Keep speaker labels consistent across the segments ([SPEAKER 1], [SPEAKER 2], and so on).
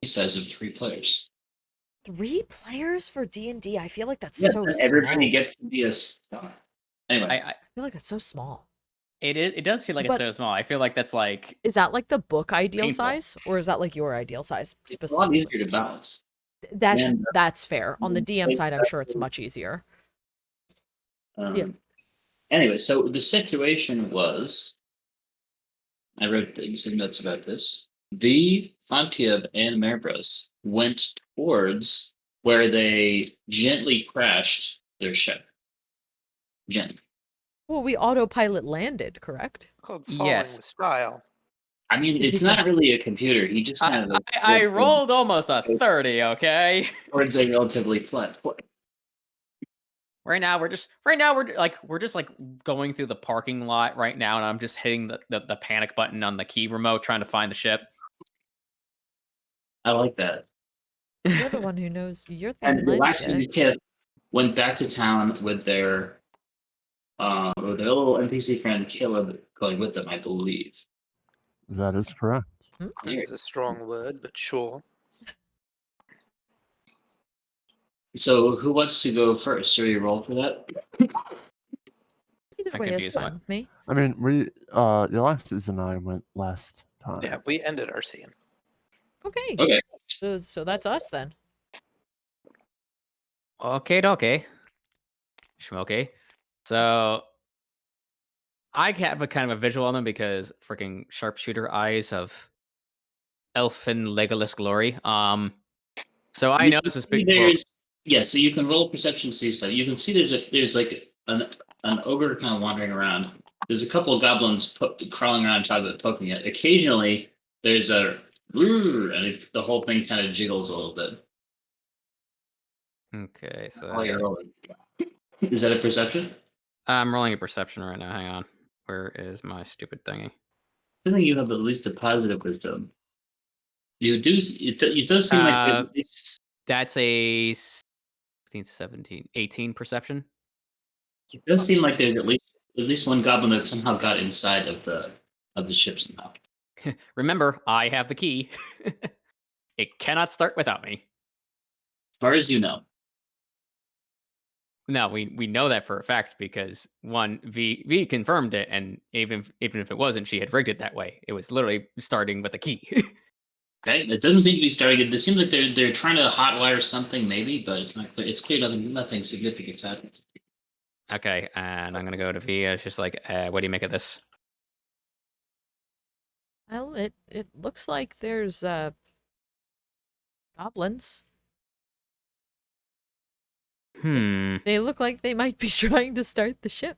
[SPEAKER 1] size of 3 players.
[SPEAKER 2] 3 players for D&D? I feel like that's
[SPEAKER 1] Yeah,
[SPEAKER 2] so
[SPEAKER 1] and
[SPEAKER 2] small.
[SPEAKER 1] everybody gets to be a star. Anyway.
[SPEAKER 2] I feel like that's so small.
[SPEAKER 3] It does feel like it's
[SPEAKER 2] But-
[SPEAKER 3] so small. I feel like that's like
[SPEAKER 2] Is that like the book ideal
[SPEAKER 1] Painful.
[SPEAKER 2] size, or is that like your ideal size
[SPEAKER 1] It's a lot
[SPEAKER 2] specifically?
[SPEAKER 1] easier to balance.
[SPEAKER 2] That's fair. On the DM side, I'm sure it's much easier. Yeah.
[SPEAKER 1] Anyway, so the situation was, I wrote some notes about this. V, Fontiev, and Marvis went towards where they gently crashed their ship. Gently.
[SPEAKER 2] Well, we autopilot landed, correct?
[SPEAKER 4] Called following
[SPEAKER 3] Yes.
[SPEAKER 4] with style.
[SPEAKER 1] I mean, it's not really a computer. He just kind of like
[SPEAKER 3] I rolled almost a 30, okay?
[SPEAKER 1] towards a relatively flat.
[SPEAKER 3] Right now we're just like going through the parking lot right now, and I'm just hitting the panic button on the key remote trying to find the ship.
[SPEAKER 1] I like that.
[SPEAKER 2] You're the one who knows. You're the one
[SPEAKER 1] And
[SPEAKER 2] who landed
[SPEAKER 1] Yllaxis
[SPEAKER 2] it.
[SPEAKER 1] and Kiff went back to town with their little NPC friend Caleb going with them, I believe.
[SPEAKER 5] That is correct.
[SPEAKER 4] It's a strong word, but sure.
[SPEAKER 1] So who wants to go first? Should we roll for that?
[SPEAKER 2] Either
[SPEAKER 3] I
[SPEAKER 2] way
[SPEAKER 3] could
[SPEAKER 2] is
[SPEAKER 3] use
[SPEAKER 2] fine with me.
[SPEAKER 5] I mean, Yllaxis and I went last time.
[SPEAKER 4] Yeah, we ended our scene.
[SPEAKER 2] Okay.
[SPEAKER 1] Okay.
[SPEAKER 2] So that's us then.
[SPEAKER 3] Okay. Schmoky. So I have a kind of a visual on them because freaking sharpshooter eyes of elfin Legolas glory. So I know this is big.
[SPEAKER 1] So you can roll perception see stuff. You can see there's like an ogre kind of wandering around. There's a couple of goblins crawling around top of it, poking it. Occasionally, there's a and the whole thing kind of jiggles a little bit.
[SPEAKER 3] Okay, so
[SPEAKER 1] While you're rolling. Is that a perception?
[SPEAKER 3] I'm rolling a perception right now. Hang on. Where is my stupid thingy?
[SPEAKER 1] I think you have at least a positive wisdom. You do. It does seem like
[SPEAKER 3] that's a 16, 17, 18 perception.
[SPEAKER 1] it does seem like there's at least one goblin that somehow got inside of the ship somehow.
[SPEAKER 3] Remember, I have the key. It cannot start without me.
[SPEAKER 1] As far as you know.
[SPEAKER 3] No, we know that for a fact because one, V confirmed it, and even if it wasn't, she had rigged it that way. It was literally starting with a key.
[SPEAKER 1] Okay, it doesn't seem to be starting. It seems like they're trying to hotwire something, maybe, but it's not clear. It's clear nothing significant's happened.
[SPEAKER 3] Okay, and I'm gonna go to V. It's just like, what do you make of this?
[SPEAKER 2] Well, it looks like there's goblins. They look like they might be trying to start the ship.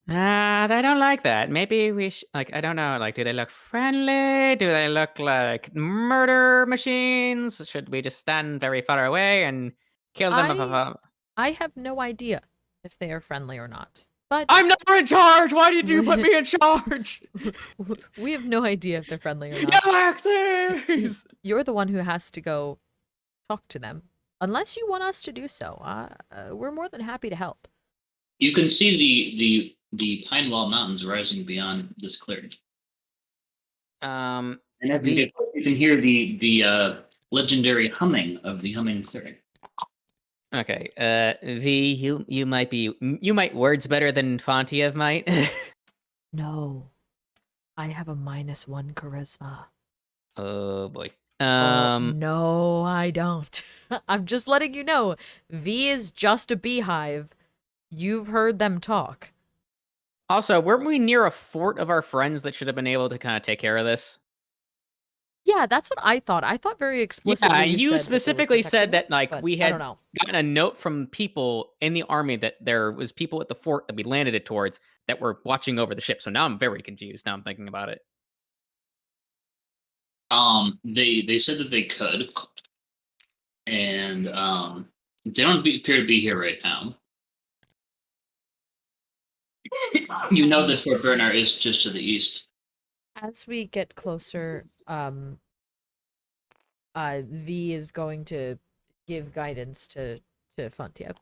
[SPEAKER 3] I don't like that. Maybe we I don't know. Like, do they look friendly? Do they look like murder machines? Should we just stand very far away and kill them?
[SPEAKER 2] I have no idea if they are friendly or not. But
[SPEAKER 3] I'm never in charge. Why did you put me in charge?
[SPEAKER 2] We have no idea if they're friendly or not.
[SPEAKER 3] Yllaxis!
[SPEAKER 2] You're the one who has to go talk to them. Unless you want us to do so, we're more than happy to help.
[SPEAKER 1] You can see the Pine Wall Mountains rising beyond this clearing. And you can hear the legendary humming of the humming clearing.
[SPEAKER 3] Okay, V, you might words better than Fontiev might.
[SPEAKER 2] No, I have a -1 charisma.
[SPEAKER 3] Oh boy.
[SPEAKER 2] No, I don't. I'm just letting you know. V is just a beehive. You've heard them talk.
[SPEAKER 3] Also, weren't we near a fort of our friends that should have been able to kind of take care of this?
[SPEAKER 2] Yeah, that's what I thought. I thought very explicitly.
[SPEAKER 3] Yeah, you specifically said that we had gotten a note from people in the army that there was people at the fort that we landed it towards that were watching over the ship. So now I'm very confused. Now I'm thinking about it.
[SPEAKER 1] They said that they could, and they don't appear to be here right now. You know that Fort Bernard is just to the east.
[SPEAKER 2] As we get closer, V is going to give guidance to Fontiev.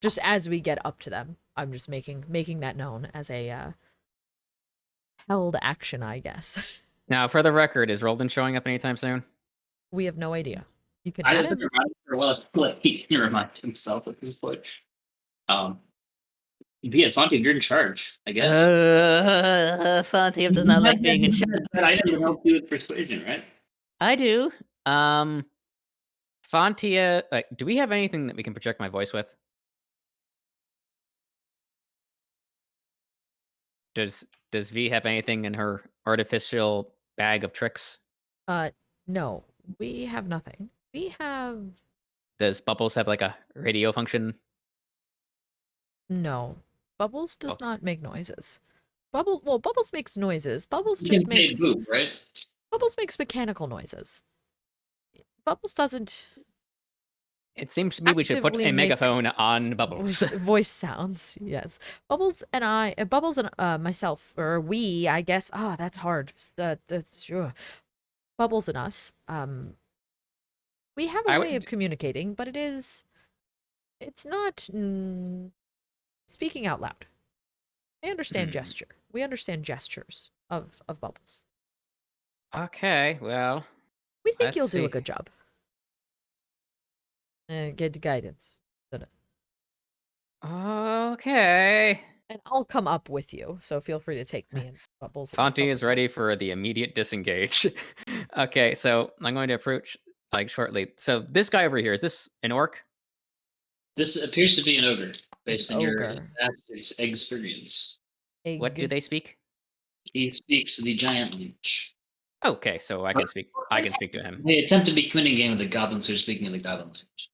[SPEAKER 2] Just as we get up to them, I'm just making that known as a held action, I guess.
[SPEAKER 3] Now, for the record, is Roldan showing up anytime soon?
[SPEAKER 2] We have no idea. You can
[SPEAKER 1] I
[SPEAKER 2] add
[SPEAKER 1] haven't
[SPEAKER 2] him.
[SPEAKER 1] reminded for a while. Like he can remind himself at this point. Yeah, Fonty, you're in charge, I guess.
[SPEAKER 3] Fontiev does not like being in charge.
[SPEAKER 1] But I never helped you with persuasion, right?
[SPEAKER 3] I do. Fontia, do we have anything that we can project my voice with? Does V have anything in her artificial bag of tricks?
[SPEAKER 2] No, we have nothing. We have
[SPEAKER 3] Does Bubbles have like a radio function?
[SPEAKER 2] no. Bubbles does
[SPEAKER 3] Oh.
[SPEAKER 2] not make noises. Bubbles makes noises. Bubbles
[SPEAKER 1] You
[SPEAKER 2] just
[SPEAKER 1] can say
[SPEAKER 2] makes
[SPEAKER 1] boo, right?
[SPEAKER 2] Bubbles makes mechanical noises. Bubbles doesn't
[SPEAKER 3] It seems to me we should put
[SPEAKER 2] actively
[SPEAKER 3] a
[SPEAKER 2] make
[SPEAKER 3] megaphone on Bubbles.
[SPEAKER 2] voice sounds. Yes, Bubbles and myself, or we, I guess. Ah, that's hard. That's Bubbles and us. We have a way of communicating, but it's not speaking out loud. I understand gesture. We understand gestures of Bubbles.
[SPEAKER 3] Okay, well,
[SPEAKER 2] We think
[SPEAKER 3] let's
[SPEAKER 2] you'll do a
[SPEAKER 3] see.
[SPEAKER 2] good job. Get guidance.
[SPEAKER 3] Okay.
[SPEAKER 2] And I'll come up with you, so feel free to take me and Bubbles. And
[SPEAKER 3] Fonty
[SPEAKER 2] myself
[SPEAKER 3] is
[SPEAKER 2] as well.
[SPEAKER 3] ready for the immediate disengage. Okay, so I'm going to approach like shortly. So this guy over here, is this an orc?
[SPEAKER 1] This appears to be an ogre, based on your
[SPEAKER 2] Ogre.
[SPEAKER 1] vast experience.
[SPEAKER 3] What do they speak?
[SPEAKER 1] He speaks the giant language.
[SPEAKER 3] Okay, so I can speak to him.
[SPEAKER 1] They attempt to be committing game with the goblins who are speaking in the goblin language.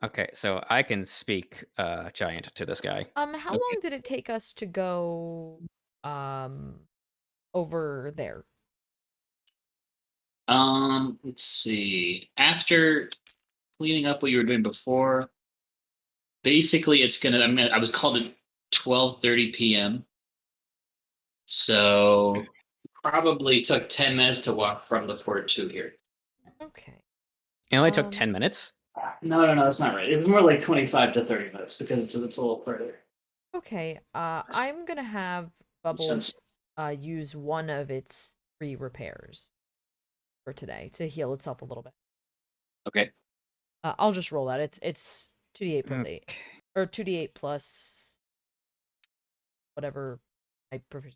[SPEAKER 3] Okay, so I can speak giant to this guy.
[SPEAKER 2] How
[SPEAKER 1] Okay.
[SPEAKER 2] long did it take us to go over there?
[SPEAKER 1] Let's see. After cleaning up what you were doing before, basically it's gonna. I was called at 12:30 p.m. So probably took 10 minutes to walk from the fort to here.
[SPEAKER 2] Okay.
[SPEAKER 3] It only took 10 minutes.
[SPEAKER 1] No, that's not right. It was more like 25 to 30 minutes because it's a little further.
[SPEAKER 2] Okay. I'm gonna have Bubbles use one of its 3 repairs for today to heal itself a little bit.
[SPEAKER 1] Okay.
[SPEAKER 2] I'll just roll that. It's 2d8 plus 8. Or 2d8 plus whatever I prefer.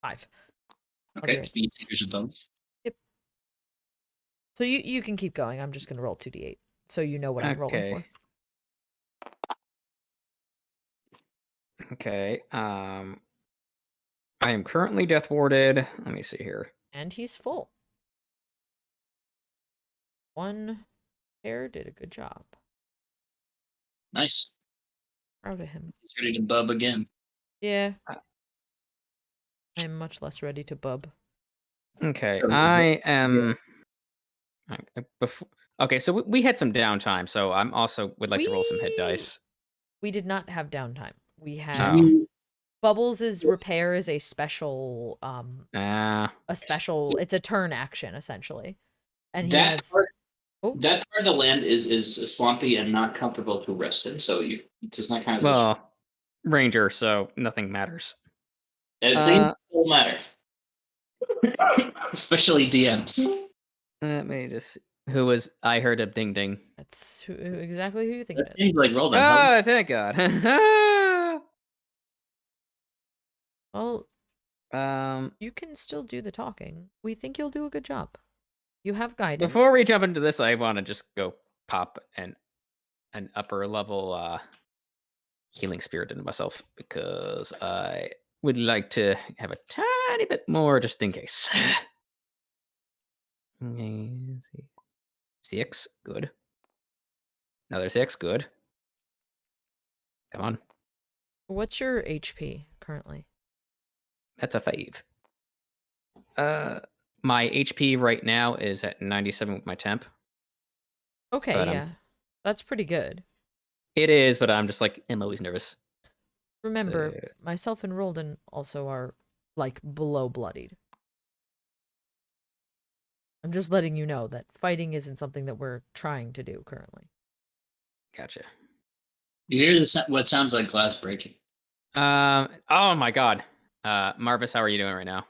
[SPEAKER 2] 5.
[SPEAKER 1] Okay.
[SPEAKER 2] Okay.
[SPEAKER 1] Here's a bonus.
[SPEAKER 2] Yep. So you can keep going. I'm just gonna roll 2d8 so you know what I'm rolling for.
[SPEAKER 3] Okay. I am currently death warded. Let me see here.
[SPEAKER 2] And he's full. 1 pair did a good job.
[SPEAKER 1] Nice.
[SPEAKER 2] Proud of him.
[SPEAKER 1] He's ready to bub again.
[SPEAKER 2] Yeah. I am much less ready to bub.
[SPEAKER 3] Okay, I am. Okay, so we had some downtime, so I'm also would like to roll some hit dice.
[SPEAKER 2] We did not have downtime. We had Bubbles' repair is a special it's a turn action essentially. And he has
[SPEAKER 1] that part of the land is swampy and not comfortable to rest in, so it does not count as
[SPEAKER 3] ranger, so nothing matters.
[SPEAKER 1] things will matter. Especially DMs.
[SPEAKER 3] Let me just. Who was? I heard a ding ding.
[SPEAKER 2] That's exactly who you think it is.
[SPEAKER 1] Seems like roll that.
[SPEAKER 3] Oh, thank God.
[SPEAKER 2] Well, you can still do the talking. We think you'll do a good job. You have guidance.
[SPEAKER 3] Before we jump into this, I want to just go pop an upper level healing spirit into myself because I would like to have a tiny bit more just in case. Okay, let's see. 6, good. Another 6, good. Come on.
[SPEAKER 2] What's your HP currently?
[SPEAKER 3] That's a 5. My HP right now is at 97 with my temp.
[SPEAKER 2] Okay,
[SPEAKER 3] but,
[SPEAKER 2] yeah. That's pretty good.
[SPEAKER 3] It is, but I'm just like, I'm always nervous.
[SPEAKER 2] Remember, myself and Roldan also are, like, below bloodied. I'm just letting you know that fighting isn't something that we're trying to do currently.
[SPEAKER 3] Gotcha.
[SPEAKER 1] You hear what sounds like glass breaking.
[SPEAKER 3] Oh my God. Marvis, how are you doing right now?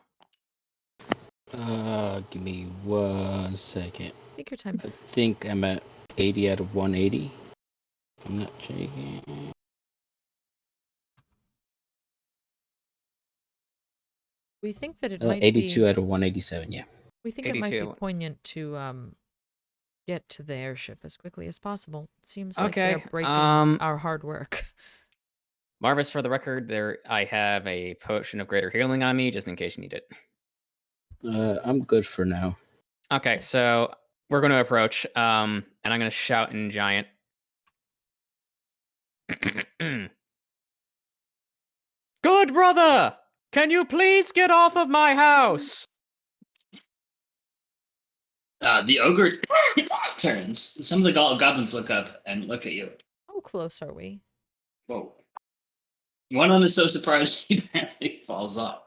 [SPEAKER 6] Give me 1 second.
[SPEAKER 2] Take your time.
[SPEAKER 6] I think I'm at 80 out of 180. I'm not checking.
[SPEAKER 2] We think that it might
[SPEAKER 6] 82
[SPEAKER 2] be.
[SPEAKER 6] out of 187. Yeah.
[SPEAKER 2] We think it might be
[SPEAKER 3] 82.
[SPEAKER 2] poignant to get to the airship as quickly as possible. It seems like
[SPEAKER 3] Okay,
[SPEAKER 2] they're breaking our hard work.
[SPEAKER 3] Marvis, for the record, I have a potion of greater healing on me, just in case you need it.
[SPEAKER 6] I'm good for now.
[SPEAKER 3] Okay, so we're going to approach, and I'm going to shout in giant. Good brother! Can you please get off of my house?
[SPEAKER 1] The ogre turns. Some of the goblins look up and look at you.
[SPEAKER 2] How close are we?
[SPEAKER 1] Whoa. One of them is so surprised he apparently falls off.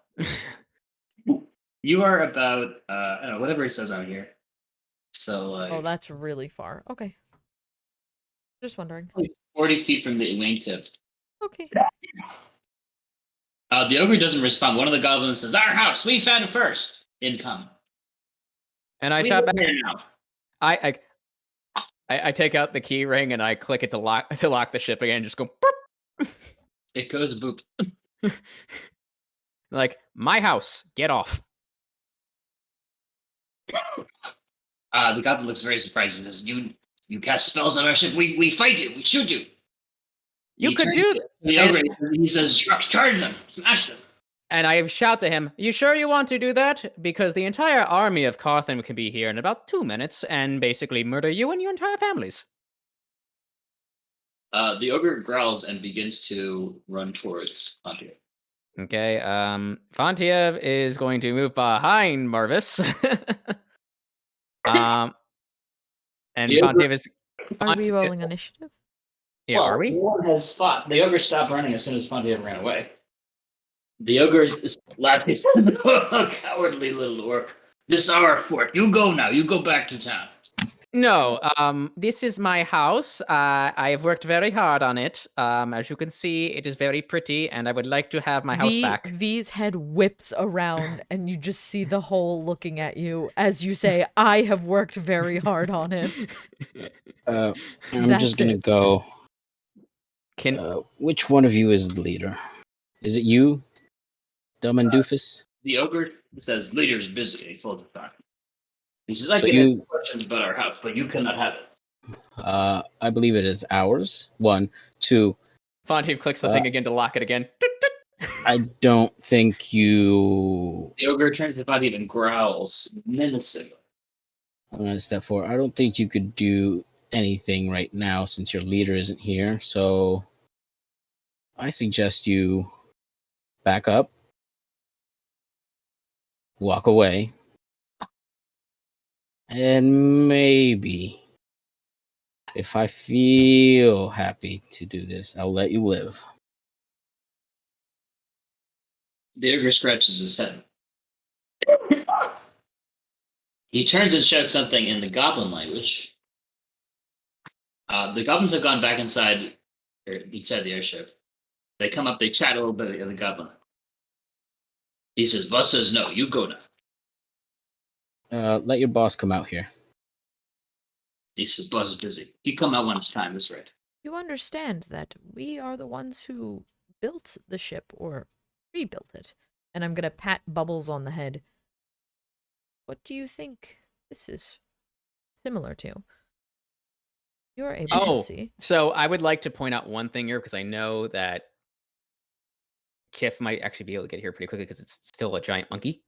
[SPEAKER 1] You are about, I don't know, whatever it says on here. So, like,
[SPEAKER 2] Oh, that's really far. Okay. Just wondering.
[SPEAKER 1] 40 feet from the wingtip.
[SPEAKER 2] Okay.
[SPEAKER 1] The ogre doesn't respond. One of the goblins says, "Our house! We found it first! Income."
[SPEAKER 3] And I
[SPEAKER 1] We
[SPEAKER 3] shout
[SPEAKER 1] live
[SPEAKER 3] back.
[SPEAKER 1] here now.
[SPEAKER 3] I take out the key ring and I click it to lock the ship again and just go boop.
[SPEAKER 1] It goes boop.
[SPEAKER 3] Like, my house, get off.
[SPEAKER 1] The goblin looks very surprised. He says, You cast spells on our ship. We fight you. We shoot you.
[SPEAKER 3] You
[SPEAKER 1] He
[SPEAKER 3] could
[SPEAKER 1] turns
[SPEAKER 3] do
[SPEAKER 1] to the ogre. He says, Charge them. Smash them.
[SPEAKER 3] And I shout to him, you sure you want to do that? Because the entire army of Carthan can be here in about 2 minutes and basically murder you and your entire families.
[SPEAKER 1] The ogre growls and begins to run towards Fontiev.
[SPEAKER 3] Okay, Fontiev is going to move behind Marvis. And
[SPEAKER 1] The ogre-
[SPEAKER 3] Fontiev is...
[SPEAKER 2] Are we rolling initiative?
[SPEAKER 3] Yeah,
[SPEAKER 1] Well,
[SPEAKER 3] are we?
[SPEAKER 1] No one has fought. The ogre stopped running as soon as Fontiev ran away. The ogre laughs. He says, Cowardly little orc. This is our fort. You go now. You go back to town.
[SPEAKER 3] No, this is my house. I have worked very hard on it. As you can see, it is very pretty, and I would like to have my house back.
[SPEAKER 2] V's head whips around, and you just see the hole looking at you as you say, I have worked very hard on it.
[SPEAKER 6] I'm
[SPEAKER 2] That's
[SPEAKER 6] just gonna
[SPEAKER 2] it.
[SPEAKER 6] go.
[SPEAKER 3] Can
[SPEAKER 6] Which one of you is the leader? Is it you, Dumb and Doofus?
[SPEAKER 1] The ogre says, Leader's busy. He folds his thought. He says, I
[SPEAKER 6] So
[SPEAKER 1] can
[SPEAKER 6] you-
[SPEAKER 1] answer questions about our house, but you cannot have it.
[SPEAKER 6] I believe it is ours. 1, 2.
[SPEAKER 3] Fontiev clicks the thing again to lock it again.
[SPEAKER 6] I don't think you.
[SPEAKER 1] The ogre turns his body and growls menacingly.
[SPEAKER 6] I'm gonna step forward. I don't think you could do anything right now since your leader isn't here. So I suggest you back up, walk away, and maybe if I feel happy to do this, I'll let you live.
[SPEAKER 1] The ogre scratches his head. He turns and shouts something in the goblin language. The goblins have gone back inside the airship. They come up, they chat a little bit with the goblin. He says, Bus says no, you go now.
[SPEAKER 6] Let your boss come out here.
[SPEAKER 1] He says, Bus is busy. You come out when it's time, that's right.
[SPEAKER 2] You understand that we are the ones who built the ship, or rebuilt it. And I'm gonna pat Bubbles on the head. What do you think this is similar to? You're able to see.
[SPEAKER 3] So I would like to point out one thing here, because I know that Kiff might actually be able to get here pretty quickly because it's still a giant monkey.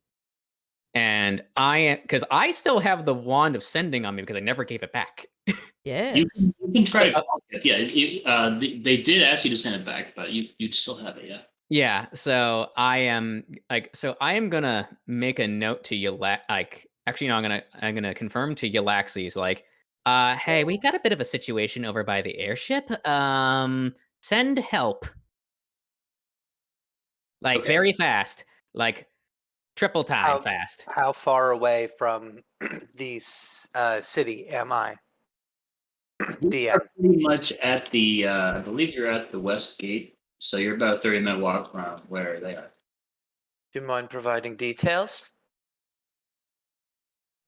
[SPEAKER 3] And because I still have the wand of sending on me because I never gave it back.
[SPEAKER 2] Yes.
[SPEAKER 1] You can try to call it. Yeah, they did ask you to send it back, but you still have it, yeah.
[SPEAKER 3] Yeah, so I am gonna make a note to I'm gonna confirm to Yllaxis, like, hey, we got a bit of a situation over by the airship. Send help. Like,
[SPEAKER 1] Okay.
[SPEAKER 3] very fast. Like, triple time fast.
[SPEAKER 4] How far away from the city am I? DM.
[SPEAKER 1] You're pretty much at the, I believe you're at the west gate, so you're about a 30-minute walk from where they are.
[SPEAKER 4] Do you mind providing details?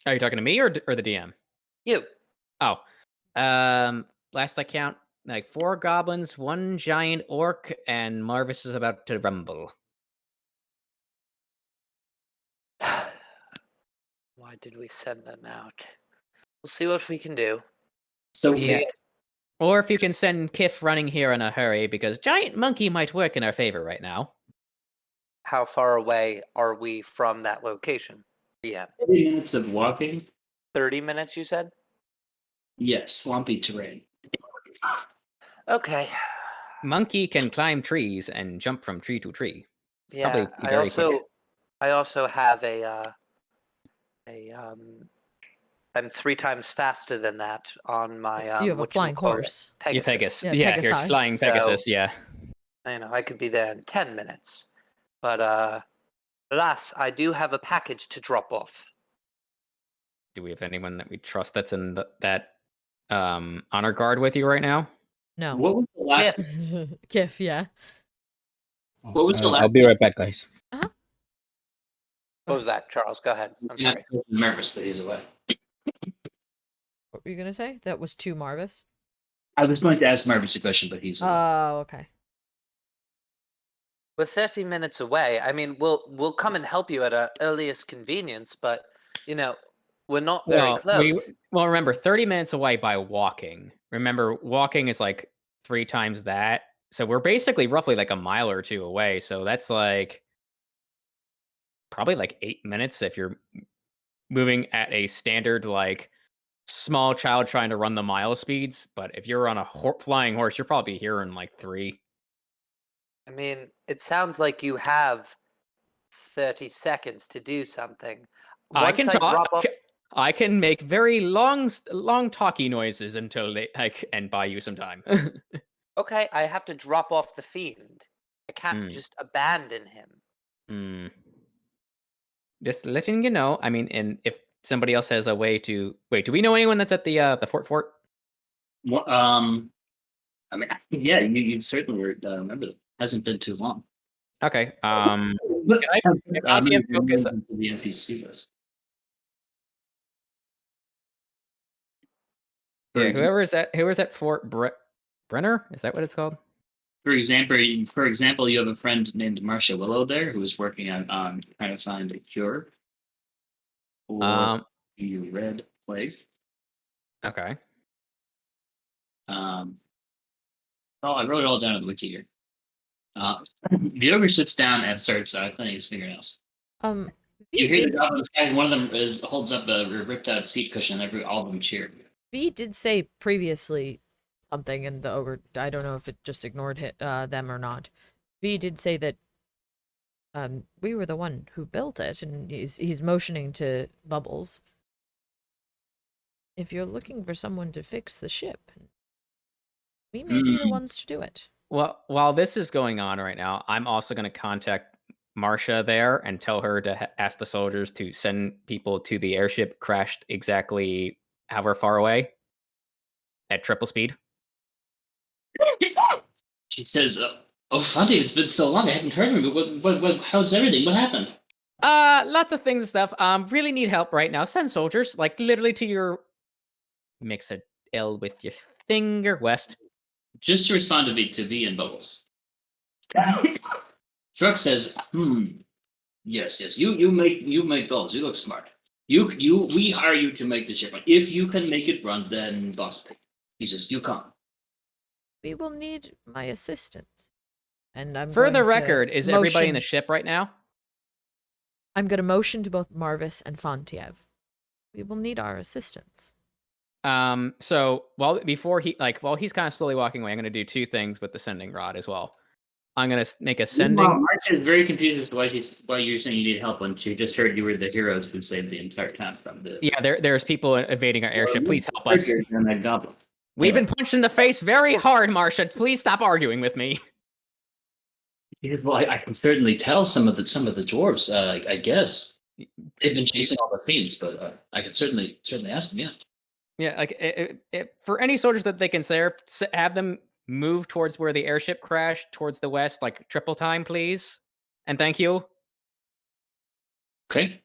[SPEAKER 3] Are you talking to me or the DM?
[SPEAKER 4] You.
[SPEAKER 3] Oh, last I count, like 4 goblins, 1 giant orc, and Marvis is about to rumble.
[SPEAKER 4] Why did we send them out? We'll see what we can do.
[SPEAKER 1] So
[SPEAKER 3] Yeah. Or if you can send Kiff running here in a hurry, because giant monkey might work in our favor right now.
[SPEAKER 4] How far away are we from that location? Yeah.
[SPEAKER 1] 30 minutes of walking.
[SPEAKER 4] 30 minutes, you said?
[SPEAKER 1] Yes, swampy terrain.
[SPEAKER 4] Okay.
[SPEAKER 3] Monkey can climb trees and jump from tree to tree.
[SPEAKER 4] Yeah.
[SPEAKER 3] Probably be very quick.
[SPEAKER 4] I also have I'm 3 times faster than that on my
[SPEAKER 2] You have a
[SPEAKER 4] what
[SPEAKER 2] flying
[SPEAKER 4] call it?
[SPEAKER 2] horse.
[SPEAKER 3] You
[SPEAKER 4] Pegasus.
[SPEAKER 2] Yeah,
[SPEAKER 3] Yeah, you're
[SPEAKER 2] Pegasi.
[SPEAKER 3] flying Pegasus,
[SPEAKER 4] So-
[SPEAKER 3] yeah.
[SPEAKER 4] You know, I could be there in 10 minutes. But alas, I do have a package to drop off.
[SPEAKER 3] Do we have anyone that we trust that's in that honor guard with you right now?
[SPEAKER 2] No.
[SPEAKER 1] What was the last?
[SPEAKER 4] Kiff.
[SPEAKER 2] Kiff, yeah.
[SPEAKER 1] What was the last?
[SPEAKER 6] I'll be right back, guys.
[SPEAKER 4] What was that, Charles? Go ahead. I'm sorry.
[SPEAKER 1] Marvis, but he's away.
[SPEAKER 2] What were you gonna say? That was to Marvis.
[SPEAKER 1] I was going to ask Marvis a question, but he's away.
[SPEAKER 2] Oh, okay.
[SPEAKER 4] We're 30 minutes away. I mean, we'll come and help you at our earliest convenience, but you know, we're not very close.
[SPEAKER 3] Well, remember, 30 minutes away by walking. Remember, walking is like 3 times that. So we're basically roughly like a mile or 2 away. So that's like probably like 8 minutes if you're moving at a standard like small child trying to run the mile speeds. But if you're on a flying horse, you're probably here in like 3.
[SPEAKER 4] I mean, it sounds like you have 30 seconds to do something.
[SPEAKER 3] I can
[SPEAKER 4] Once
[SPEAKER 3] talk.
[SPEAKER 4] drop off,
[SPEAKER 3] I can make very long talky noises until and buy you some time.
[SPEAKER 4] okay, I have to drop off the fiend. I can't
[SPEAKER 3] Hmm.
[SPEAKER 4] just abandon him.
[SPEAKER 3] Hmm. Just letting you know. I mean, and if somebody else has a way to wait, do we know anyone that's at the fort?
[SPEAKER 1] What, I mean, yeah, you certainly remember that. Hasn't been too long.
[SPEAKER 3] Okay.
[SPEAKER 1] Look,
[SPEAKER 3] Fontiev focus-
[SPEAKER 1] the NPC list.
[SPEAKER 3] Yeah, whoever is at Fort Brenner, is that what it's called?
[SPEAKER 1] For example, you have a friend named Marcia Willow there who is working on trying to find a cure for the red plague.
[SPEAKER 3] Okay.
[SPEAKER 1] Oh, I wrote it all down in the wiki here. The ogre sits down and starts cleaning his fingernails.
[SPEAKER 2] V
[SPEAKER 1] You hear
[SPEAKER 2] did,
[SPEAKER 1] the goblins guy, one of them holds up a ripped out seat cushion, and all of them cheer.
[SPEAKER 2] V did say previously something, and the ogre, I don't know if it just ignored them or not. V did say that we were the one who built it, and he's motioning to Bubbles. If you're looking for someone to fix the ship, we may be the ones to do it.
[SPEAKER 3] Well, while this is going on right now, I'm also going to contact Marcia there and tell her to ask the soldiers to send people to the airship crashed exactly however far away at triple speed.
[SPEAKER 1] She says, "Oh, Fontiev, it's been so long. I hadn't heard from you. What? How's everything? What happened?"
[SPEAKER 3] Lots of things and stuff. Really need help right now. Send soldiers, like literally to your mix a L with your finger west.
[SPEAKER 1] Just to respond to V and Bubbles. Truck says, yes. You make goals. You look smart. We hire you to make the ship run. If you can make it run, then boss pay. He says, you come.
[SPEAKER 2] We will need my assistance. And I'm
[SPEAKER 3] For the
[SPEAKER 2] going to
[SPEAKER 3] record, is everybody in the
[SPEAKER 2] motion-
[SPEAKER 3] ship right now?
[SPEAKER 2] I'm going to motion to both Marvis and Fontiev. We will need our assistance.
[SPEAKER 3] So while he's kind of slowly walking away, I'm going to do 2 things with the sending rod as well. I'm going to make a sending.
[SPEAKER 1] Marcia is very confused as to why you're saying you need help when she just heard you were the heroes who saved the entire town from the.
[SPEAKER 3] Yeah, there's people invading our airship. Please help us.
[SPEAKER 1] And that goblin.
[SPEAKER 3] We've been punched in the face very hard, Marcia. Please stop arguing with me.
[SPEAKER 1] Because I can certainly tell some of the dwarves. I guess they've been chasing all the fiends, but I can certainly ask them. Yeah.
[SPEAKER 3] Yeah, like for any soldiers that they can have them move towards where the airship crashed, towards the west, like triple time, please. And thank you.
[SPEAKER 1] Okay.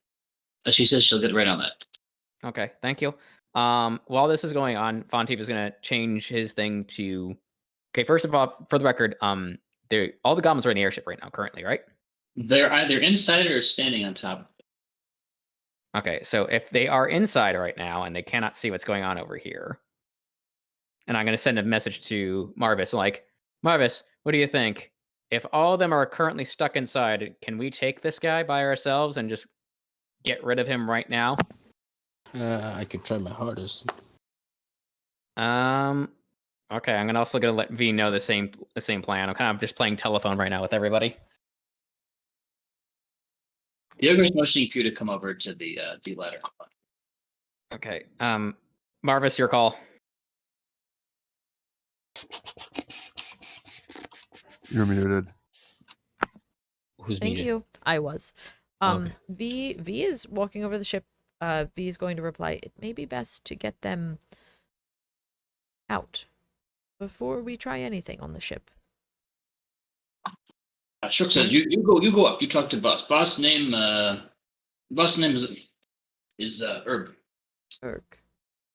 [SPEAKER 1] She says she'll get right on that.
[SPEAKER 3] Okay, thank you. While this is going on, Fontiev is gonna change his thing to. Okay, first of all, for the record, all the goblins are in the airship right now, currently, right?
[SPEAKER 1] They're either inside or standing on top.
[SPEAKER 3] Okay, so if they are inside right now and they cannot see what's going on over here, and I'm gonna send a message to Marvis, like, Marvis, what do you think? If all of them are currently stuck inside, can we take this guy by ourselves and just get rid of him right now?
[SPEAKER 6] I could try my hardest.
[SPEAKER 3] Okay, I'm also gonna let V know the same plan. I'm kind of just playing telephone right now with everybody.
[SPEAKER 1] The ogre is motioning for you to come over to the ladder.
[SPEAKER 3] Okay. Marvis, your call.
[SPEAKER 5] You're muted.
[SPEAKER 6] Who's
[SPEAKER 2] Thank
[SPEAKER 6] muted?
[SPEAKER 2] you. I was.
[SPEAKER 6] Okay.
[SPEAKER 2] V is walking over the ship. V is going to reply, it may be best to get them out before we try anything on the ship.
[SPEAKER 1] Shook says, "You go up. You talk to boss. Boss name is Herb.
[SPEAKER 2] Erg.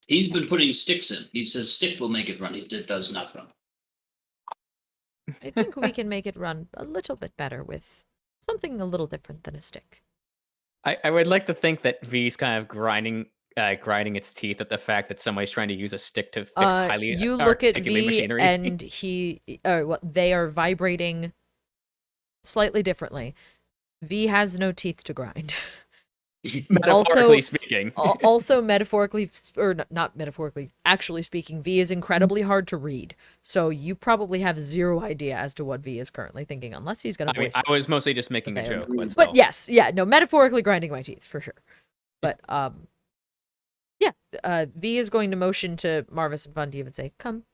[SPEAKER 1] He's been putting sticks in. He says stick will make it run. It does not run.
[SPEAKER 2] I think we can make it run a little bit better with something a little different than a stick.
[SPEAKER 3] I would like to think that V's kind of grinding its teeth at the fact that somebody's trying to use a stick to fix highly
[SPEAKER 2] You look at
[SPEAKER 3] articulated
[SPEAKER 2] V
[SPEAKER 3] machinery.
[SPEAKER 2] and they are vibrating slightly differently. V has no teeth to grind.
[SPEAKER 3] Metaphorically speaking.
[SPEAKER 2] Also metaphorically, or not metaphorically, actually speaking, V is incredibly hard to read. So you probably have zero idea as to what V is currently thinking, unless he's going to voice.
[SPEAKER 3] I was mostly just making a
[SPEAKER 2] Okay.
[SPEAKER 3] joke, but
[SPEAKER 2] But yes, yeah, no, metaphorically grinding my teeth for sure. But V is going to motion to Marvis and Fontiev and say, "Come,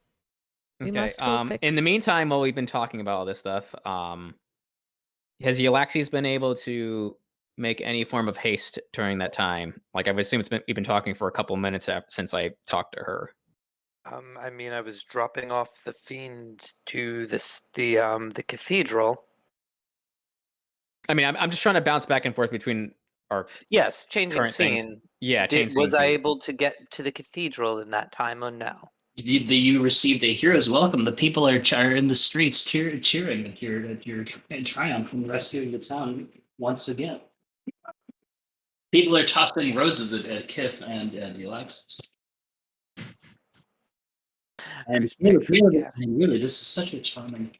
[SPEAKER 2] we must go fix."
[SPEAKER 3] In the meantime, while we've been talking about all this stuff, has Yllaxis been able to make any form of haste during that time? Like, I would assume we've been talking for a couple minutes since I talked to her.
[SPEAKER 4] I mean, I was dropping off the fiend to the cathedral.
[SPEAKER 3] I mean, I'm just trying to bounce back and forth between our
[SPEAKER 4] Yes, changing
[SPEAKER 3] current
[SPEAKER 4] scene.
[SPEAKER 3] things. Yeah,
[SPEAKER 4] Was I able to get to the cathedral in that time or no?
[SPEAKER 1] You received a hero's welcome. The people are in the streets cheering at your triumph and rescuing the town once again. People are tossing roses at Kiff and Yllaxis. And really, this is such a charming.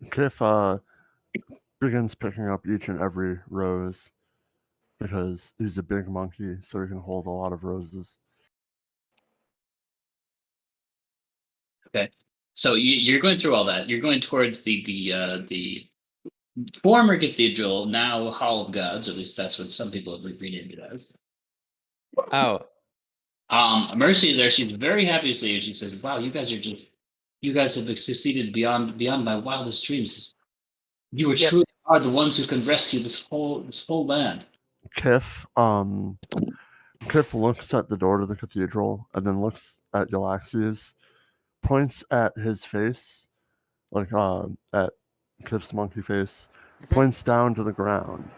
[SPEAKER 5] Kiff begins picking up each and every rose because he's a big monkey, so he can hold a lot of roses.
[SPEAKER 1] Okay, so you're going through all that. You're going towards the former cathedral, now Hall of Gods. At least that's what some people have renamed it as.
[SPEAKER 3] Oh.
[SPEAKER 1] Mercy is there. She's very happy to see you. She says, "Wow, you guys have succeeded beyond my wildest dreams. You truly are the ones who can rescue this whole land."
[SPEAKER 5] Kiff looks at the door to the cathedral and then looks at Yllaxis, points at his face, like at Kiff's monkey face, points down to the ground,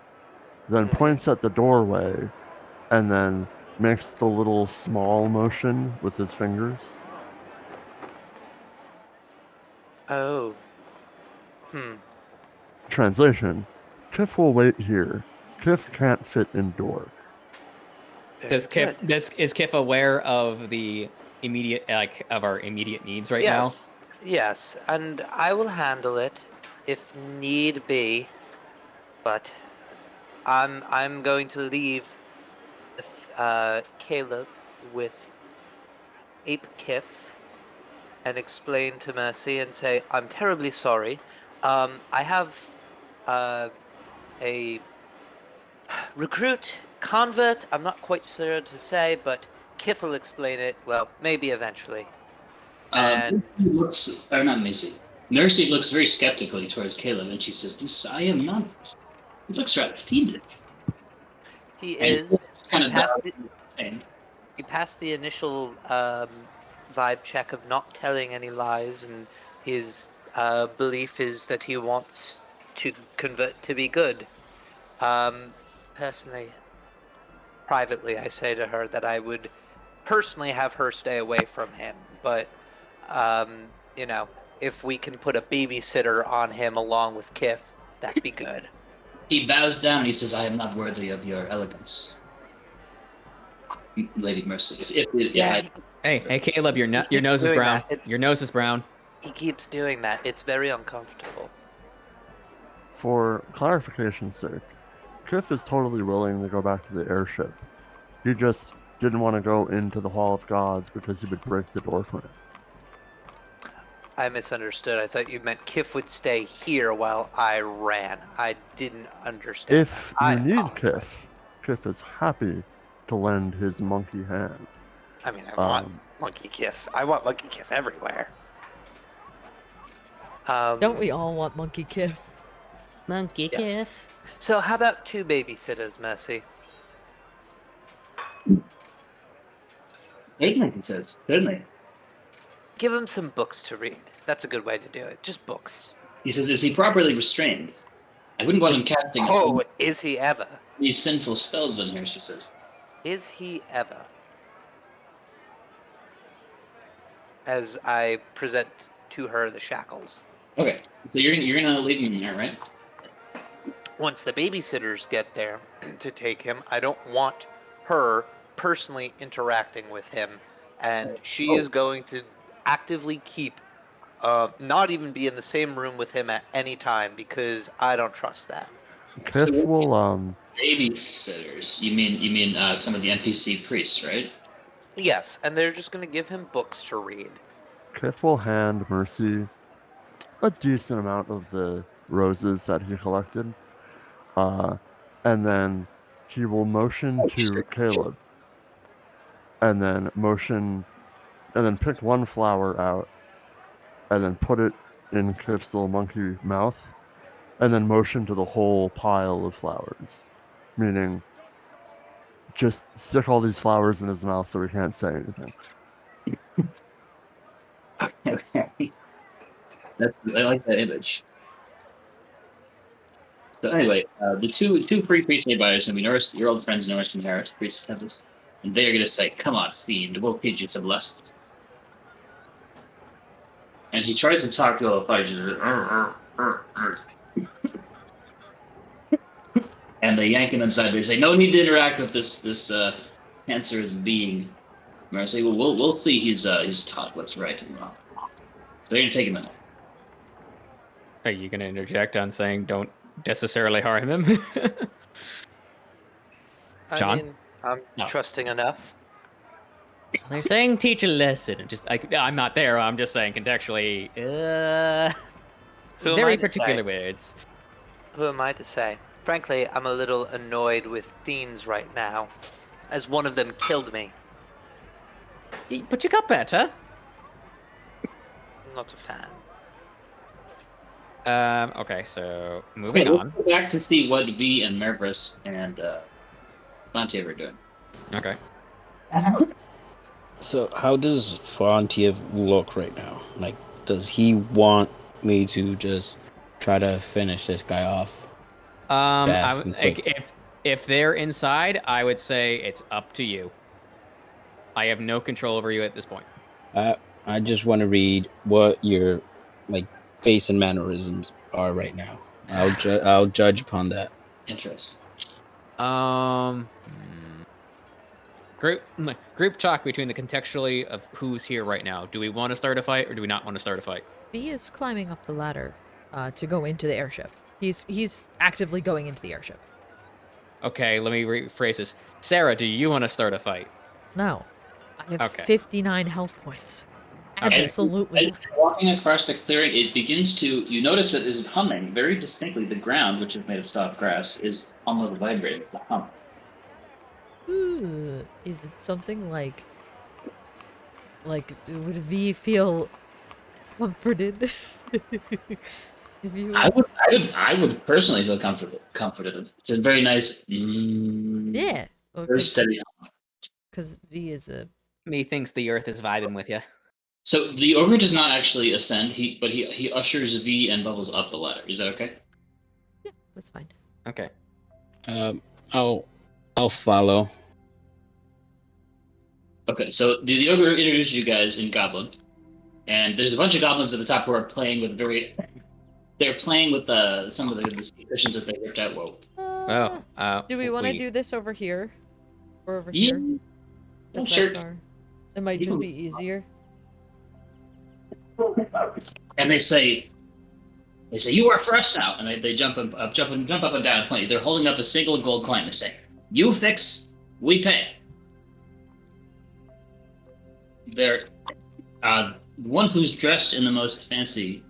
[SPEAKER 5] then points at the doorway, and then makes the little small motion with his fingers.
[SPEAKER 4] Oh.
[SPEAKER 5] Translation: Kiff will wait here. Kiff can't fit in door.
[SPEAKER 3] Is Kiff aware of the immediate of our immediate needs right now?
[SPEAKER 4] Yes, and I will handle it if need be. But I'm going to leave Caleb with Ape Kiff and explain to Mercy and say, I'm terribly sorry. I have a recruit, convert, I'm not quite sure to say, but Kiff will explain it, well, maybe eventually. And
[SPEAKER 1] Mercy looks very skeptically towards Caleb, and she says, "This I am not. He looks rather fiendish."
[SPEAKER 4] He is.
[SPEAKER 1] He
[SPEAKER 4] passed the initial vibe check of not telling any lies, and his belief is that he wants to convert to be good. Personally, privately, I say to her that I would personally have her stay away from him, but, you know, if we can put a babysitter on him along with Kiff, that'd be good.
[SPEAKER 1] He bows down. He says, "I am not worthy of your elegance, Lady Mercy."
[SPEAKER 4] Yeah,
[SPEAKER 3] Hey, Caleb, your
[SPEAKER 4] keeps
[SPEAKER 3] nose is
[SPEAKER 4] doing
[SPEAKER 3] brown.
[SPEAKER 4] that.
[SPEAKER 3] Your nose is brown.
[SPEAKER 4] he keeps doing that. It's very uncomfortable.
[SPEAKER 5] For clarification's sake, Kiff is totally willing to go back to the airship. He just didn't want to go into the Hall of Gods because he would break the door for it.
[SPEAKER 4] I misunderstood. I thought you meant Kiff would stay here while I ran. I didn't understand.
[SPEAKER 5] If
[SPEAKER 4] that. I
[SPEAKER 5] you need
[SPEAKER 4] apologize.
[SPEAKER 5] Kiff is happy to lend his monkey hand.
[SPEAKER 4] I mean, I want Monkey Kiff. I want Monkey Kiff everywhere.
[SPEAKER 2] Don't we all want Monkey Kiff?
[SPEAKER 3] Monkey
[SPEAKER 4] Yes. So how about 2 babysitters, Mercy?
[SPEAKER 1] Certainly, he says. Certainly.
[SPEAKER 4] Give him some books to read. That's a good way to do it. Just books.
[SPEAKER 1] He says, "Is he properly restrained? I wouldn't want him casting
[SPEAKER 4] Oh, is he ever?
[SPEAKER 1] these sinful spells in here." She says.
[SPEAKER 4] Is he ever? As I present to her the shackles.
[SPEAKER 1] Okay, so you're gonna leave him there, right?
[SPEAKER 4] Once the babysitters get there to take him, I don't want her personally interacting with him, and she is going to actively keep, not even be in the same room with him at any time because I don't trust that.
[SPEAKER 5] Kiff will
[SPEAKER 1] Babysitters. You mean some of the NPC priests, right?
[SPEAKER 4] Yes, and they're just going to give him books to read.
[SPEAKER 5] Kiff will hand Mercy a decent amount of the roses that he collected. And then he will motion to Caleb. And then pick one flower out. And then put it in Kiff's little monkey mouth. And then motion to the whole pile of flowers. Meaning, just stick all these flowers in his mouth so he can't say anything.
[SPEAKER 1] Okay. I like that image. So anyway, the two free priests nearby are going to be Norris, your old friends Norris and Harris, priests of Tempest, and they are going to say, "Come on, fiend, we'll teach you some lessons." And he tries to talk to all the fighters. And they yank him inside. They say, "No need to interact with this cancerous being." And I say, "Well, we'll see. He's taught what's right and wrong." So they're gonna take him in.
[SPEAKER 3] Are you gonna interject on saying don't necessarily harm him? John?
[SPEAKER 4] I mean, I'm
[SPEAKER 3] No.
[SPEAKER 4] trusting enough.
[SPEAKER 3] They're saying teach a lesson. And just I'm not there. I'm just saying contextually.
[SPEAKER 4] Who am
[SPEAKER 3] Very
[SPEAKER 4] I to say?
[SPEAKER 3] particular words.
[SPEAKER 4] Who am I to say? Frankly, I'm a little annoyed with fiends right now, as one of them killed me.
[SPEAKER 3] But you got better.
[SPEAKER 4] I'm not a fan.
[SPEAKER 3] Okay, so moving
[SPEAKER 1] We'll
[SPEAKER 3] on.
[SPEAKER 1] go back to see what V and Marvis and Fontiev are doing.
[SPEAKER 3] Okay.
[SPEAKER 6] So how does Fontiev look right now? Like, does he want me to just try to finish this guy off? Fast and quick?
[SPEAKER 3] If they're inside, I would say it's up to you. I have no control over you at this point.
[SPEAKER 6] I just want to read what your face and mannerisms are right now. I'll judge upon that.
[SPEAKER 1] Interesting.
[SPEAKER 3] Group talk between the contextually of who's here right now. Do we want to start a fight or do we not want to start a fight?
[SPEAKER 2] V is climbing up the ladder to go into the airship. He's actively going into the airship.
[SPEAKER 3] Okay, let me rephrase this. Sarah, do you want to start a fight?
[SPEAKER 2] No. I have
[SPEAKER 3] Okay.
[SPEAKER 2] 59 health points.
[SPEAKER 3] Okay.
[SPEAKER 2] Absolutely.
[SPEAKER 1] As you're walking across the clearing, it begins to. You notice it is humming very distinctly. The ground, which is made of soft grass, is almost vibrating with the hum.
[SPEAKER 2] Ooh, is it something like would V feel comforted? If you
[SPEAKER 1] I would personally feel comforted. It's a very nice.
[SPEAKER 2] yeah,
[SPEAKER 1] Very steady.
[SPEAKER 2] because V is a
[SPEAKER 3] Methinks the earth is vibing with you.
[SPEAKER 1] So the ogre does not actually ascend. He ushers V and Bubbles up the ladder. Is that okay?
[SPEAKER 2] yeah, that's fine.
[SPEAKER 3] Okay.
[SPEAKER 6] I'll follow.
[SPEAKER 1] Okay, so the ogre introduces you guys in Goblin, and there's a bunch of goblins at the top who are playing with They're playing with some of the cushions that they ripped out. Whoa.
[SPEAKER 2] Do we want to do this over here? Or over here?
[SPEAKER 1] Yeah.
[SPEAKER 2] If
[SPEAKER 1] Sure.
[SPEAKER 2] that's it might just be easier.
[SPEAKER 1] And they say, you work for us now, and they jump up and down plenty. They're holding up a single gold coin. They say, "You fix, we pay." They're one who's dressed in the most fancy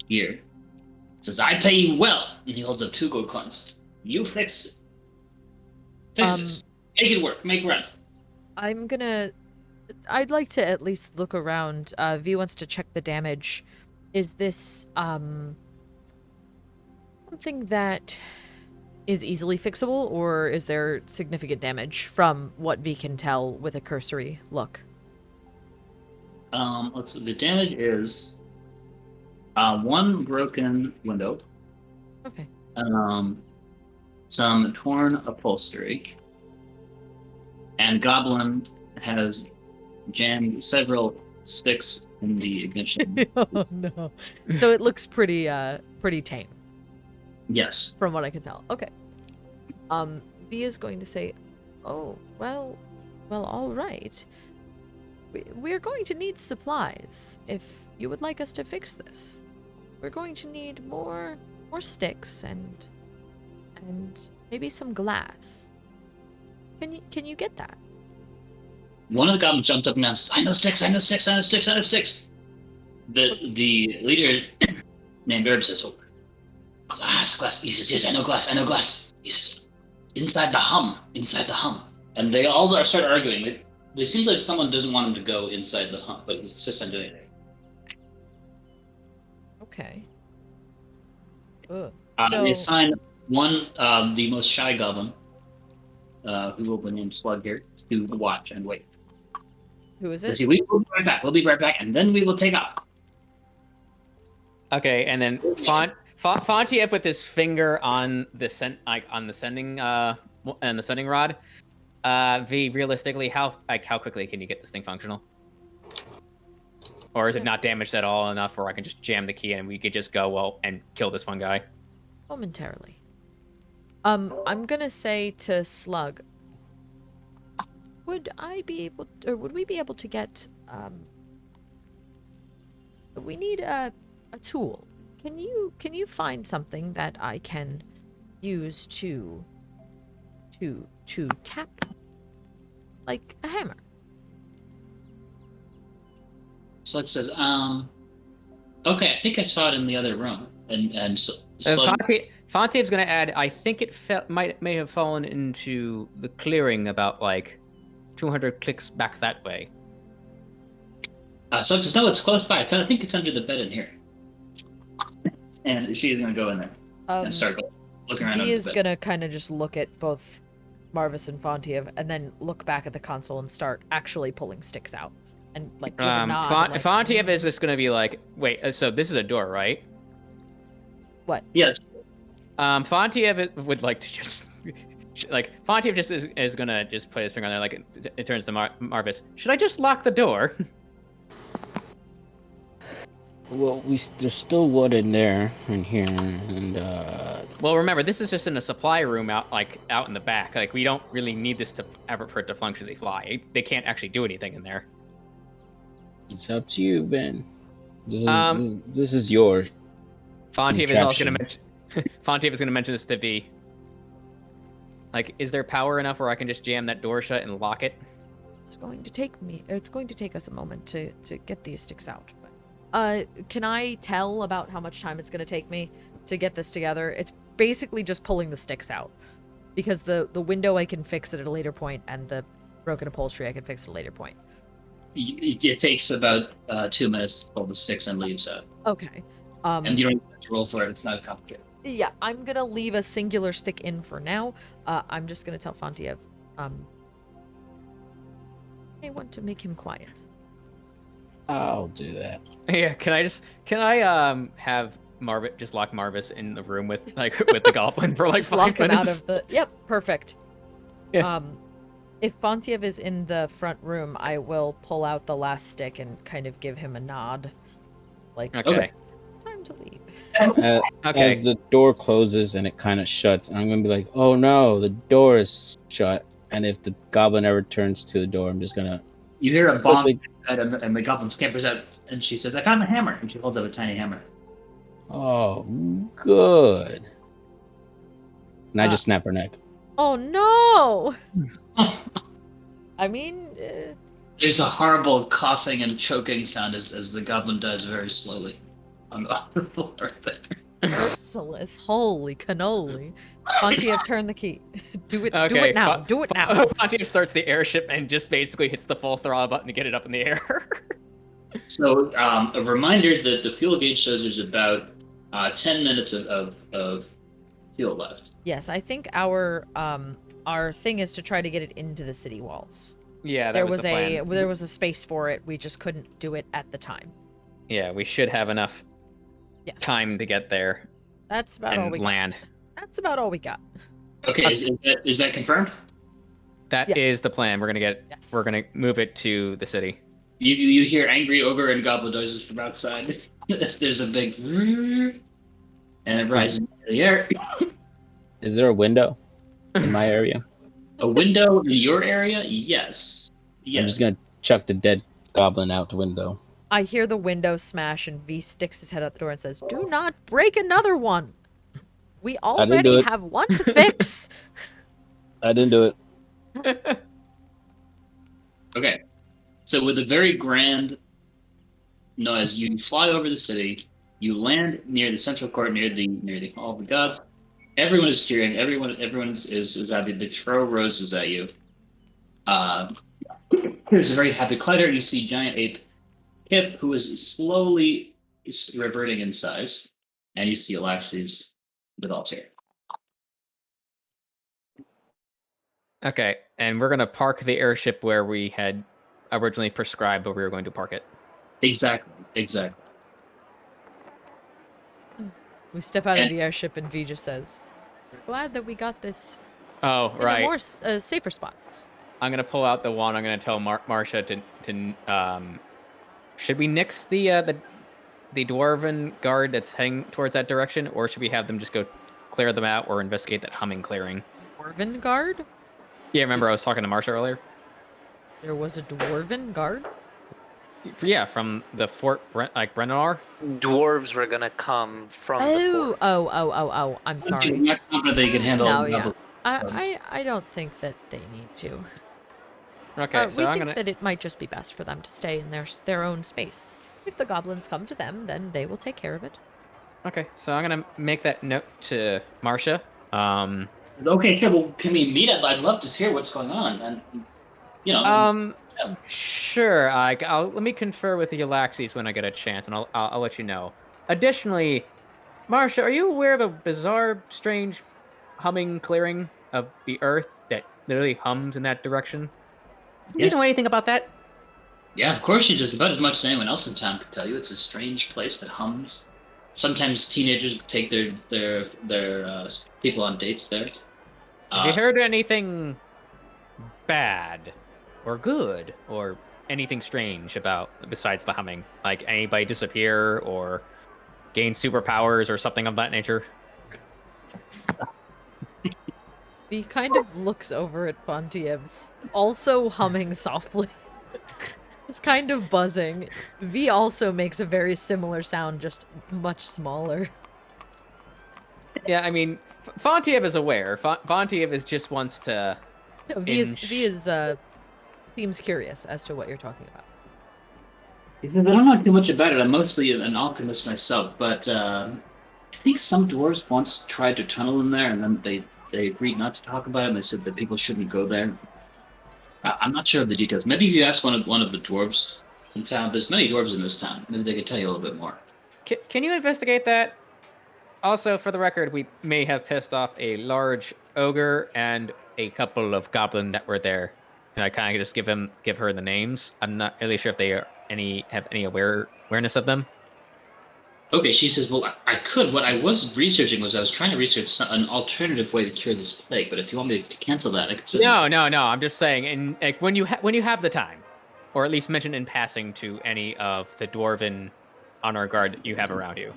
[SPEAKER 1] gear says, "I pay you well," and he holds up 2 gold coins. "You fix this, make it work, make run."
[SPEAKER 2] I'd like to at least look around. V wants to check the damage. Is this something that is easily fixable, or is there significant damage from what V can tell with a cursory look?
[SPEAKER 1] Let's see. The damage is 1 broken window.
[SPEAKER 2] Okay.
[SPEAKER 1] Some torn upholstery, and Goblin has jammed several sticks in the ignition.
[SPEAKER 2] Oh no! So it looks pretty tame.
[SPEAKER 1] Yes.
[SPEAKER 2] From what I can tell. Okay. V is going to say, "Oh, well, all right. We're going to need supplies if you would like us to fix this. We're going to need more sticks and maybe some glass. Can you get that?"
[SPEAKER 1] One of the goblins jumped up and down. "I know sticks. I know sticks. I know sticks. I know sticks." The leader named Marvis says, "Oh, glass." He says, "Yes, I know glass. I know glass." He says, inside the hum. And they all start arguing. It seems like someone doesn't want him to go inside the hum, but he insists on doing it.
[SPEAKER 2] Okay. Ugh.
[SPEAKER 1] They assign one, the most shy goblin, who will be named Slug here, to watch and wait.
[SPEAKER 2] Who is
[SPEAKER 1] They
[SPEAKER 2] it?
[SPEAKER 1] say, "We will be right back. We'll be right back, and then we will take off."
[SPEAKER 3] Okay, and then Fontiev with his finger on the sending rod. V, realistically, how quickly can you get this thing functional? Or is it not damaged at all enough where I can just jam the key and we could just go and kill this one guy?
[SPEAKER 2] Momentarily. I'm gonna say to Slug, would we be able to get we need a tool. Can you find something that I can use to tap, like a hammer?
[SPEAKER 1] Slug says, "Okay, I think I saw it in the other room." And Slug...
[SPEAKER 3] Fontiev's gonna add, "I think it may have fallen into the clearing about 200 clicks back that way."
[SPEAKER 1] Slug says, "No, it's close by. I think it's under the bed in here." And she's gonna go in there and start looking around.
[SPEAKER 2] He is gonna kind of just look at both Marvis and Fontiev, and then look back at the console and start actually pulling sticks out. And give a nod,
[SPEAKER 3] Fontiev is just gonna be like, "Wait, so this is a door, right?"
[SPEAKER 2] What?
[SPEAKER 1] Yes.
[SPEAKER 3] Fontiev would like to just Fontiev just is gonna just put his finger on there, it turns to Marvis. "Should I just lock the door?"
[SPEAKER 6] Well, there's still wood in there, in here, and
[SPEAKER 3] Well, remember, this is just in a supply room out in the back. We don't really need this for it to functionally fly. They can't actually do anything in there.
[SPEAKER 6] It's up to you, Ben. This is yours.
[SPEAKER 3] Fontiev is also gonna mention. Fontiev is gonna mention this to V. Is there power enough where I can just jam that door shut and lock it?
[SPEAKER 2] It's going to take us a moment to get these sticks out. Can I tell about how much time it's going to take me to get this together? It's basically just pulling the sticks out, because the window I can fix at a later point, and the broken upholstery I can fix at a later point.
[SPEAKER 1] It takes about 2 minutes to pull the sticks and leaves out.
[SPEAKER 2] Okay.
[SPEAKER 1] And you don't have to roll for it. It's not complicated.
[SPEAKER 2] Yeah, I'm gonna leave a singular stick in for now. I'm just gonna tell Fontiev, I want to make him quiet.
[SPEAKER 6] I'll do that.
[SPEAKER 3] Yeah, can I have Marvis just lock Marvis in the room with the goblin for
[SPEAKER 2] just
[SPEAKER 3] 5
[SPEAKER 2] lock him
[SPEAKER 3] minutes?
[SPEAKER 2] out of the. Yep, perfect.
[SPEAKER 3] Yeah.
[SPEAKER 2] If Fontiev is in the front room, I will pull out the last stick and kind of give him a nod. Like,
[SPEAKER 3] Okay.
[SPEAKER 2] it's time to leave.
[SPEAKER 3] Okay.
[SPEAKER 6] As the door closes and it kind of shuts, I'm gonna be like, "Oh no, the door is shut." And if the goblin ever turns to the door, I'm just gonna
[SPEAKER 1] You hear a bomb,
[SPEAKER 6] quickly.
[SPEAKER 1] and the goblin scampers out, and she says, "I found the hammer," and she holds up a tiny hammer.
[SPEAKER 6] Oh, good. And I
[SPEAKER 2] Uh,
[SPEAKER 6] just snap her neck.
[SPEAKER 2] Oh no! I mean,
[SPEAKER 1] There's a horrible coughing and choking sound as the goblin dies very slowly on the floor there.
[SPEAKER 2] merciless. Holy cannoli. Fontiev, turn the key. Do it. Do
[SPEAKER 3] Okay,
[SPEAKER 2] it now. Do it now.
[SPEAKER 3] Fontiev starts the airship and just basically hits the full throttle button to get it up in the air.
[SPEAKER 1] So, a reminder that the fuel gauge shows there's about 10 minutes of fuel left.
[SPEAKER 2] Yes, I think our thing is to try to get it into the city walls.
[SPEAKER 3] Yeah, that
[SPEAKER 2] There
[SPEAKER 3] was
[SPEAKER 2] was
[SPEAKER 3] the plan.
[SPEAKER 2] there was a space for it. We just couldn't do it at the time.
[SPEAKER 3] Yeah, we should have enough
[SPEAKER 2] Yes.
[SPEAKER 3] time to get there
[SPEAKER 2] That's about all
[SPEAKER 3] and
[SPEAKER 2] we
[SPEAKER 3] land.
[SPEAKER 2] got. That's about all we got.
[SPEAKER 1] Okay, is that confirmed?
[SPEAKER 3] That is
[SPEAKER 2] Yeah.
[SPEAKER 3] the plan. We're
[SPEAKER 2] Yes.
[SPEAKER 3] gonna move it to the city.
[SPEAKER 1] You hear angry ogre and goblin noises from outside. There's a big and it rises into the air.
[SPEAKER 6] Is there a window in my area?
[SPEAKER 1] A window in your area? Yes.
[SPEAKER 6] I'm just gonna chuck the dead goblin out the window.
[SPEAKER 2] I hear the window smash and V sticks his head out the door and says, "Do not break another one. We
[SPEAKER 6] didn't
[SPEAKER 2] already
[SPEAKER 6] do it.
[SPEAKER 2] have one to fix."
[SPEAKER 6] I didn't do it.
[SPEAKER 1] Okay. So with a very grand noise, you fly over the city. You land near the central court, near the Hall of the Gods. Everyone is cheering. Everyone is happy. They throw roses at you. There's a very happy clatter. You see giant ape Kiff, who is slowly reverting in size, and you see Yllaxis with Altair.
[SPEAKER 3] Okay, and we're gonna park the airship where we had originally prescribed where we were going to park it.
[SPEAKER 1] Exactly.
[SPEAKER 2] We step out of
[SPEAKER 1] And-
[SPEAKER 2] the airship and V just says, "We're glad that we got this
[SPEAKER 3] Oh,
[SPEAKER 2] in a
[SPEAKER 3] right.
[SPEAKER 2] more safer spot."
[SPEAKER 3] I'm gonna pull out the wand. I'm gonna tell Marcia to should we nix the dwarven guard that's heading towards that direction, or should we have them just go clear them out or investigate that humming clearing?
[SPEAKER 2] Dwarven guard?
[SPEAKER 3] Yeah, remember I was talking to Marcia earlier?
[SPEAKER 2] There was a dwarven guard?
[SPEAKER 3] Yeah, from the Fort Brennar.
[SPEAKER 4] Dwarves were gonna come from the fort.
[SPEAKER 2] Oh, I'm sorry.
[SPEAKER 1] I'm not confident they can handle.
[SPEAKER 2] No, yeah.
[SPEAKER 1] double-
[SPEAKER 2] I don't think that they need to.
[SPEAKER 3] Okay,
[SPEAKER 2] we
[SPEAKER 3] so I'm
[SPEAKER 2] think
[SPEAKER 3] gonna.
[SPEAKER 2] that it might just be best for them to stay in their own space. If the goblins come to them, then they will take care of it.
[SPEAKER 3] Okay, so I'm gonna make that note to Marcia.
[SPEAKER 1] Okay, sure. Well, can we meet up? I'd love to hear what's going on, and
[SPEAKER 3] Sure. Let me confer with the Yllaxis when I get a chance, and I'll let you know. Additionally, Marcia, are you aware of a bizarre, strange humming clearing of the earth that literally hums in that direction? Do you
[SPEAKER 1] Yes.
[SPEAKER 3] know anything about that?
[SPEAKER 1] Yeah, of course, she's just about as much as anyone else in town could tell you. It's a strange place that hums. Sometimes teenagers take their people on dates there.
[SPEAKER 3] Have you heard anything bad or good or anything strange about besides the humming? Like anybody disappear or gain superpowers or something of that nature?
[SPEAKER 2] He kind of looks over at Fontiev's, also humming softly. Just kind of buzzing. V also makes a very similar sound, just much smaller.
[SPEAKER 3] Yeah, I mean, Fontiev is aware. Fontiev is just wants to.
[SPEAKER 2] V seems curious as to what you're talking about.
[SPEAKER 1] He said, I don't know too much about it. I'm mostly an alchemist myself, but I think some dwarves once tried to tunnel in there, and then they agreed not to talk about it, and they said that people shouldn't go there. I'm not sure of the details. Maybe if you ask one of the dwarves in town, there's many dwarves in this town. Maybe they could tell you a little bit more.
[SPEAKER 3] Can you investigate that? Also, for the record, we may have pissed off a large ogre and a couple of goblin that were there, and I kind of just give her the names. I'm not really sure if they have any awareness of them.
[SPEAKER 1] Okay, she says, well, I could. What I was researching was I was trying to research an alternative way to cure this plague, but if you want me to cancel that, I could certainly...
[SPEAKER 3] No. I'm just saying, and like, when you have the time, or at least mention in passing to any of the dwarven honor guard that you have around you.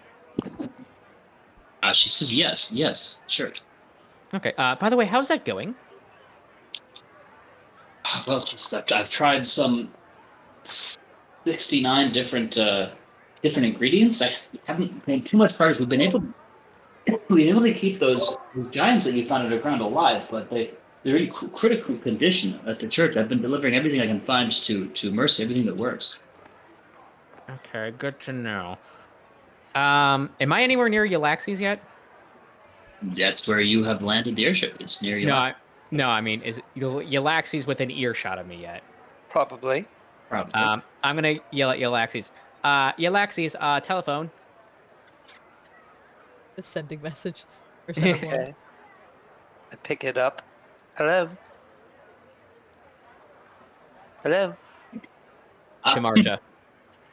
[SPEAKER 1] She says, yes, sure.
[SPEAKER 3] Okay. By the way, how's that going?
[SPEAKER 1] Well, she says, I've tried some 69 different ingredients. I haven't made too much progress. We've been able to keep those giants that you found underground alive, but they're in critical condition at the church. I've been delivering everything I can find to Mercy, everything that works.
[SPEAKER 3] Okay, good to know. Am I anywhere near Yllaxis yet?
[SPEAKER 1] That's where you have landed the airship. It's near you.
[SPEAKER 3] No, I mean, is Yllaxis within earshot of me yet?
[SPEAKER 4] Probably.
[SPEAKER 1] Probably.
[SPEAKER 3] I'm gonna yell at Yllaxis. Yllaxis, telephone.
[SPEAKER 2] The sending message. Or send a
[SPEAKER 4] Okay. I pick it up. Hello? Hello?
[SPEAKER 3] To Marsha.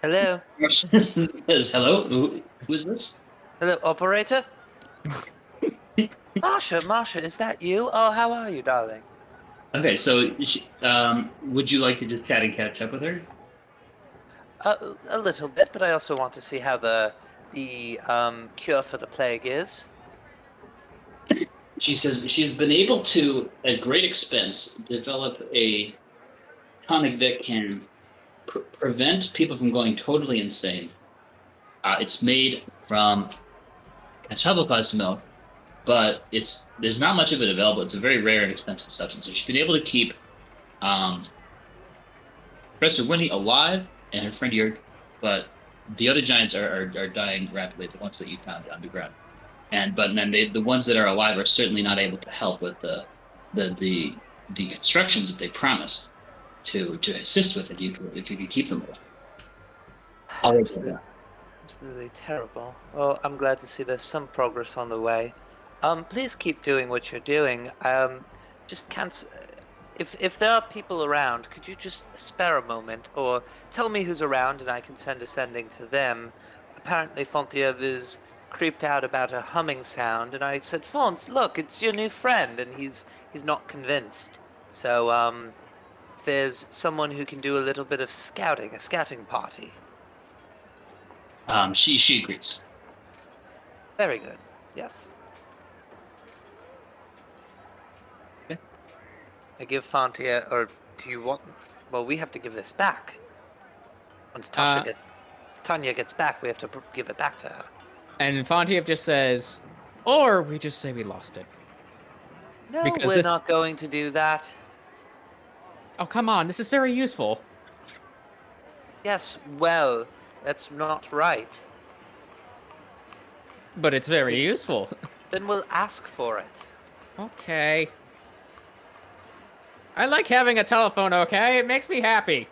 [SPEAKER 4] Hello?
[SPEAKER 1] Says, hello? Who is this?
[SPEAKER 4] Hello, operator? Marsha, is that you? Oh, how are you, darling?
[SPEAKER 1] Okay, so would you like to just chat and catch up with her?
[SPEAKER 4] A little bit, but I also want to see how the cure for the plague is.
[SPEAKER 1] She says she's been able to, at great expense, develop a tonic that can prevent people from going totally insane. It's made from Catawbaca's milk, but there's not much of it available. It's a very rare and expensive substance. So she's been able to keep Professor Winnie alive and her friend Yurg, but the other giants are dying rapidly, the ones that you found underground. And then the ones that are alive are certainly not able to help with the instructions that they promised to assist with if you could keep them alive.
[SPEAKER 4] Absolutely terrible. Well, I'm glad to see there's some progress on the way. Please keep doing what you're doing. Just can't. If there are people around, could you just spare a moment, or tell me who's around, and I can send a sending to them. Apparently, Fontiev is creeped out about a humming sound, and I said, Font, look, it's your new friend, and he's not convinced. So, if there's someone who can do a little bit of scouting, a scouting party.
[SPEAKER 1] She agrees.
[SPEAKER 4] Very good. Yes.
[SPEAKER 1] Okay.
[SPEAKER 4] I give Fontiev, or do you want? Well, we have to give this back. Once Tanya gets back, we have to give it back to her.
[SPEAKER 3] And Fontiev just says, or we just say we lost it.
[SPEAKER 4] No,
[SPEAKER 3] Because
[SPEAKER 4] we're
[SPEAKER 3] this-
[SPEAKER 4] not going to do that.
[SPEAKER 3] Oh, come on, this is very useful.
[SPEAKER 4] Yes, well, that's not right.
[SPEAKER 3] But it's very useful.
[SPEAKER 4] Then we'll ask for it.
[SPEAKER 3] Okay. I like having a telephone, okay? It makes me happy.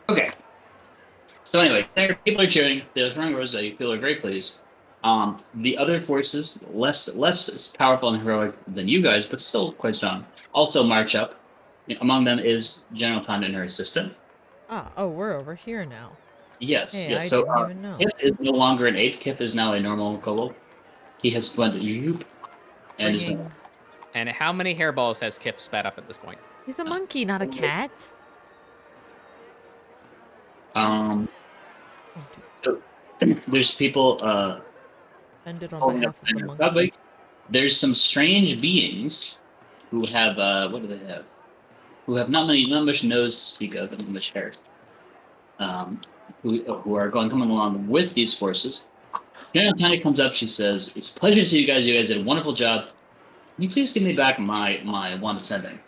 [SPEAKER 1] Okay. So anyway, there people are cheering. They're throwing roses at you. People are very pleased. The other forces, less powerful and heroic than you guys, but still quite strong, also march up. Among them is General Tanda and her assistant.
[SPEAKER 2] Oh, we're over here now.
[SPEAKER 1] Yes,
[SPEAKER 2] Hey,
[SPEAKER 1] yes.
[SPEAKER 2] I
[SPEAKER 1] So
[SPEAKER 2] didn't even know.
[SPEAKER 1] Kiff is no longer an ape. Kiff is now a normal kobold. He has went zoop, and is
[SPEAKER 2] Bringing...
[SPEAKER 3] And how many hairballs has Kiff spat up at this point?
[SPEAKER 2] He's a monkey, not a cat.
[SPEAKER 1] so there's people
[SPEAKER 2] Ended on
[SPEAKER 1] holding
[SPEAKER 2] behalf
[SPEAKER 1] up
[SPEAKER 2] of the
[SPEAKER 1] in
[SPEAKER 2] monkey.
[SPEAKER 1] public. There's some strange beings who have what do they have? Who have not much nose to speak of and not much hair. Who are coming along with these forces. General Tanya comes up. She says, "It's a pleasure to see you guys. You guys did a wonderful job. Can you please give me back my wand of sending?"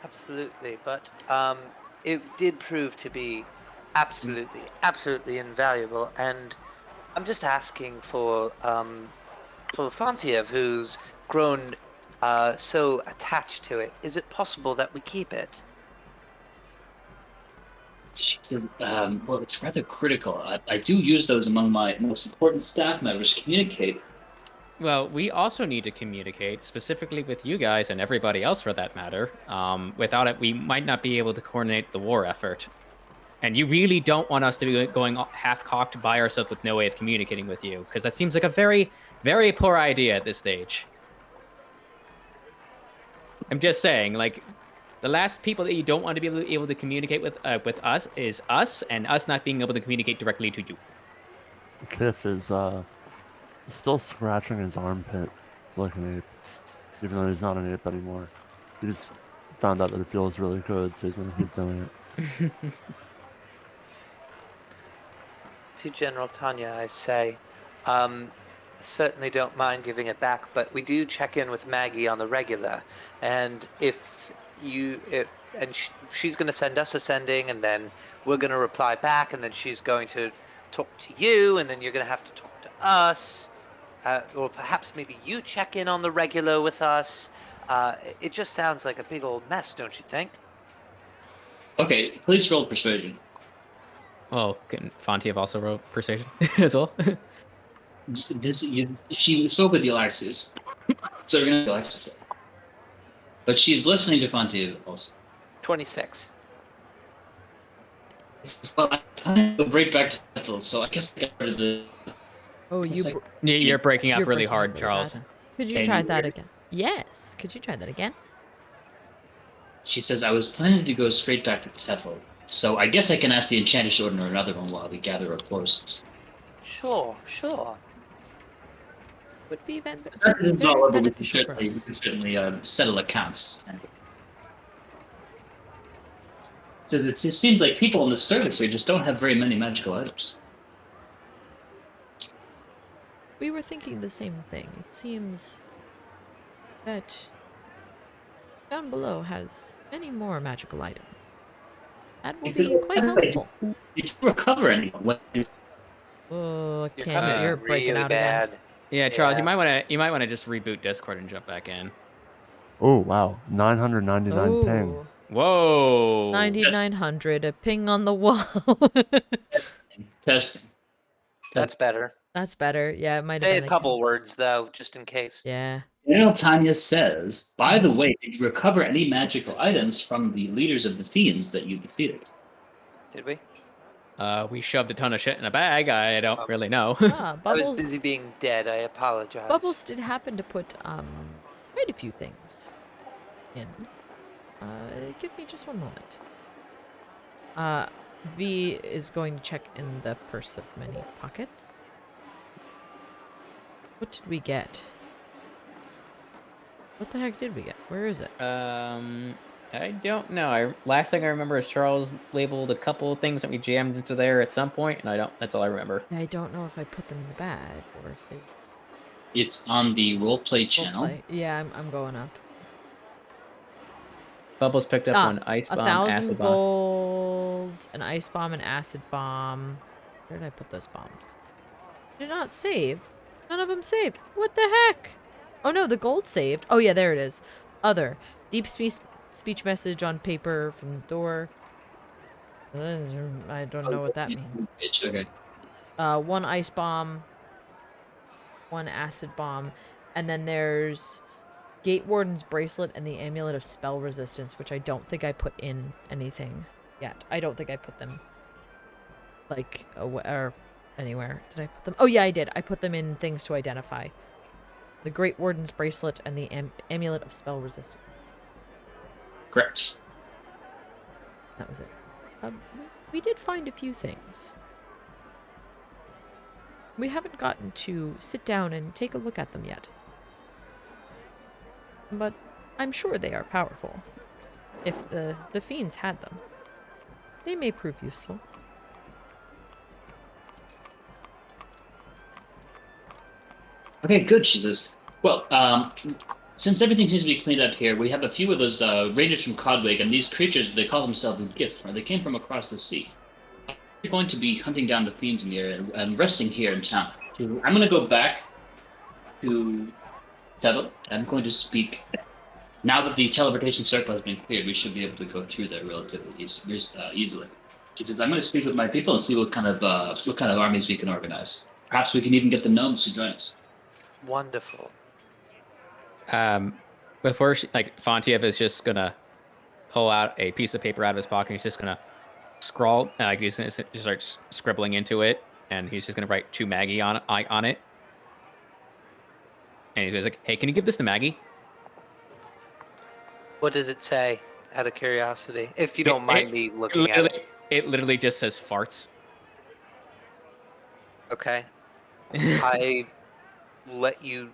[SPEAKER 4] Absolutely, but it did prove to be absolutely invaluable, and I'm just asking for Fontiev, who's grown so attached to it. Is it possible that we keep it?
[SPEAKER 1] She says, well, it's rather critical. I do use those among my most important staff members to communicate.
[SPEAKER 3] Well, we also need to communicate, specifically with you guys and everybody else for that matter. Without it, we might not be able to coordinate the war effort. And you really don't want us to be going half-cocked by ourselves with no way of communicating with you, because that seems like a very, very poor idea at this stage. I'm just saying, like, the last people that you don't want to be able to communicate with us is us, and us not being able to communicate directly to you.
[SPEAKER 5] Kiff is still scratching his armpit like an ape, even though he's not an ape anymore. He just found out that it feels really good, so he's gonna keep doing it.
[SPEAKER 4] To General Tanya, I say, certainly don't mind giving it back, but we do check in with Maggie on the regular, and she's going to send us a sending, and then we're going to reply back, and then she's going to talk to you, and then you're going to have to talk to us, or perhaps maybe you check in on the regular with us. It just sounds like a big old mess, don't you think?
[SPEAKER 1] Okay, please roll persuasion.
[SPEAKER 3] Well, can Fontiev also roll persuasion as well?
[SPEAKER 1] She spoke with Yllaxis, so we're gonna Yllaxis. But she's listening to Fontiev also.
[SPEAKER 4] 26.
[SPEAKER 1] Well, I'm trying to break back to Ethel, so I guess I got rid of the.
[SPEAKER 2] Oh,
[SPEAKER 3] You're breaking up
[SPEAKER 2] You're
[SPEAKER 3] really
[SPEAKER 2] breaking up
[SPEAKER 3] hard,
[SPEAKER 2] really
[SPEAKER 3] Charles.
[SPEAKER 2] bad. Could you
[SPEAKER 1] Can
[SPEAKER 2] try
[SPEAKER 1] you
[SPEAKER 2] that
[SPEAKER 1] hear?
[SPEAKER 2] again? Yes. Could you try that again?
[SPEAKER 1] She says, I was planning to go straight back to Tethel, so I guess I can ask the Enchantress Order or another one while we gather our forces.
[SPEAKER 4] Sure.
[SPEAKER 2] Would be
[SPEAKER 1] This is all
[SPEAKER 2] very
[SPEAKER 1] over. We can
[SPEAKER 2] beneficial for
[SPEAKER 1] certainly,
[SPEAKER 2] us.
[SPEAKER 1] settle accounts. Says it seems like people in the service here just don't have very many magical items.
[SPEAKER 2] We were thinking the same thing. It seems that down below has many more magical items. That will be quite helpful.
[SPEAKER 1] You didn't recover anyone.
[SPEAKER 2] Oh,
[SPEAKER 4] You're
[SPEAKER 2] Ken,
[SPEAKER 4] coming
[SPEAKER 2] you're
[SPEAKER 4] in
[SPEAKER 2] breaking
[SPEAKER 4] really
[SPEAKER 2] out again.
[SPEAKER 4] bad.
[SPEAKER 3] Yeah, Charles,
[SPEAKER 4] Yeah.
[SPEAKER 3] you might want to just reboot Discord and jump back in.
[SPEAKER 5] Oh wow, 999 ping.
[SPEAKER 2] Oh,
[SPEAKER 3] Whoa.
[SPEAKER 2] 9900, a ping on the wall.
[SPEAKER 1] Testing.
[SPEAKER 4] That's better.
[SPEAKER 2] That's better. Yeah, it might have
[SPEAKER 4] Say a
[SPEAKER 2] been
[SPEAKER 4] couple words, though, just in case.
[SPEAKER 2] Yeah.
[SPEAKER 1] General Tanya says, by the way, did you recover any magical items from the leaders of the fiends that you defeated?
[SPEAKER 4] Did we?
[SPEAKER 3] We shoved a ton of shit in a bag. I don't really know.
[SPEAKER 2] Ah,
[SPEAKER 4] I was
[SPEAKER 2] Bubbles.
[SPEAKER 4] busy being dead. I apologize.
[SPEAKER 2] Bubbles did happen to put quite a few things in. Give me just one moment. V is going to check in the purse of many pockets. What did we get? What the heck did we get? Where is it?
[SPEAKER 3] I don't know. Last thing I remember is Charles labeled a couple of things that we jammed into there at some point, and that's all I remember.
[SPEAKER 2] I don't know if I put them in the bag or if they
[SPEAKER 1] It's on the roleplay channel.
[SPEAKER 2] play. Yeah, I'm going up.
[SPEAKER 3] Bubbles picked up one ice bomb,
[SPEAKER 2] 1,000
[SPEAKER 3] acid bomb.
[SPEAKER 2] gold, an ice bomb, an acid bomb. Where did I put those bombs? Did not save. None of them saved. What the heck? Oh no, the gold saved. Oh yeah, there it is. Other. Deep speech message on paper from the door. I don't know what that means.
[SPEAKER 1] Okay.
[SPEAKER 2] One ice bomb, one acid bomb, and then there's Gate Warden's bracelet and the amulet of spell resistance, which I don't think I put in anything yet. I don't think I put them like or anywhere. Did I put them? Oh yeah, I did. I put them in things to identify. The Great Warden's bracelet and the amulet of spell resistance.
[SPEAKER 1] Correct.
[SPEAKER 2] That was it. We did find a few things. We haven't gotten to sit down and take a look at them yet. But I'm sure they are powerful. If the fiends had them, they may prove useful.
[SPEAKER 1] Okay, good, she says. Well, since everything seems to be cleaned up here, we have a few of those rangers from Codwig, and these creatures, they call themselves Giff, or they came from across the sea. We're going to be hunting down the fiends in the area and resting here in town. I'm going to go back to Tethel. I'm going to speak. Now that the teleportation circle has been cleared, we should be able to go through there relatively easily. She says, I'm going to speak with my people and see what kind of armies we can organize. Perhaps we can even get the gnomes to join us.
[SPEAKER 4] Wonderful.
[SPEAKER 3] Before Fontiev is just gonna pull out a piece of paper out of his pocket. He's just gonna scrawl. He's gonna just start scribbling into it, and he's just gonna write to Maggie on it. And he's like, "Hey, can you give this to Maggie?"
[SPEAKER 4] What does it say? Out of curiosity, if you don't mind me looking at it.
[SPEAKER 3] It literally just says farts.
[SPEAKER 4] Okay. I let you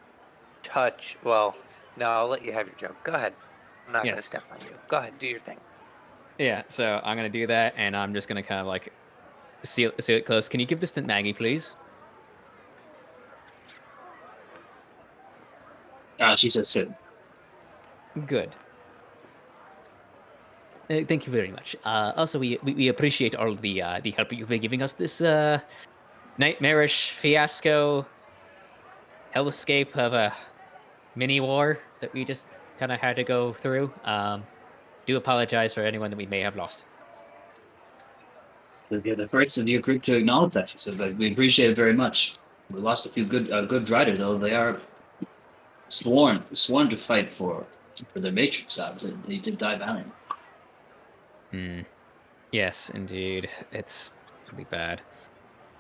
[SPEAKER 4] touch. Well, no, I'll let you have your joke. Go ahead. I'm not going to
[SPEAKER 3] Yes.
[SPEAKER 4] step on you. Go ahead, do your thing.
[SPEAKER 3] Yeah, so I'm gonna do that, and I'm just gonna kind of like seal it close. Can you give this to Maggie, please?
[SPEAKER 1] She says sit.
[SPEAKER 3] Good. Thank you very much. Also, we appreciate all the help you've been giving us this nightmarish fiasco, hellscape of a mini war that we just kind of had to go through. Do apologize for anyone that we may have lost.
[SPEAKER 1] You're the first of your group to acknowledge that. She says that we appreciate it very much. We lost a few good riders, though they are sworn to fight for their matrix side. They did die valiant.
[SPEAKER 3] Yes, indeed. It's really bad.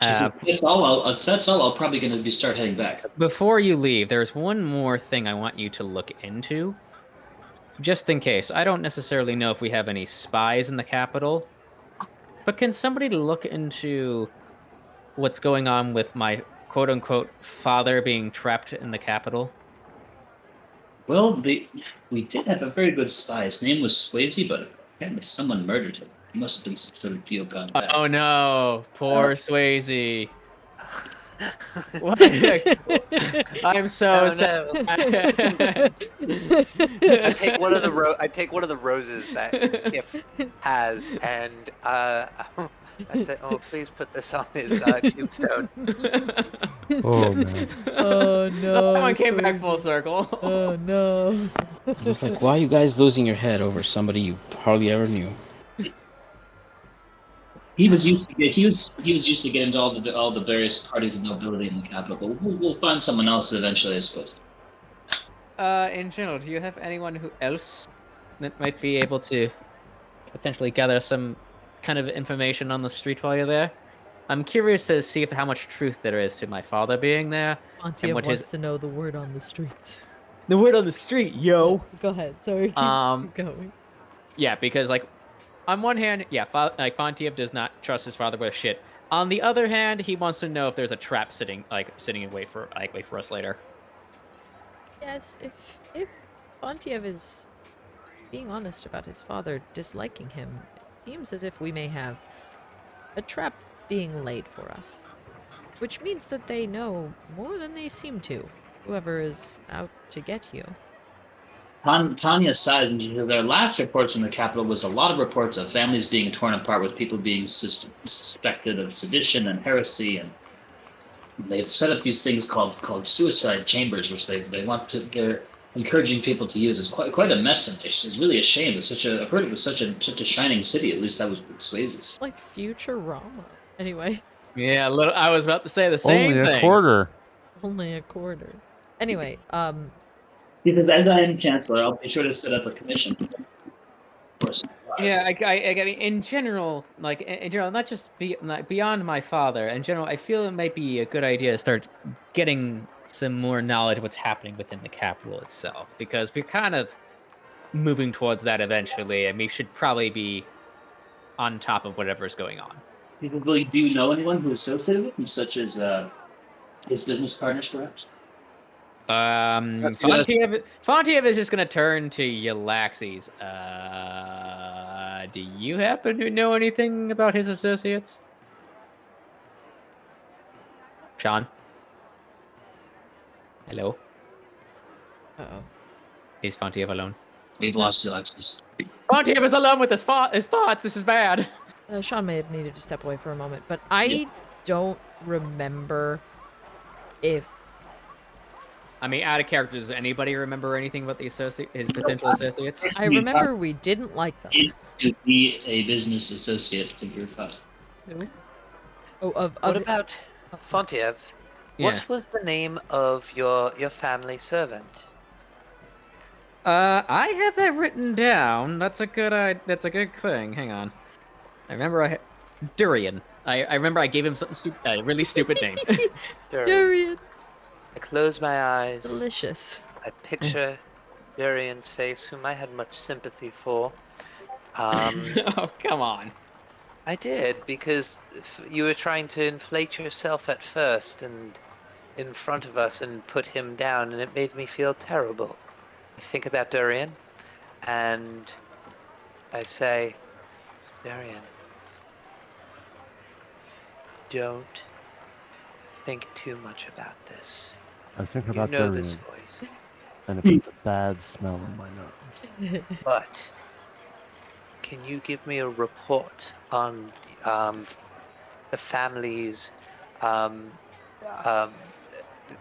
[SPEAKER 1] She said, that's all. I'll probably going to start heading back.
[SPEAKER 3] Before you leave, there's one more thing I want you to look into. Just in case. I don't necessarily know if we have any spies in the capital. But can somebody look into what's going on with my quote-unquote father being trapped in the capital?
[SPEAKER 1] Well, we did have a very good spy. His name was Swayze, but apparently someone murdered him. He must have been some sort of deal gone bad.
[SPEAKER 3] Oh no, poor Swayze. What? I'm so sad.
[SPEAKER 4] I take one of the roses that Kiff has, and I said, "Oh, please put this on his tombstone."
[SPEAKER 5] Oh man.
[SPEAKER 2] Oh no.
[SPEAKER 3] That one came back
[SPEAKER 2] Swayze.
[SPEAKER 3] full circle.
[SPEAKER 2] Oh no.
[SPEAKER 6] It's like, why are you guys losing your head over somebody you hardly ever knew?
[SPEAKER 1] He was used to get into all the various parties of nobility in the capital. But we'll find someone else eventually, I suppose.
[SPEAKER 3] In general, do you have anyone else that might be able to potentially gather some kind of information on the street while you're there? I'm curious to see how much truth there is to my father being there.
[SPEAKER 2] Fontiev
[SPEAKER 3] what
[SPEAKER 2] wants
[SPEAKER 3] his-
[SPEAKER 2] to know the word on the streets.
[SPEAKER 3] The word on the street, yo.
[SPEAKER 2] Go ahead. Sorry. Keep going.
[SPEAKER 3] Yeah, because like, on one hand, yeah, Fontiev does not trust his father with shit. On the other hand, he wants to know if there's a trap sitting in wait for us later.
[SPEAKER 2] Yes, if Fontiev is being honest about his father disliking him, it seems as if we may have a trap being laid for us. Which means that they know more than they seem to, whoever is out to get you.
[SPEAKER 1] Tanya sighs, and their last reports from the capital was a lot of reports of families being torn apart, with people being suspected of sedition and heresy, and they've set up these things called suicide chambers, which they're encouraging people to use. It's quite a mess, and it's really a shame. I've heard it was such a shining city. At least that was Swayze's.
[SPEAKER 2] Like Futurama. Anyway,
[SPEAKER 3] Yeah, I was about to say the same
[SPEAKER 5] Only
[SPEAKER 3] thing.
[SPEAKER 5] a quarter.
[SPEAKER 2] only a quarter. Anyway,
[SPEAKER 1] Because as I am chancellor, I'll be sure to set up a commission. For some
[SPEAKER 3] Yeah, I mean, in general, not just beyond my father. In general, I feel it might be a good idea to start getting some more knowledge of what's happening within the capital itself, because we're kind of moving towards that eventually, and we should probably be on top of whatever's going on.
[SPEAKER 1] Do you know anyone who's associated with him, such as his business partners, perhaps?
[SPEAKER 3] Fontiev is just gonna turn to Yllaxis. Do you happen to know anything about his associates? Sean? Hello?
[SPEAKER 2] uh-oh.
[SPEAKER 3] Is Fontiev alone?
[SPEAKER 1] We've lost Yllaxis.
[SPEAKER 3] Fontiev is alone with his thoughts. This is bad.
[SPEAKER 2] Sean may have needed to step away for a moment, but I don't remember if...
[SPEAKER 3] I mean, out of character, does anybody remember anything about his potential associates?
[SPEAKER 2] I remember we didn't like them.
[SPEAKER 1] To be a business associate of your father.
[SPEAKER 2] Oh,
[SPEAKER 4] What about Fontiev?
[SPEAKER 3] Yeah.
[SPEAKER 4] What was the name of your family servant?
[SPEAKER 3] I have that written down. That's a good thing. Hang on. I remember Durian. I remember I gave him something stupid, a really stupid name.
[SPEAKER 2] Durian.
[SPEAKER 4] I close my eyes.
[SPEAKER 2] Delicious.
[SPEAKER 4] I picture Durian's face, whom I had much sympathy for.
[SPEAKER 3] Oh, come on.
[SPEAKER 4] I did, because you were trying to inflate yourself at first and in front of us and put him down, and it made me feel terrible. I think about Durian, and I say, Durian, don't think too much about this.
[SPEAKER 5] I think
[SPEAKER 4] You
[SPEAKER 5] about
[SPEAKER 4] know
[SPEAKER 5] Durian,
[SPEAKER 4] this voice.
[SPEAKER 5] and it puts a bad smell in my nose.
[SPEAKER 4] But can you give me a report on the family's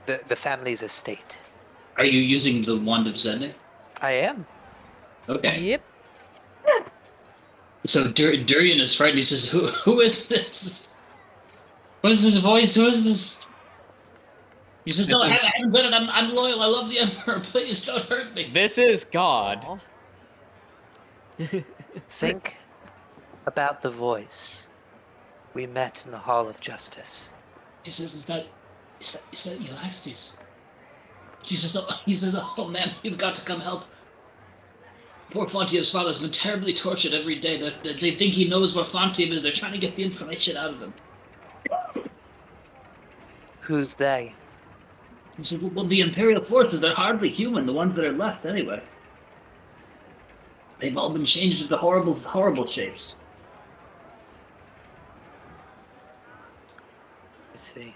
[SPEAKER 4] the family's estate?
[SPEAKER 1] Are you using the wand of Zende?
[SPEAKER 4] I am.
[SPEAKER 1] Okay.
[SPEAKER 2] Yep.
[SPEAKER 1] So Durian is frightened. He says, "Who is this? What is this voice? Who is this?" He says, "No, I haven't done it. I'm loyal. I love the Emperor. Please don't hurt me."
[SPEAKER 3] This is God.
[SPEAKER 2] Aw.
[SPEAKER 4] Think about the voice. We met in the Hall of Justice.
[SPEAKER 1] He says, "Is that Yllaxis?" She says, he says, "Oh man, you've got to come help. Poor Fontiev's father's been terribly tortured every day. They think he knows where Fontiev is. They're trying to get the information out of him."
[SPEAKER 4] Who's they?
[SPEAKER 1] He says, "Well, the Imperial forces, they're hardly human, the ones that are left anyway. They've all been changed into horrible, horrible shapes."
[SPEAKER 4] I see.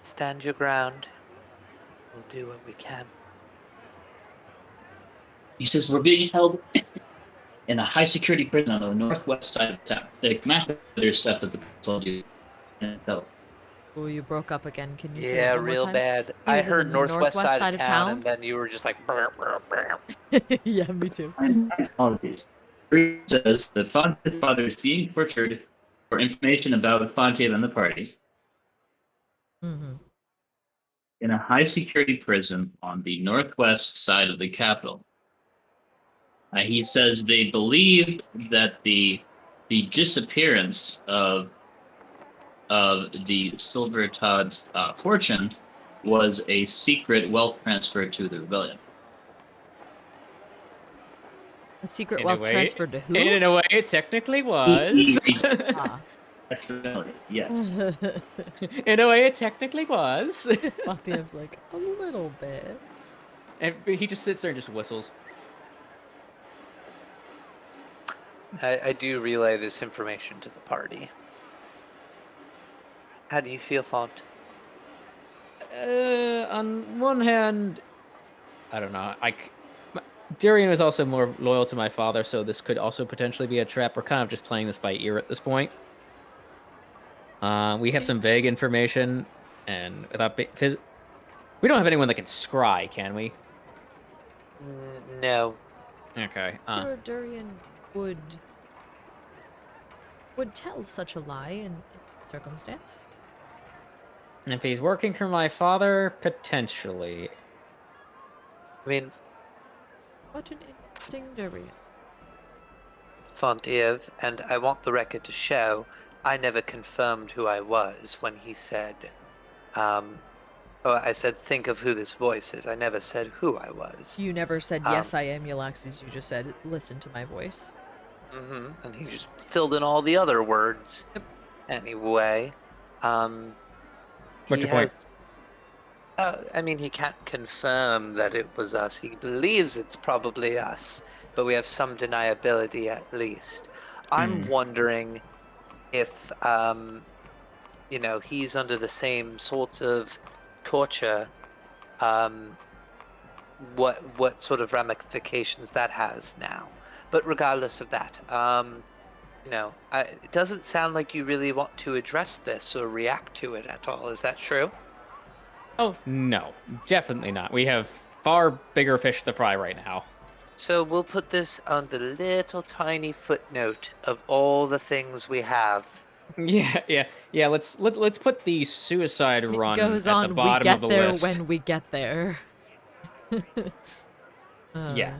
[SPEAKER 4] Stand your ground. We'll do what we can.
[SPEAKER 1] He says, "We're being held in a high-security prison on the northwest side of town. The commander stepped at the told you. And fell.
[SPEAKER 2] Oh, you broke up again. Can you say
[SPEAKER 4] Yeah,
[SPEAKER 2] that one more
[SPEAKER 4] real
[SPEAKER 2] time?
[SPEAKER 4] bad.
[SPEAKER 2] He
[SPEAKER 4] I
[SPEAKER 2] was in
[SPEAKER 4] heard
[SPEAKER 2] the
[SPEAKER 4] northwest
[SPEAKER 2] northwest
[SPEAKER 4] side of town, and then you were just like, brr, brr, brr.
[SPEAKER 2] Yeah, me too.
[SPEAKER 1] My apologies. He says that Fontiev's father is being tortured for information about Fontiev and the party
[SPEAKER 2] Mm-hmm.
[SPEAKER 1] in a high-security prison on the northwest side of the capital. He says they believe that the disappearance of the Silver Todd fortune was a secret wealth transfer to the rebellion.
[SPEAKER 2] A secret
[SPEAKER 3] In a
[SPEAKER 2] wealth
[SPEAKER 3] way-
[SPEAKER 2] transferred to who?
[SPEAKER 3] In a way, it technically was.
[SPEAKER 2] Ah.
[SPEAKER 1] That's the rebellion, yes.
[SPEAKER 3] In a way, it technically was.
[SPEAKER 2] Fontev's like, a little bit.
[SPEAKER 3] And he just sits there and just whistles.
[SPEAKER 4] I do relay this information to the party. How do you feel, Font?
[SPEAKER 3] On one hand, I don't know. Durian was also more loyal to my father, so this could also potentially be a trap. We're kind of just playing this by ear at this point. We have some vague information, and without we don't have anyone that can scry, can we?
[SPEAKER 4] No.
[SPEAKER 3] Okay.
[SPEAKER 2] Sure, Durian would tell such a lie in circumstance.
[SPEAKER 3] If he's working for my father, potentially.
[SPEAKER 4] I mean,
[SPEAKER 2] What an interesting Durian.
[SPEAKER 4] Fontiev, and I want the record to show, I never confirmed who I was when he said, I said, think of who this voice is. I never said who I was.
[SPEAKER 2] You never said, yes, I am Yllaxis. You just said, listen to my voice.
[SPEAKER 4] And he just filled in all the other words.
[SPEAKER 2] Yep.
[SPEAKER 4] Anyway,
[SPEAKER 3] What's your point?
[SPEAKER 4] I mean, he can't confirm that it was us. He believes it's probably us, but we have some deniability at least. I'm wondering if, he's under the same sorts of torture, what sort of ramifications that has now. But regardless of that, it doesn't sound like you really want to address this or react to it at all. Is that true?
[SPEAKER 3] Oh, no. Definitely not. We have far bigger fish to fry right now.
[SPEAKER 4] So we'll put this on the little tiny footnote of all the things we have.
[SPEAKER 3] Yeah. Let's put the suicide run
[SPEAKER 2] It goes
[SPEAKER 3] at
[SPEAKER 2] on,
[SPEAKER 3] the bottom
[SPEAKER 2] we get
[SPEAKER 3] of the
[SPEAKER 2] there
[SPEAKER 3] list.
[SPEAKER 2] when we get there.
[SPEAKER 3] Yeah.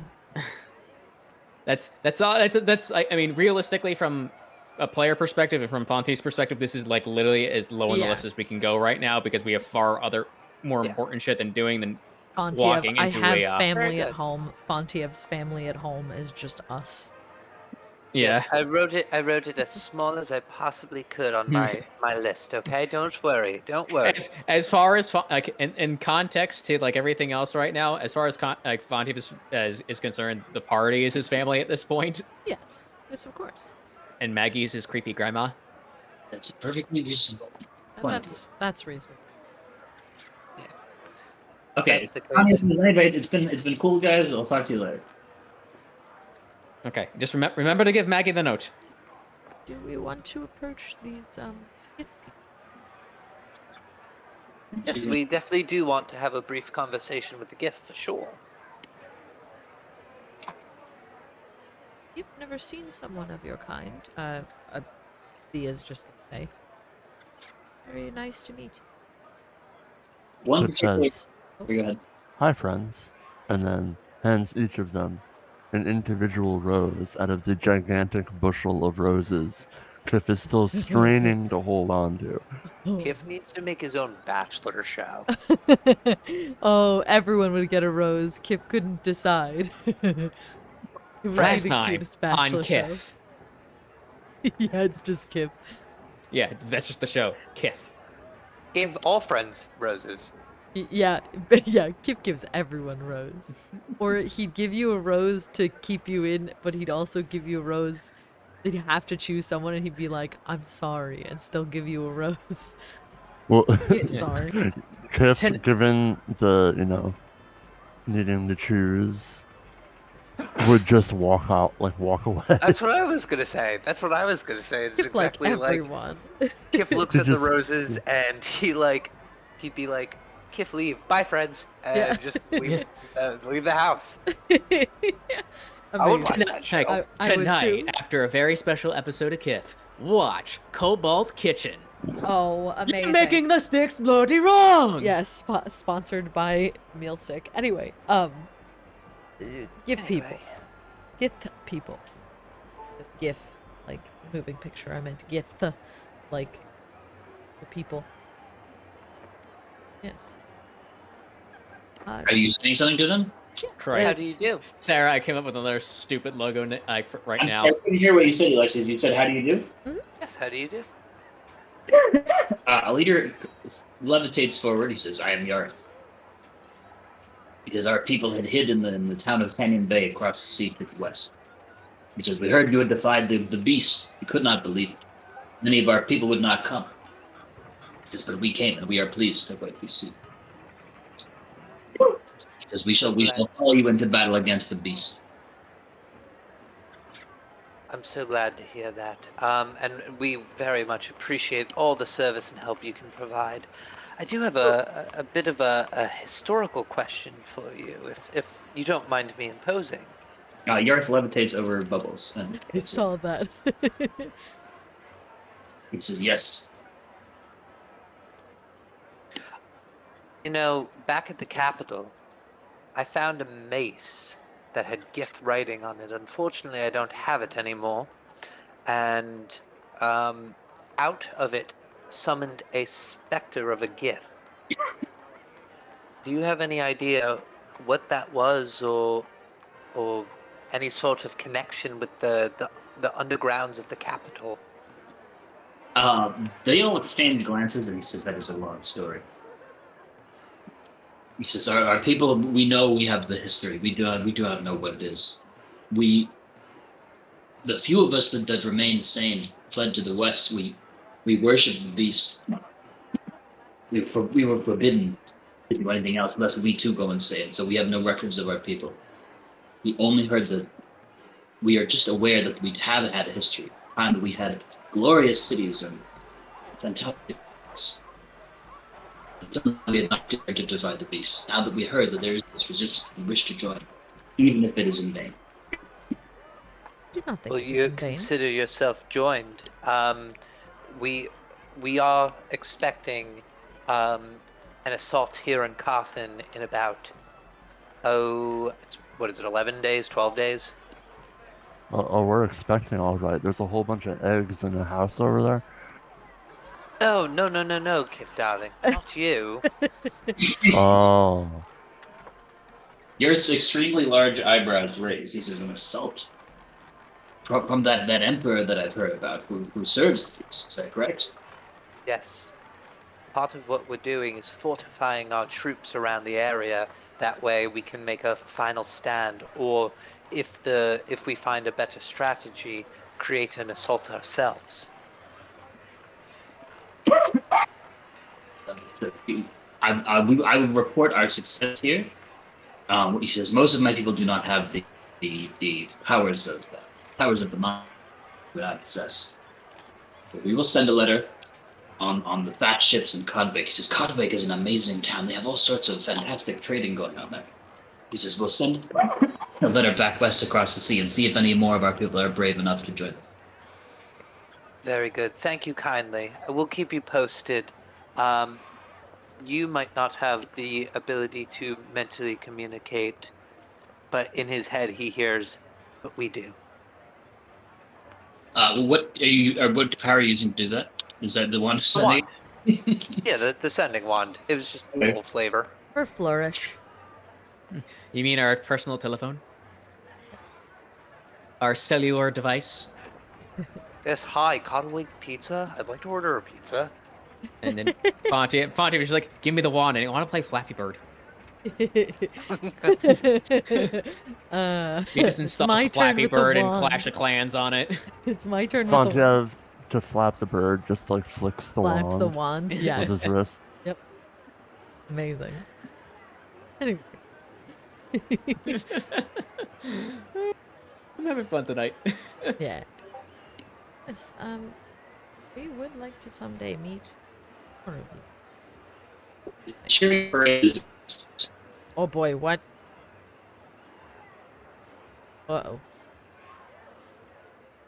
[SPEAKER 3] That's all. I mean, realistically, from a player perspective and from Fontie's perspective, this is like literally as low on the
[SPEAKER 2] Yeah.
[SPEAKER 3] list as we can go right now because we have far more
[SPEAKER 4] Yeah.
[SPEAKER 3] important shit than
[SPEAKER 2] Fontiev,
[SPEAKER 3] walking
[SPEAKER 2] I
[SPEAKER 3] into
[SPEAKER 2] have
[SPEAKER 3] a
[SPEAKER 2] family at
[SPEAKER 4] good.
[SPEAKER 2] home. Fontiev's family at home is just us.
[SPEAKER 3] yeah.
[SPEAKER 4] Yes, I wrote it as small as I possibly could on my list. Okay, don't worry. Don't worry.
[SPEAKER 3] As far as like in context to like everything else right now, as far as like Fontiev is concerned, the party is his family at this point,
[SPEAKER 2] Yes. Yes, of course.
[SPEAKER 3] and Maggie is his creepy grandma.
[SPEAKER 1] That's a perfectly reasonable
[SPEAKER 2] And
[SPEAKER 1] point of view.
[SPEAKER 2] that's reasonable.
[SPEAKER 1] Okay.
[SPEAKER 4] That's the case.
[SPEAKER 1] Anyway, it's been cool, guys. I'll talk to you later.
[SPEAKER 3] Okay, just remember to give Maggie the note.
[SPEAKER 2] Do we want to approach these kids people?
[SPEAKER 4] Yes, we definitely do want to have a brief conversation with the gift for sure.
[SPEAKER 2] You've never seen someone of your kind. Thea's just gonna say. Very nice to meet you.
[SPEAKER 1] One
[SPEAKER 5] Cliff
[SPEAKER 1] particular.
[SPEAKER 5] says,
[SPEAKER 1] Go ahead.
[SPEAKER 5] "Hi, friends," and then hands each of them an individual rose out of the gigantic bushel of roses Cliff is still straining to hold on to.
[SPEAKER 4] Kiff needs to make his own bachelor show.
[SPEAKER 2] Oh, everyone would get a rose. Kip couldn't decide. It would be
[SPEAKER 3] Last
[SPEAKER 2] the
[SPEAKER 3] time
[SPEAKER 2] cutest
[SPEAKER 3] on
[SPEAKER 2] bachelor show.
[SPEAKER 3] Kiff.
[SPEAKER 2] Yeah, it's just Kip.
[SPEAKER 3] Yeah, that's just the show. Kiff.
[SPEAKER 4] Give all friends roses.
[SPEAKER 2] Yeah, but yeah, Kip gives everyone rose. Or he'd give you a rose to keep you in, but he'd also give you a rose. They'd have to choose someone, and he'd be like, "I'm sorry," and still give you a rose.
[SPEAKER 5] Well,
[SPEAKER 2] Yeah, sorry.
[SPEAKER 5] Cliff,
[SPEAKER 3] Ten-
[SPEAKER 5] given the, needing to choose, would just walk away.
[SPEAKER 4] That's what I was gonna say. It's
[SPEAKER 2] Kip like
[SPEAKER 4] exactly like
[SPEAKER 2] everyone.
[SPEAKER 4] Kiff looks
[SPEAKER 5] He
[SPEAKER 4] at the
[SPEAKER 5] just-
[SPEAKER 4] roses and he'd be like, Kiff, leave. Bye, friends. And
[SPEAKER 2] Yeah.
[SPEAKER 4] just leave, leave the house.
[SPEAKER 2] Yeah.
[SPEAKER 4] I would
[SPEAKER 2] Amazing.
[SPEAKER 4] watch that show.
[SPEAKER 3] Heck,
[SPEAKER 2] I would
[SPEAKER 3] tonight,
[SPEAKER 2] too.
[SPEAKER 3] after a very special episode of Kiff, watch Kobold Kitchen.
[SPEAKER 2] Oh, amazing.
[SPEAKER 3] You're making the sticks bloody wrong.
[SPEAKER 2] Yes, sponsored by Mealstick. Anyway, give people.
[SPEAKER 4] Anyway,
[SPEAKER 2] Gith people. GIF, like moving picture. I meant Gith, like the people. Yes.
[SPEAKER 1] Are you saying something to them?
[SPEAKER 4] how
[SPEAKER 3] Christ.
[SPEAKER 4] do you do?
[SPEAKER 3] Sarah, I came up with another stupid logo right
[SPEAKER 1] I'm
[SPEAKER 3] now.
[SPEAKER 1] sorry, I couldn't hear what you said, Yllaxis. You said, "How do you do?"
[SPEAKER 4] Yes, how do you do?
[SPEAKER 1] A leader levitates forward. He says, "I am Yarth." Because our people had hid in the town of Canyon Bay across the sea to the west. He says, "We heard you had defied the beast. We could not believe it. Many of our people would not come." He says, "But we came, and we are pleased with what we see." He says, we shall follow you into battle against the beast."
[SPEAKER 4] I'm so glad to hear that. And we very much appreciate all the service and help you can provide. I do have a bit of a historical question for you, if you don't mind me imposing.
[SPEAKER 1] Yarth levitates over Bubbles, and
[SPEAKER 2] I saw that.
[SPEAKER 1] he says, "Yes."
[SPEAKER 4] You know, back at the Capitol, I found a mace that had gift writing on it. Unfortunately, I don't have it anymore. And out of it summoned a specter of a gift. Do you have any idea what that was, or any sort of connection with the undergrounds of the Capitol?
[SPEAKER 1] They all exchange glances, and he says, "That is a long story." He says, "Our people, we know we have the history. We do not know what it is. The few of us that remained sane fled to the west. We worshipped the beast. We were forbidden to do anything else unless we too go insane. So we have no records of our people. We only heard that. We are just aware that we have had a history. And we had glorious cities and fantastic cities. We had not dared to defy the beast. Now that we heard that there is this resistance, we wish to join, even if it is in vain."
[SPEAKER 2] Do not think
[SPEAKER 4] Well,
[SPEAKER 2] it's
[SPEAKER 4] you
[SPEAKER 2] in vain.
[SPEAKER 4] consider yourself joined. We are expecting an assault here in Carthen in about, what is it, 11 days, 12 days?
[SPEAKER 5] Oh, we're expecting all right. There's a whole bunch of eggs in the house over there.
[SPEAKER 4] No, Kiff, darling. Not you.
[SPEAKER 5] Oh,
[SPEAKER 1] Your extremely large eyebrows raised. This is an assault from that emperor that I've heard about who serves the feast. Is that correct?
[SPEAKER 4] Yes. Part of what we're doing is fortifying our troops around the area. That way we can make a final stand, or if we find a better strategy, create an assault ourselves.
[SPEAKER 1] I will report our success here. He says most of my people do not have the powers of the mind that I possess. But we will send a letter on the fat ships in Codbake. He says Codbake is an amazing town. They have all sorts of fantastic trading going on there. He says we'll send a letter back west across the sea and see if any more of our people are brave enough to join us.
[SPEAKER 4] Very good. Thank you kindly. I will keep you posted. You might not have the ability to mentally communicate, but in his head he hears what we do.
[SPEAKER 1] What are you? Or what power are you using to do that? Is that the one
[SPEAKER 4] The
[SPEAKER 1] sending?
[SPEAKER 4] wand. Yeah, the sending wand. It was just a little flavor.
[SPEAKER 2] For flourish.
[SPEAKER 3] You mean our personal telephone? Our cellular device?
[SPEAKER 4] Yes, hi, Codwig Pizza. I'd like to order a pizza.
[SPEAKER 3] And then Fontiev was just like, give me the wand, and I want to play Flappy Bird. He just
[SPEAKER 2] it's
[SPEAKER 3] installs
[SPEAKER 2] my turn
[SPEAKER 3] Flappy
[SPEAKER 2] with the
[SPEAKER 3] Bird and
[SPEAKER 2] wand.
[SPEAKER 3] Clash of Clans on it.
[SPEAKER 2] It's my turn with the wand.
[SPEAKER 5] Fontiev to flap the bird just like flicks the
[SPEAKER 2] Flaps
[SPEAKER 5] wand
[SPEAKER 2] the wand. Yeah.
[SPEAKER 5] with his wrist.
[SPEAKER 2] Amazing. Anyway.
[SPEAKER 3] I'm having fun tonight.
[SPEAKER 2] Yeah. Yes, we would like to someday meet one of you.
[SPEAKER 1] Cheering parade.
[SPEAKER 2] Oh boy, what? Uh-oh.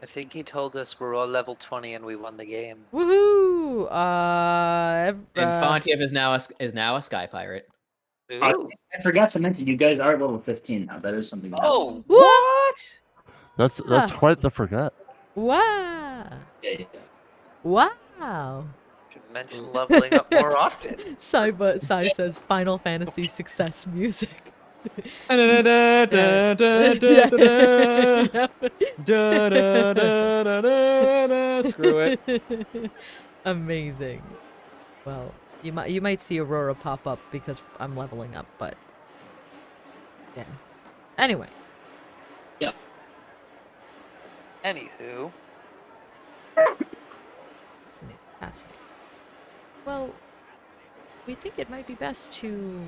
[SPEAKER 4] I think he told us we're all level 20 and we won the game.
[SPEAKER 2] Woohoo!
[SPEAKER 3] And Fontiev is now a sky pirate.
[SPEAKER 4] Ooh.
[SPEAKER 1] I forgot to mention you guys are level 15 now. That is something.
[SPEAKER 4] Oh,
[SPEAKER 2] What?
[SPEAKER 4] what?
[SPEAKER 5] That's
[SPEAKER 2] Huh.
[SPEAKER 5] quite the forget.
[SPEAKER 2] Wow!
[SPEAKER 1] Yeah.
[SPEAKER 2] Wow!
[SPEAKER 4] Should mention leveling up more often.
[SPEAKER 2] Sai says Final Fantasy success music.
[SPEAKER 3] Screw it.
[SPEAKER 2] Amazing. Well, you might see Aurora pop up because I'm leveling up, but yeah. Anyway,
[SPEAKER 4] Anywho,
[SPEAKER 2] fascinating. Well, we think it might be best to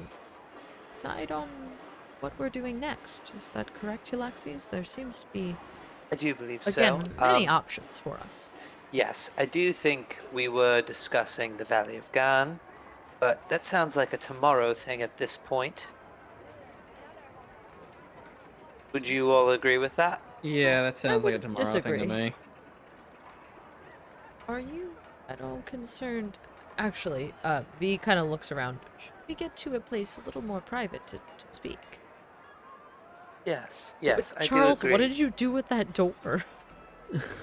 [SPEAKER 2] decide on what we're doing next. Is that correct, Yllaxis? There seems to be,
[SPEAKER 4] I do believe
[SPEAKER 2] again,
[SPEAKER 4] so.
[SPEAKER 2] many options for us.
[SPEAKER 4] Yes, I do think we were discussing the Valley of Gan, but that sounds like a tomorrow thing at this point. Would you all agree with that?
[SPEAKER 3] Yeah, that sounds like a
[SPEAKER 2] wouldn't
[SPEAKER 3] tomorrow thing to
[SPEAKER 2] disagree.
[SPEAKER 3] me.
[SPEAKER 2] Are you at all concerned? Actually, V kind of looks around. Should we get to a place a little more private to speak?
[SPEAKER 4] Yes, I
[SPEAKER 2] Charles,
[SPEAKER 4] do agree.
[SPEAKER 2] what did you do with that door?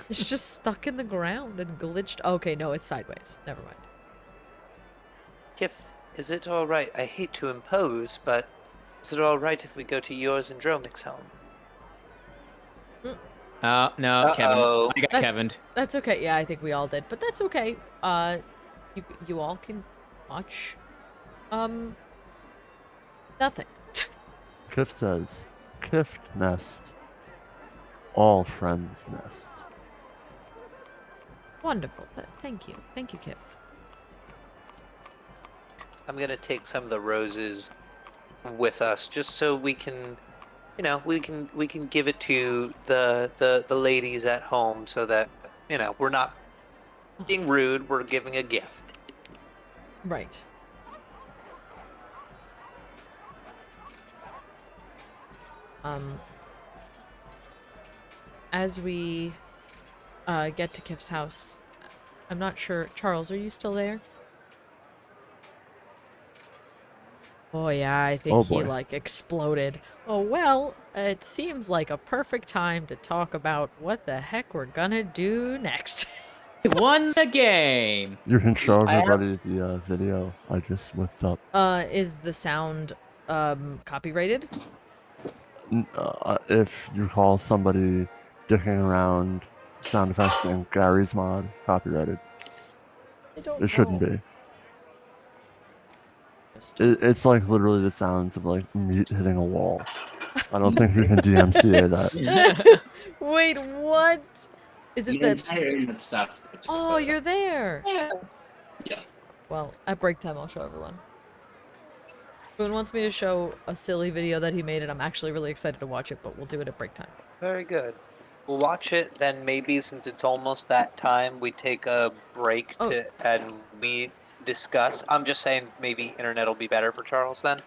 [SPEAKER 2] It's just stuck in the ground and glitched. Okay, no, it's sideways. Never mind.
[SPEAKER 4] Kiff, is it alright? I hate to impose, but is it alright if we go to yours and Dromic's home?
[SPEAKER 3] No, Kevin.
[SPEAKER 4] Uh-oh.
[SPEAKER 3] I got
[SPEAKER 2] That's-
[SPEAKER 3] Kevin.
[SPEAKER 2] That's okay. Yeah, I think we all did, but that's okay. You all can watch. Nothing.
[SPEAKER 5] Kiff says, Kiff nest. All friends nest.
[SPEAKER 2] Wonderful. Thank you. Thank you, Kiff.
[SPEAKER 4] I'm gonna take some of the roses with us, just so we can, we can give it to the ladies at home, so that we're not being rude. We're giving a gift.
[SPEAKER 2] Right. As we get to Kiff's house, I'm not sure. Charles, are you still there? Oh yeah, I think
[SPEAKER 5] Oh,
[SPEAKER 2] he
[SPEAKER 5] boy.
[SPEAKER 2] like exploded. Oh well, It seems like a perfect time to talk about what the heck we're gonna do next.
[SPEAKER 3] We won the game.
[SPEAKER 5] You can show
[SPEAKER 4] I have-
[SPEAKER 5] everybody the video I just whipped up.
[SPEAKER 2] Is the sound copyrighted?
[SPEAKER 5] If you call somebody dicking around sound effects in Gary's mod, copyrighted.
[SPEAKER 2] I don't
[SPEAKER 5] It shouldn't
[SPEAKER 2] know.
[SPEAKER 5] be.
[SPEAKER 2] Just-
[SPEAKER 5] It's like literally the sounds of like meat hitting a wall. I don't think you can DMCA that.
[SPEAKER 2] Wait, what? Is it
[SPEAKER 1] The
[SPEAKER 2] that?
[SPEAKER 1] entire internet stopped.
[SPEAKER 2] Oh, you're there.
[SPEAKER 1] Yeah.
[SPEAKER 2] Well, at break time, I'll show everyone. Boone wants me to show a silly video that he made, and I'm actually really excited to watch it, but we'll do it at break time.
[SPEAKER 4] Very good. We'll watch it, then maybe since it's almost that time, we take a break
[SPEAKER 2] Oh.
[SPEAKER 4] and we discuss. I'm just saying maybe internet will be better for Charles then.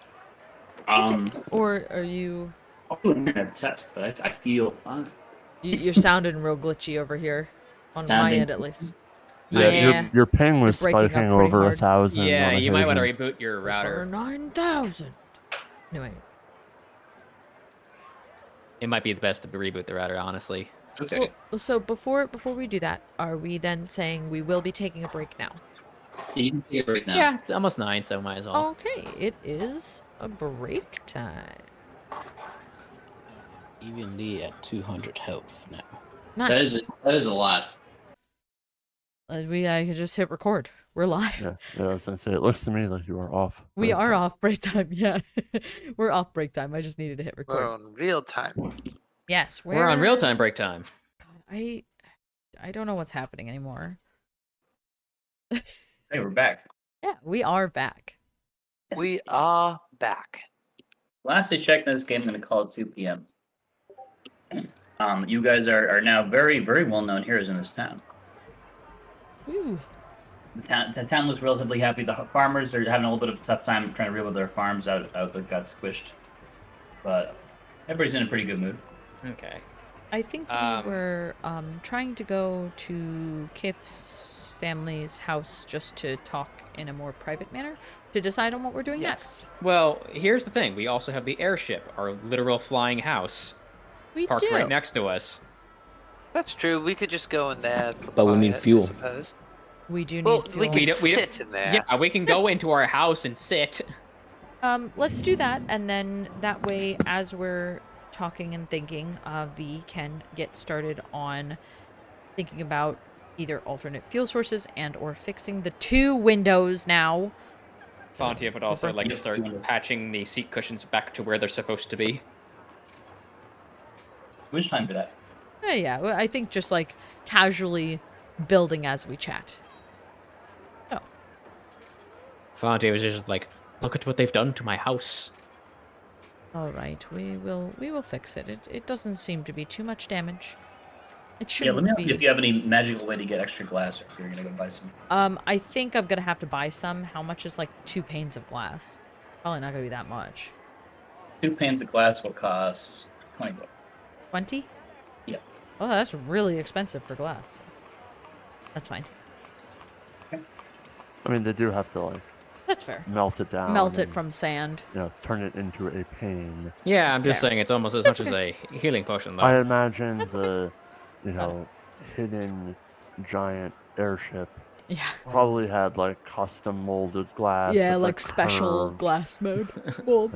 [SPEAKER 2] Or are you?
[SPEAKER 1] I'll do an internet test, but I feel fine.
[SPEAKER 2] You're sounding real glitchy over here, on my
[SPEAKER 1] Sounding
[SPEAKER 2] end at least.
[SPEAKER 5] Yeah,
[SPEAKER 2] Yeah.
[SPEAKER 5] your ping was
[SPEAKER 2] You're breaking up
[SPEAKER 5] spiking
[SPEAKER 2] pretty
[SPEAKER 5] over
[SPEAKER 2] hard.
[SPEAKER 5] 1,000.
[SPEAKER 3] Yeah,
[SPEAKER 5] on
[SPEAKER 3] you might want to
[SPEAKER 5] occasion.
[SPEAKER 3] reboot your
[SPEAKER 2] Over
[SPEAKER 3] router.
[SPEAKER 2] 9,000. Anyway,
[SPEAKER 3] It might be the best to reboot the router, honestly.
[SPEAKER 1] Okay.
[SPEAKER 2] well, so before we do that, are we then saying we will be taking a break now?
[SPEAKER 1] You can take it right now.
[SPEAKER 3] Yeah, it's almost 9, so might as well.
[SPEAKER 2] Okay, it is a break time.
[SPEAKER 6] Even Lee at 200 health now.
[SPEAKER 2] Nice.
[SPEAKER 1] That is a lot.
[SPEAKER 2] I could just hit record. We're live.
[SPEAKER 5] Yeah, I was gonna say it looks to me like you are off.
[SPEAKER 2] We
[SPEAKER 5] break
[SPEAKER 2] are
[SPEAKER 5] time.
[SPEAKER 2] off break time. Yeah, we're off break time. I just needed to hit
[SPEAKER 4] We're
[SPEAKER 2] record.
[SPEAKER 4] on real time.
[SPEAKER 2] Yes,
[SPEAKER 3] We're on real time break time.
[SPEAKER 2] God, I don't know what's happening anymore.
[SPEAKER 1] Hey, we're back.
[SPEAKER 2] Yeah, we are back.
[SPEAKER 4] We are back.
[SPEAKER 1] Last I checked in this game, I'm going to call it 2 p.m. You guys are now very, very well known heroes in this town.
[SPEAKER 2] Woo.
[SPEAKER 1] The town looks relatively happy. The farmers are having a little bit of a tough time trying to rebuild their farms out that got squished. But everybody's in a pretty good mood.
[SPEAKER 3] Okay.
[SPEAKER 2] I think we were trying to go to Kiff's family's house just to talk in a more private manner to decide on what we're doing next.
[SPEAKER 3] Well, here's the thing. We also have the airship, our literal flying house,
[SPEAKER 2] We
[SPEAKER 3] parked
[SPEAKER 2] do.
[SPEAKER 3] right next to us.
[SPEAKER 4] That's true. We could just go in there. For
[SPEAKER 6] But we need
[SPEAKER 4] quiet,
[SPEAKER 6] fuel.
[SPEAKER 4] I suppose.
[SPEAKER 2] We do need
[SPEAKER 4] Well,
[SPEAKER 2] fuel.
[SPEAKER 4] we could
[SPEAKER 3] We don't-
[SPEAKER 4] sit in there.
[SPEAKER 3] Yeah, we can go into our house and sit.
[SPEAKER 2] Let's do that, and then that way, as we're talking and thinking, V can get started on thinking about either alternate fuel sources and or fixing the 2 windows now.
[SPEAKER 3] Fontiev would also like to
[SPEAKER 1] Yep.
[SPEAKER 3] start patching the seat cushions back to where they're supposed to be.
[SPEAKER 1] Which time for that?
[SPEAKER 2] Yeah, well, I think just like casually building as we chat. Oh,
[SPEAKER 3] Fontiev was just like, look at what they've done to my house.
[SPEAKER 2] all right. We will fix it. It doesn't seem to be too much damage. It
[SPEAKER 1] Yeah,
[SPEAKER 2] shouldn't
[SPEAKER 1] let me know
[SPEAKER 2] be.
[SPEAKER 1] if you have any magical way to get extra glass, or if you're gonna go buy some.
[SPEAKER 2] I think I'm gonna have to buy some. How much is like 2 panes of glass? Probably not gonna be that much.
[SPEAKER 1] 2 panes of glass will cost $20.
[SPEAKER 2] 20?
[SPEAKER 1] Yeah.
[SPEAKER 2] Oh, that's really expensive for glass. That's fine.
[SPEAKER 5] I mean, they do have to like
[SPEAKER 2] That's fair.
[SPEAKER 5] melt it down.
[SPEAKER 2] Melt it
[SPEAKER 5] and,
[SPEAKER 2] from sand.
[SPEAKER 5] you know, turn it into a pane.
[SPEAKER 3] Yeah, I'm just
[SPEAKER 2] Fair.
[SPEAKER 3] saying it's almost as
[SPEAKER 2] That's
[SPEAKER 3] much as a healing potion, though.
[SPEAKER 5] I imagine the, you
[SPEAKER 2] Got
[SPEAKER 5] know, hidden giant airship
[SPEAKER 2] Yeah.
[SPEAKER 5] probably had like custom molded glass.
[SPEAKER 2] Yeah,
[SPEAKER 5] that's,
[SPEAKER 2] like special
[SPEAKER 5] curved,
[SPEAKER 2] glass mode. Mold.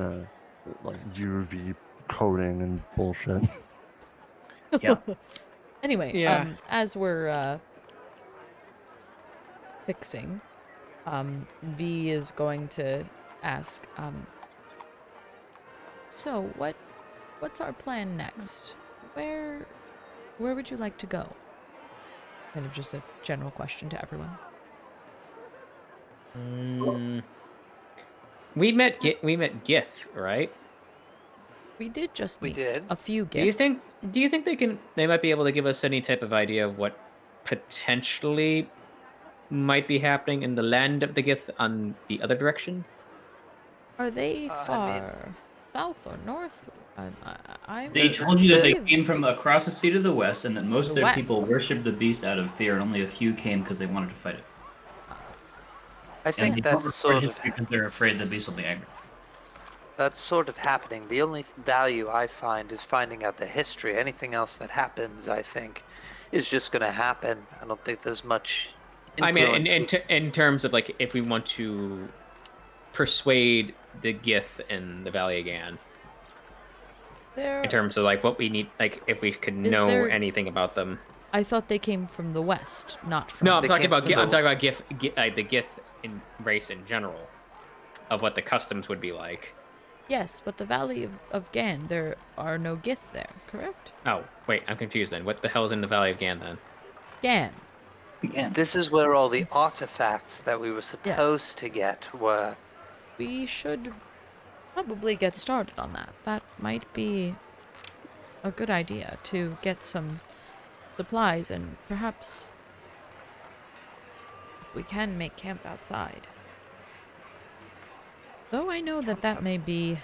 [SPEAKER 5] like UV coating and bullshit.
[SPEAKER 1] Yeah.
[SPEAKER 2] Anyway,
[SPEAKER 3] Yeah.
[SPEAKER 2] as we're fixing, V is going to ask, so what's our plan next? Where would you like to go? Kind of just a general question to everyone.
[SPEAKER 3] We met Gith, right?
[SPEAKER 2] We did just
[SPEAKER 4] We
[SPEAKER 2] meet
[SPEAKER 4] did.
[SPEAKER 2] a few
[SPEAKER 3] Do you
[SPEAKER 2] gifts.
[SPEAKER 3] think they might be able to give us any type of idea of what potentially might be happening in the land of the Gith on the other direction?
[SPEAKER 2] Are they
[SPEAKER 4] I
[SPEAKER 2] far
[SPEAKER 4] mean-
[SPEAKER 2] south or north? I
[SPEAKER 1] They told you that they
[SPEAKER 2] believe-
[SPEAKER 1] came from across the sea to the west, and that most of
[SPEAKER 2] The
[SPEAKER 1] their people
[SPEAKER 2] west.
[SPEAKER 1] worshipped the beast out of fear, and only a few came because they wanted to fight it.
[SPEAKER 4] I
[SPEAKER 1] And
[SPEAKER 4] think
[SPEAKER 1] they don't
[SPEAKER 4] that's
[SPEAKER 1] report
[SPEAKER 4] sort
[SPEAKER 1] it
[SPEAKER 4] of.
[SPEAKER 1] because they're afraid the beast will be angry.
[SPEAKER 4] That's sort of happening. The only value I find is finding out the history. Anything else that happens, I think, is just going to happen. I don't think there's much
[SPEAKER 3] I mean,
[SPEAKER 4] influence.
[SPEAKER 3] in terms of like, if we want to persuade the Gith in the Valley again, in terms of like what we need, like if we could
[SPEAKER 2] Is
[SPEAKER 3] know
[SPEAKER 2] there-
[SPEAKER 3] anything about them.
[SPEAKER 2] I thought they came from the west, not from.
[SPEAKER 3] No, I'm
[SPEAKER 4] They
[SPEAKER 3] talking
[SPEAKER 4] came
[SPEAKER 3] about
[SPEAKER 4] from
[SPEAKER 3] I'm
[SPEAKER 4] the-
[SPEAKER 3] talking about the Gith in race in general, of what the customs would be like.
[SPEAKER 2] Yes, but the Valley of Gan, there are no Gith there, correct?
[SPEAKER 3] Oh, wait, I'm confused then. What the hell is in the Valley of Gan then?
[SPEAKER 2] Gan.
[SPEAKER 1] Yeah.
[SPEAKER 4] This is where all the artifacts that we were supposed to get were.
[SPEAKER 2] We should probably get started on that. That might be a good idea to get some supplies and perhaps we can make camp outside. Though I know that that may be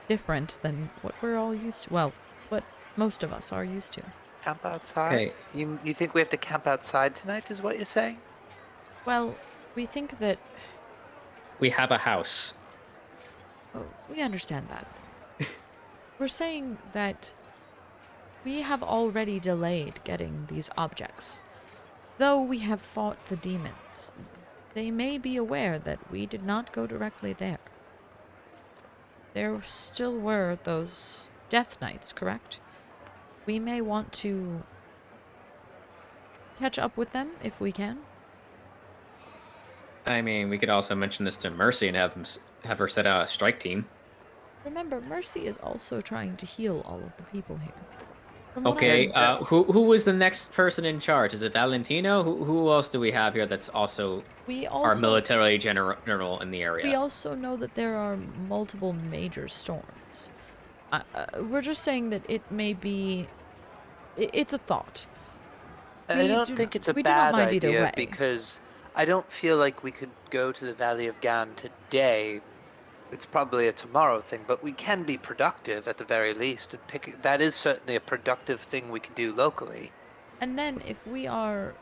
[SPEAKER 2] different than what we're all used to. Well, what most of us are used to.
[SPEAKER 4] Camp outside?
[SPEAKER 3] Okay.
[SPEAKER 4] You think we have to camp outside tonight, is what you're saying?
[SPEAKER 2] Well, we think that...
[SPEAKER 3] We have a house.
[SPEAKER 2] Oh, we understand that. We're saying that we have already delayed getting these objects. Though we have fought the demons, they may be aware that we did not go directly there. There still were those Death Knights, correct? We may want to catch up with them if we can.
[SPEAKER 3] I mean, we could also mention this to Mercy and have her set out a strike team.
[SPEAKER 2] Remember, Mercy is also trying to heal all of the people here. From what I
[SPEAKER 3] Okay,
[SPEAKER 2] know-
[SPEAKER 3] who was the next person in charge? Is it Valentino? Who else do we have here that's also
[SPEAKER 2] we
[SPEAKER 3] our
[SPEAKER 2] also
[SPEAKER 3] military general in the area?
[SPEAKER 2] we also know that there are multiple major storms. We're just saying that it may be. It's a thought.
[SPEAKER 4] I
[SPEAKER 2] We
[SPEAKER 4] don't
[SPEAKER 2] do
[SPEAKER 4] think
[SPEAKER 2] not-
[SPEAKER 4] it's a
[SPEAKER 2] we do not
[SPEAKER 4] bad
[SPEAKER 2] mind either
[SPEAKER 4] idea
[SPEAKER 2] way.
[SPEAKER 4] because I don't feel like we could go to the Valley of Gan today. It's probably a tomorrow thing, but we can be productive at the very least. And that is certainly a productive thing we can do locally.
[SPEAKER 2] And then if we are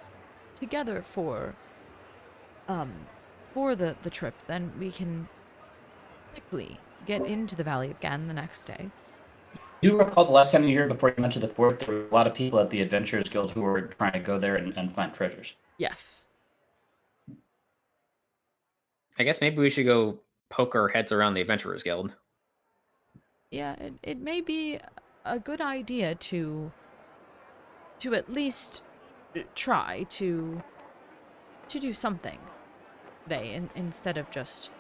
[SPEAKER 2] together for the trip, then we can quickly get into the Valley of Gan the next day.
[SPEAKER 7] Do you recall the last time you were here before you went to the fort, there were a lot of people at the Adventurers Guild who were trying to go there and find treasures.
[SPEAKER 2] Yes.
[SPEAKER 3] I guess maybe we should go poke our heads around the Adventurers Guild.
[SPEAKER 2] Yeah, it may be a good idea to at least try to do something today instead of just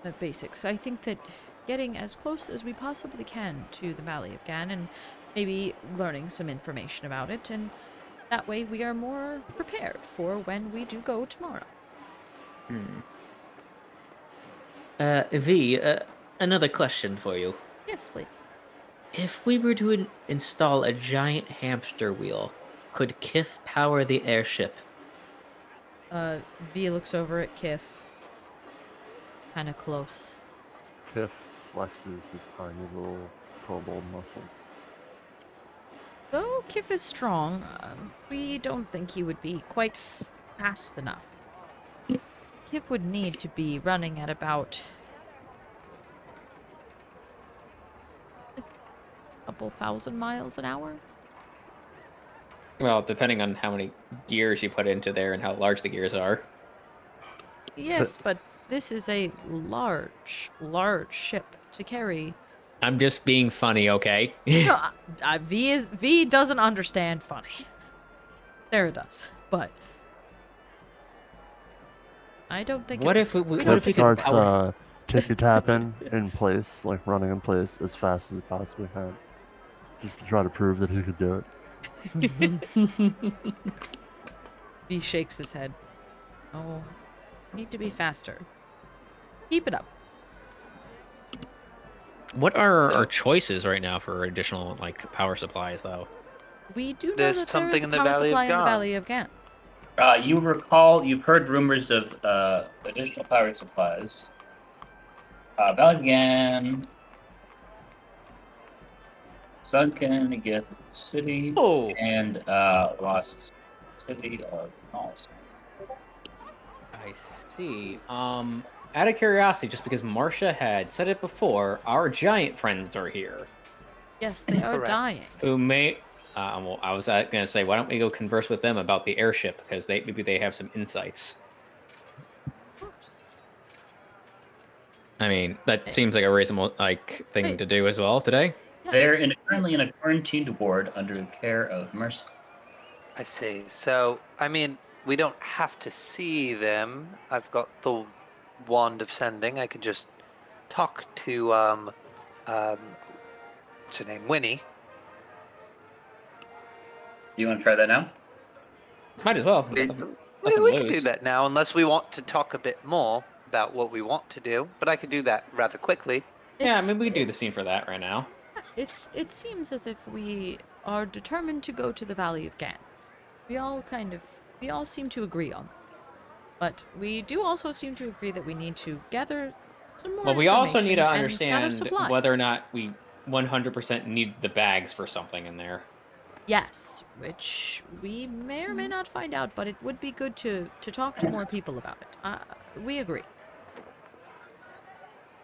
[SPEAKER 2] the basics. I think that getting as close as we possibly can to the Valley of Gan and maybe learning some information about it, and that way we are more prepared for when we do go tomorrow.
[SPEAKER 3] V, another question for you.
[SPEAKER 2] Yes, please.
[SPEAKER 3] If we were to install a giant hamster wheel, could Kiff power the airship?
[SPEAKER 2] V looks over at Kiff. Kind of close.
[SPEAKER 5] Kiff flexes his tiny little kobold muscles.
[SPEAKER 2] Though Kiff is strong, we don't think he would be quite fast enough. Kiff would need to be running at about a couple thousand miles an hour.
[SPEAKER 3] Well, depending on how many gears you put into there and how large the gears are.
[SPEAKER 2] Yes, but this is a large ship to carry.
[SPEAKER 3] I'm just being funny, okay?
[SPEAKER 2] No, V doesn't understand funny. Sarah does, but I don't think.
[SPEAKER 3] What if we
[SPEAKER 2] don't
[SPEAKER 3] what if we
[SPEAKER 5] Kiff
[SPEAKER 3] could
[SPEAKER 5] starts
[SPEAKER 3] power...
[SPEAKER 5] ticky tapping in place, like running in place as fast as he possibly can, just to try to prove that he could do it.
[SPEAKER 2] V shakes his head. Oh, need to be faster. Keep it up.
[SPEAKER 3] What are
[SPEAKER 4] So-
[SPEAKER 3] our choices right now for additional like power supplies, though?
[SPEAKER 2] We do know
[SPEAKER 4] There's
[SPEAKER 2] that there
[SPEAKER 4] something
[SPEAKER 2] is a
[SPEAKER 4] in the
[SPEAKER 2] power
[SPEAKER 4] Valley of
[SPEAKER 2] supply in the
[SPEAKER 4] Gan.
[SPEAKER 2] Valley of Gan.
[SPEAKER 7] You recall, you've heard rumors of additional power supplies. Valley of Gan, Sunken Gift City,
[SPEAKER 3] Oh,
[SPEAKER 7] and Lost City of Knowles.
[SPEAKER 3] I see. out of curiosity, just because Marcia had said it before, our giant friends are here.
[SPEAKER 2] Yes, they are
[SPEAKER 4] Correct.
[SPEAKER 2] dying.
[SPEAKER 3] Who may? Well, I was going to say, why don't we go converse with them about the airship, because maybe they have some insights.
[SPEAKER 2] Of course.
[SPEAKER 3] I mean, that seems like a reasonable thing
[SPEAKER 2] Wait.
[SPEAKER 3] to do as well today.
[SPEAKER 7] They're
[SPEAKER 2] Yes.
[SPEAKER 7] currently in a quarantined ward under the care of Mercy.
[SPEAKER 4] I see. So, I mean, we don't have to see them. I've got the wand of sending. I could just talk to what's her name, Winnie.
[SPEAKER 7] Do you want to try that now?
[SPEAKER 3] Might as well.
[SPEAKER 4] We,
[SPEAKER 3] Nothing
[SPEAKER 4] we,
[SPEAKER 3] to
[SPEAKER 4] we could do
[SPEAKER 3] lose.
[SPEAKER 4] that now, unless we want to talk a bit more about what we want to do. But I could do that rather quickly.
[SPEAKER 3] Yeah, I
[SPEAKER 2] It's-
[SPEAKER 3] mean, we can do the scene for that right now.
[SPEAKER 2] It seems as if we are determined to go to the Valley of Gan. We all seem to agree on it. But we do also seem to agree that we need to gather some more
[SPEAKER 3] Well, we also need to
[SPEAKER 2] information and gather
[SPEAKER 3] understand
[SPEAKER 2] supplies.
[SPEAKER 3] whether or not we 100% need the bags for something in there.
[SPEAKER 2] Yes, which we may or may not find out, but it would be good to talk to more people about it. We agree.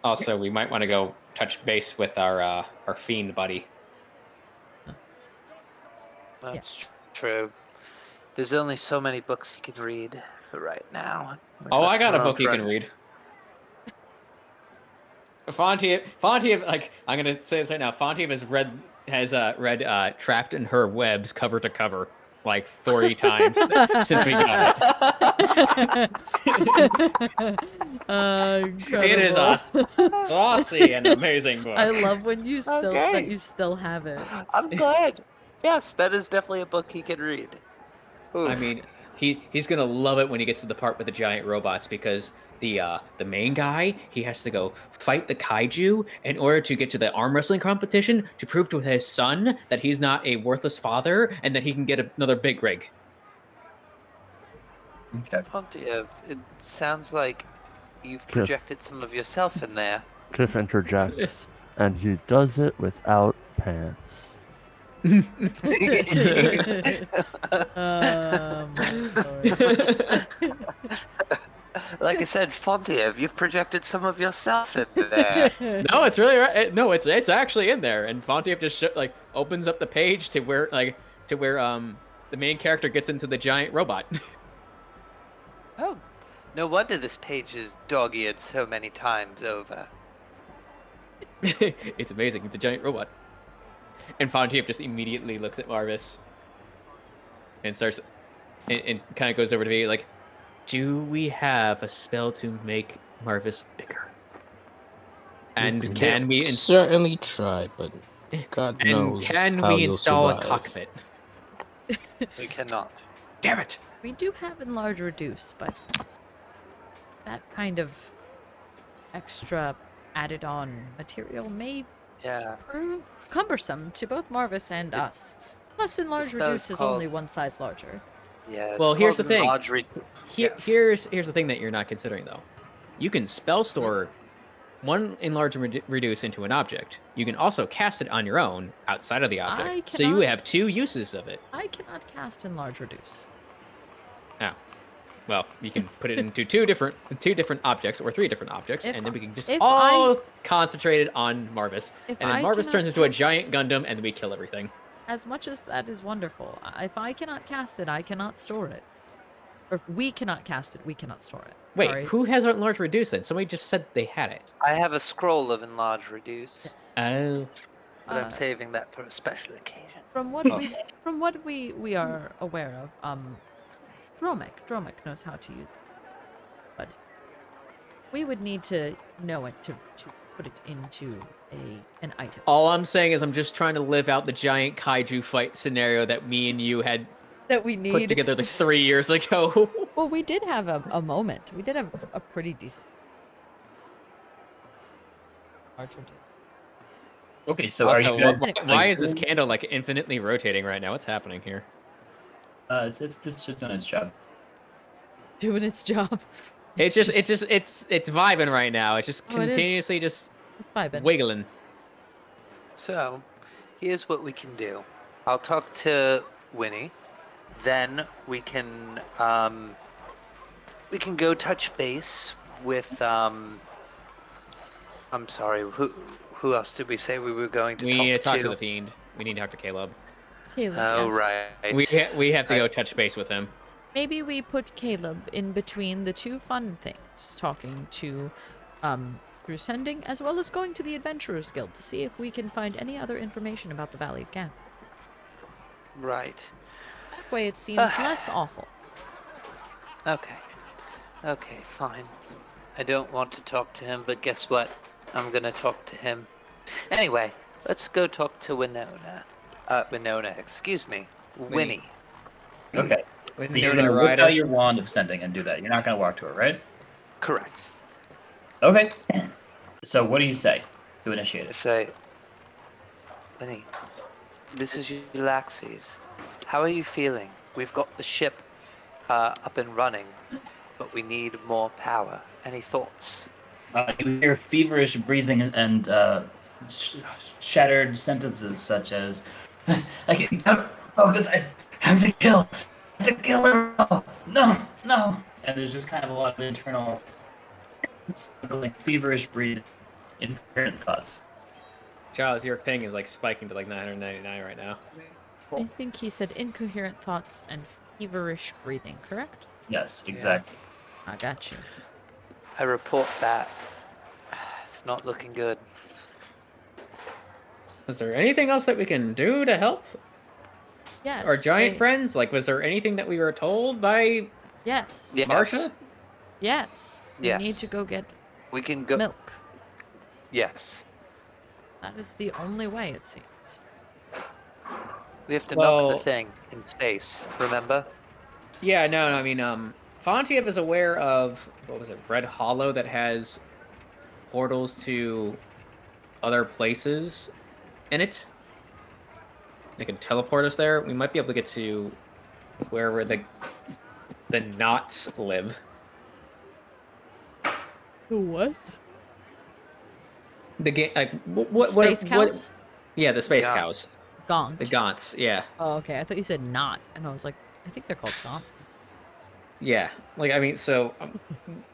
[SPEAKER 3] Also, we might want to go touch base with our fiend buddy.
[SPEAKER 4] That's true. There's only so many books he can read for right now. If
[SPEAKER 3] Oh,
[SPEAKER 4] have
[SPEAKER 3] I
[SPEAKER 4] to
[SPEAKER 3] got a
[SPEAKER 4] run
[SPEAKER 3] book you
[SPEAKER 4] for-
[SPEAKER 3] can read. Fontiev, like, I'm gonna say this right now. Fontiev has read Trapped in Her Webs cover to cover like 30 times since we got it. It is a saucy and amazing book.
[SPEAKER 2] I love when you still that
[SPEAKER 4] Okay.
[SPEAKER 2] you still have it.
[SPEAKER 4] I'm glad. Yes, that is definitely a book he can read.
[SPEAKER 3] I
[SPEAKER 4] Oof.
[SPEAKER 3] mean, he's gonna love it when he gets to the part with the giant robots, because the main guy, he has to go fight the kaiju in order to get to the arm wrestling competition to prove to his son that he's not a worthless father and that he can get another big rig.
[SPEAKER 7] Okay.
[SPEAKER 4] Fontiev, it sounds like you've
[SPEAKER 5] Kiff.
[SPEAKER 4] projected some of yourself in there.
[SPEAKER 5] Kiff interjects, and he does it without pants.
[SPEAKER 2] My lord.
[SPEAKER 4] Like I said, Fontiev, you've projected some of yourself in there.
[SPEAKER 3] No, it's really right. No, it's actually in there, and Fontiev just opens up the page to where the main character gets into the giant robot.
[SPEAKER 4] Oh, no wonder this page is dog-eared so many times over.
[SPEAKER 3] It's amazing. It's a giant robot. And Fontiev just immediately looks at Marvis and starts and kind of goes over to me like, "Do we have a spell to make Marvis bigger? And can we
[SPEAKER 6] certainly try, but God knows
[SPEAKER 3] can
[SPEAKER 6] how
[SPEAKER 3] we
[SPEAKER 6] you'll
[SPEAKER 3] install a
[SPEAKER 6] survive.
[SPEAKER 3] cockpit?"
[SPEAKER 4] We cannot.
[SPEAKER 3] Damn it!
[SPEAKER 2] We do have enlarge reduce, but that kind of extra added on material may
[SPEAKER 4] Yeah.
[SPEAKER 2] prove cumbersome to both Marvis and us. Plus, enlarge
[SPEAKER 4] spell is
[SPEAKER 2] reduce is only
[SPEAKER 4] called-
[SPEAKER 2] one size larger.
[SPEAKER 4] Yeah. it's
[SPEAKER 3] Well, here's the
[SPEAKER 4] called
[SPEAKER 3] thing.
[SPEAKER 4] enlarged Yes.
[SPEAKER 3] Here's the thing that you're not considering though. You can spell store one enlarge and reduce into an object. You can also cast it on your own outside of the object.
[SPEAKER 2] I
[SPEAKER 3] So you
[SPEAKER 2] cannot-
[SPEAKER 3] have two uses of it.
[SPEAKER 2] I cannot cast enlarge reduce.
[SPEAKER 3] Oh. Well, you can put it into two different objects or three different objects,
[SPEAKER 2] If
[SPEAKER 3] and then we can just
[SPEAKER 2] if
[SPEAKER 3] all concentrate it on Marvis.
[SPEAKER 2] If
[SPEAKER 3] And then
[SPEAKER 2] I
[SPEAKER 3] Marvis
[SPEAKER 2] cannot
[SPEAKER 3] turns into a
[SPEAKER 2] cast-
[SPEAKER 3] giant Gundam, and then we kill everything.
[SPEAKER 2] As much as that is wonderful, if I cannot cast it, I cannot store it. Or if we cannot cast it, we cannot store it.
[SPEAKER 3] Wait,
[SPEAKER 2] Sorry.
[SPEAKER 3] who has enlarge reduce then? Somebody just said they had it.
[SPEAKER 4] I have a scroll of enlarge reduce,
[SPEAKER 2] Yes.
[SPEAKER 3] Oh.
[SPEAKER 4] but
[SPEAKER 2] Uh,
[SPEAKER 4] I'm saving that for a special occasion.
[SPEAKER 2] From what we are aware of, Dromek knows how to use it. But we would need to know it to put it into an item.
[SPEAKER 3] All I'm saying is I'm just trying to live out the giant kaiju fight scenario that me and you had
[SPEAKER 2] That we
[SPEAKER 3] put
[SPEAKER 2] need.
[SPEAKER 3] together like 3 years ago.
[SPEAKER 2] Well, we did have a moment. We did have a pretty decent.
[SPEAKER 7] Okay, so are you
[SPEAKER 3] Also,
[SPEAKER 7] guys?
[SPEAKER 3] why is this candle like infinitely rotating right now? What's happening here?
[SPEAKER 7] It's just doing its job.
[SPEAKER 2] Doing its job.
[SPEAKER 3] It's vibing right now. It's just
[SPEAKER 2] Oh, it is.
[SPEAKER 3] continuously just
[SPEAKER 2] It's vibing.
[SPEAKER 3] wiggling.
[SPEAKER 4] So, here's what we can do. I'll talk to Winnie. Then we can go touch base with I'm sorry. Who else did we say we were going to
[SPEAKER 3] We
[SPEAKER 4] talk
[SPEAKER 3] need to talk to the fiend. We need to talk to Caleb.
[SPEAKER 2] Caleb,
[SPEAKER 4] Oh
[SPEAKER 2] yes.
[SPEAKER 4] right.
[SPEAKER 3] We have to
[SPEAKER 4] I-
[SPEAKER 3] go touch base with him.
[SPEAKER 2] Maybe we put Caleb in between the two fun things, talking to through sending, as well as going to the Adventurers Guild to see if we can find any other information about the Valley of Gan.
[SPEAKER 4] Right.
[SPEAKER 2] That way it seems less awful.
[SPEAKER 4] Okay. Okay, fine. I don't want to talk to him, but guess what? I'm gonna talk to him. Anyway, let's go talk to Winona. Winona, excuse me. Winnie.
[SPEAKER 7] Okay.
[SPEAKER 3] When
[SPEAKER 7] So
[SPEAKER 3] they're
[SPEAKER 7] you're
[SPEAKER 3] gonna
[SPEAKER 7] gonna whip
[SPEAKER 3] ride
[SPEAKER 7] out
[SPEAKER 3] her.
[SPEAKER 7] your wand of sending and do that. You're not gonna walk to her, right?
[SPEAKER 4] Correct.
[SPEAKER 7] Okay. So what do you say to initiate
[SPEAKER 4] I
[SPEAKER 7] it?
[SPEAKER 4] say, Winnie, this is Yllaxis. How are you feeling? We've got the ship up and running, but we need more power. Any thoughts?
[SPEAKER 7] You hear feverish breathing and shattered sentences such as, "I can't focus. I have to kill. I have to kill her. No, no." And there's just kind of a lot of internal, like feverish breathing, incoherent thoughts.
[SPEAKER 3] Charles, your ping is like spiking to like 999 right now.
[SPEAKER 2] I think he said incoherent thoughts and feverish breathing, correct?
[SPEAKER 7] Yes, exactly.
[SPEAKER 2] I got you.
[SPEAKER 4] I report that. It's not looking good.
[SPEAKER 3] Is there anything else that we can do to help
[SPEAKER 2] Yes.
[SPEAKER 3] our giant
[SPEAKER 2] they-
[SPEAKER 3] friends? Like, was there anything that we were told by
[SPEAKER 2] Yes.
[SPEAKER 4] Yes.
[SPEAKER 3] Marsha?
[SPEAKER 2] Yes. We need
[SPEAKER 4] Yes.
[SPEAKER 2] to go get
[SPEAKER 4] We can go.
[SPEAKER 2] milk.
[SPEAKER 4] Yes.
[SPEAKER 2] That is the only way, it seems.
[SPEAKER 4] We have to knock
[SPEAKER 3] Well-
[SPEAKER 4] the thing in space. Remember?
[SPEAKER 3] Yeah, no, I mean, Fontiev is aware of, what was it, Red Hollow that has portals to other places in it. They can teleport us there. We might be able to get to wherever the knots live.
[SPEAKER 2] The what?
[SPEAKER 3] The game, like, what,
[SPEAKER 2] Space cows?
[SPEAKER 3] yeah, the space
[SPEAKER 4] Yeah.
[SPEAKER 3] cows.
[SPEAKER 2] Gaunt.
[SPEAKER 3] The gaunts, yeah.
[SPEAKER 2] Oh, okay. I thought you said not. And I was like, I think they're called gaunts.
[SPEAKER 3] Yeah, like I mean, so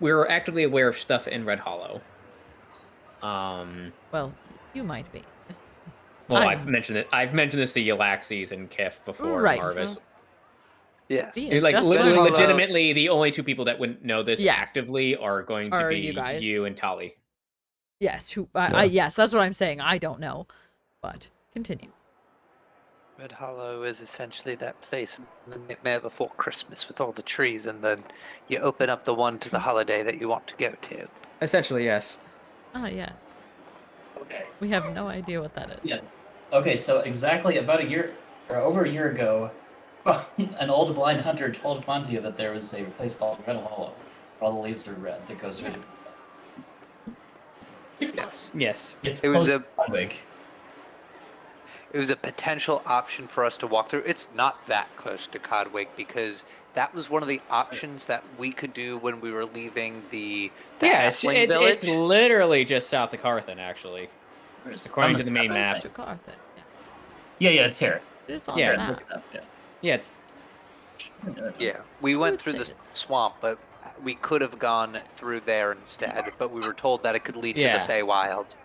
[SPEAKER 3] we were actively aware of stuff in Red Hollow.
[SPEAKER 2] Well, you might be.
[SPEAKER 3] Well,
[SPEAKER 2] I'm-
[SPEAKER 3] I've mentioned it. I've mentioned this to Yllaxis and Kiff before,
[SPEAKER 2] Right,
[SPEAKER 3] Marvis.
[SPEAKER 2] well,
[SPEAKER 4] Yes.
[SPEAKER 2] Yes.
[SPEAKER 3] It's like
[SPEAKER 2] just
[SPEAKER 3] literally,
[SPEAKER 4] learned.
[SPEAKER 3] legitimately, the only two people that wouldn't know this
[SPEAKER 2] Yes.
[SPEAKER 3] actively are going to
[SPEAKER 2] Are
[SPEAKER 3] be
[SPEAKER 2] you guys.
[SPEAKER 3] you and Tali.
[SPEAKER 2] Yes,
[SPEAKER 3] Yeah.
[SPEAKER 2] yes, that's what I'm saying. I don't know. But continue.
[SPEAKER 4] Red Hollow is essentially that place in the Nightmare Before Christmas with all the trees, and then you open up the one to the holiday that you want to go to.
[SPEAKER 3] Essentially, yes.
[SPEAKER 2] Ah, yes.
[SPEAKER 7] Okay.
[SPEAKER 2] We have no idea what that is.
[SPEAKER 7] Yeah. Okay, so exactly about a year, or over a year ago, an old blind hunter told Fontiev that there was a place called Red Hollow. All the leaves are red. That goes straight to
[SPEAKER 4] Yes.
[SPEAKER 3] Yes.
[SPEAKER 7] It's
[SPEAKER 4] It was
[SPEAKER 7] close
[SPEAKER 4] a-
[SPEAKER 7] to Ludwig.
[SPEAKER 4] It was a potential option for us to walk through. It's not that close to Codwig because that was one of the options that we could do when we were leaving the
[SPEAKER 3] Yeah,
[SPEAKER 4] halfling village.
[SPEAKER 3] it's literally just south of Carthan, actually.
[SPEAKER 7] It's
[SPEAKER 3] According
[SPEAKER 7] on
[SPEAKER 3] to the main
[SPEAKER 7] south
[SPEAKER 3] map.
[SPEAKER 7] side.
[SPEAKER 2] To Carthen, yes.
[SPEAKER 7] Yeah, it's here.
[SPEAKER 2] It is on
[SPEAKER 3] Yeah,
[SPEAKER 2] the
[SPEAKER 7] Let's
[SPEAKER 2] map.
[SPEAKER 7] look it up, yeah.
[SPEAKER 3] Yeah, it's
[SPEAKER 4] Yeah, we went
[SPEAKER 2] would
[SPEAKER 4] through
[SPEAKER 2] say
[SPEAKER 4] the
[SPEAKER 2] it's-
[SPEAKER 4] swamp, but we could have gone through there instead. But we were told that it could lead
[SPEAKER 3] Yeah.
[SPEAKER 4] to the Feywild.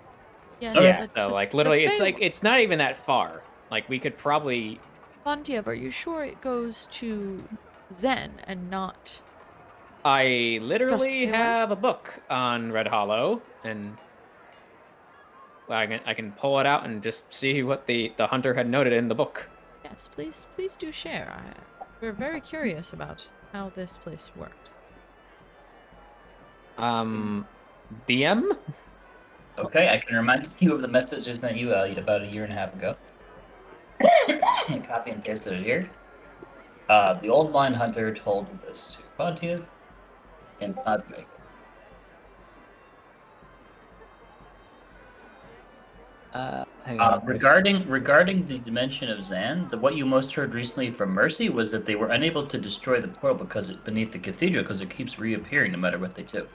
[SPEAKER 2] Yes,
[SPEAKER 3] yeah.
[SPEAKER 2] but
[SPEAKER 3] So
[SPEAKER 2] the-
[SPEAKER 3] like
[SPEAKER 2] the
[SPEAKER 3] literally, it's
[SPEAKER 2] Fey-
[SPEAKER 3] like it's not even that far. Like we could probably.
[SPEAKER 2] Fontiev, are you sure it goes to Zen and not...
[SPEAKER 3] I literally
[SPEAKER 2] Feywild?
[SPEAKER 3] have a book on Red Hollow, and I can pull it out and just see what the hunter had noted in the book.
[SPEAKER 2] Yes, please do share. We're very curious about how this place works.
[SPEAKER 3] DM.
[SPEAKER 7] Okay, I can remind you of the message I sent you about a year and a half ago. Copy and pasted it here. The old blind hunter told this to Fontiev and Ludwig.
[SPEAKER 3] Hang on.
[SPEAKER 7] Regarding the dimension of Zan, what you most heard recently from Mercy was that they were unable to destroy the portal beneath the cathedral because it keeps reappearing no matter what they do.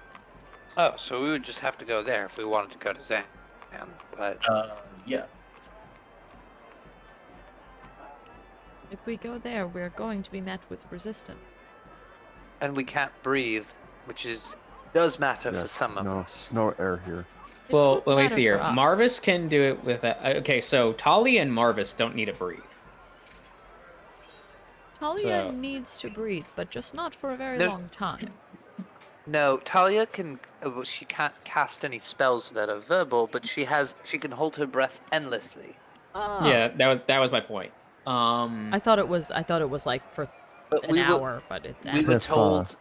[SPEAKER 4] Oh, so we would just have to go there if we wanted to go to Zan. But
[SPEAKER 7] Yeah.
[SPEAKER 2] If we go there, we're going to be met with resistance.
[SPEAKER 4] and we can't breathe, which is Does matter
[SPEAKER 5] Yes,
[SPEAKER 4] for some of
[SPEAKER 5] no,
[SPEAKER 4] us.
[SPEAKER 5] no air here.
[SPEAKER 2] It
[SPEAKER 3] Well,
[SPEAKER 2] won't
[SPEAKER 3] let me
[SPEAKER 2] matter
[SPEAKER 3] see here.
[SPEAKER 2] for us.
[SPEAKER 3] Marvis can do it with a. Okay, so Thalia and Marvis don't need to breathe.
[SPEAKER 2] Talia
[SPEAKER 3] So-
[SPEAKER 2] needs to breathe, but just not for a very
[SPEAKER 4] There's-
[SPEAKER 2] long time.
[SPEAKER 4] No, Talia can. Well, she can't cast any spells that are verbal, but she can hold her breath endlessly.
[SPEAKER 2] Oh.
[SPEAKER 3] Yeah, that was my point.
[SPEAKER 2] I thought it was like for
[SPEAKER 4] But
[SPEAKER 2] an hour, but it's
[SPEAKER 4] we were
[SPEAKER 5] Yes,
[SPEAKER 4] told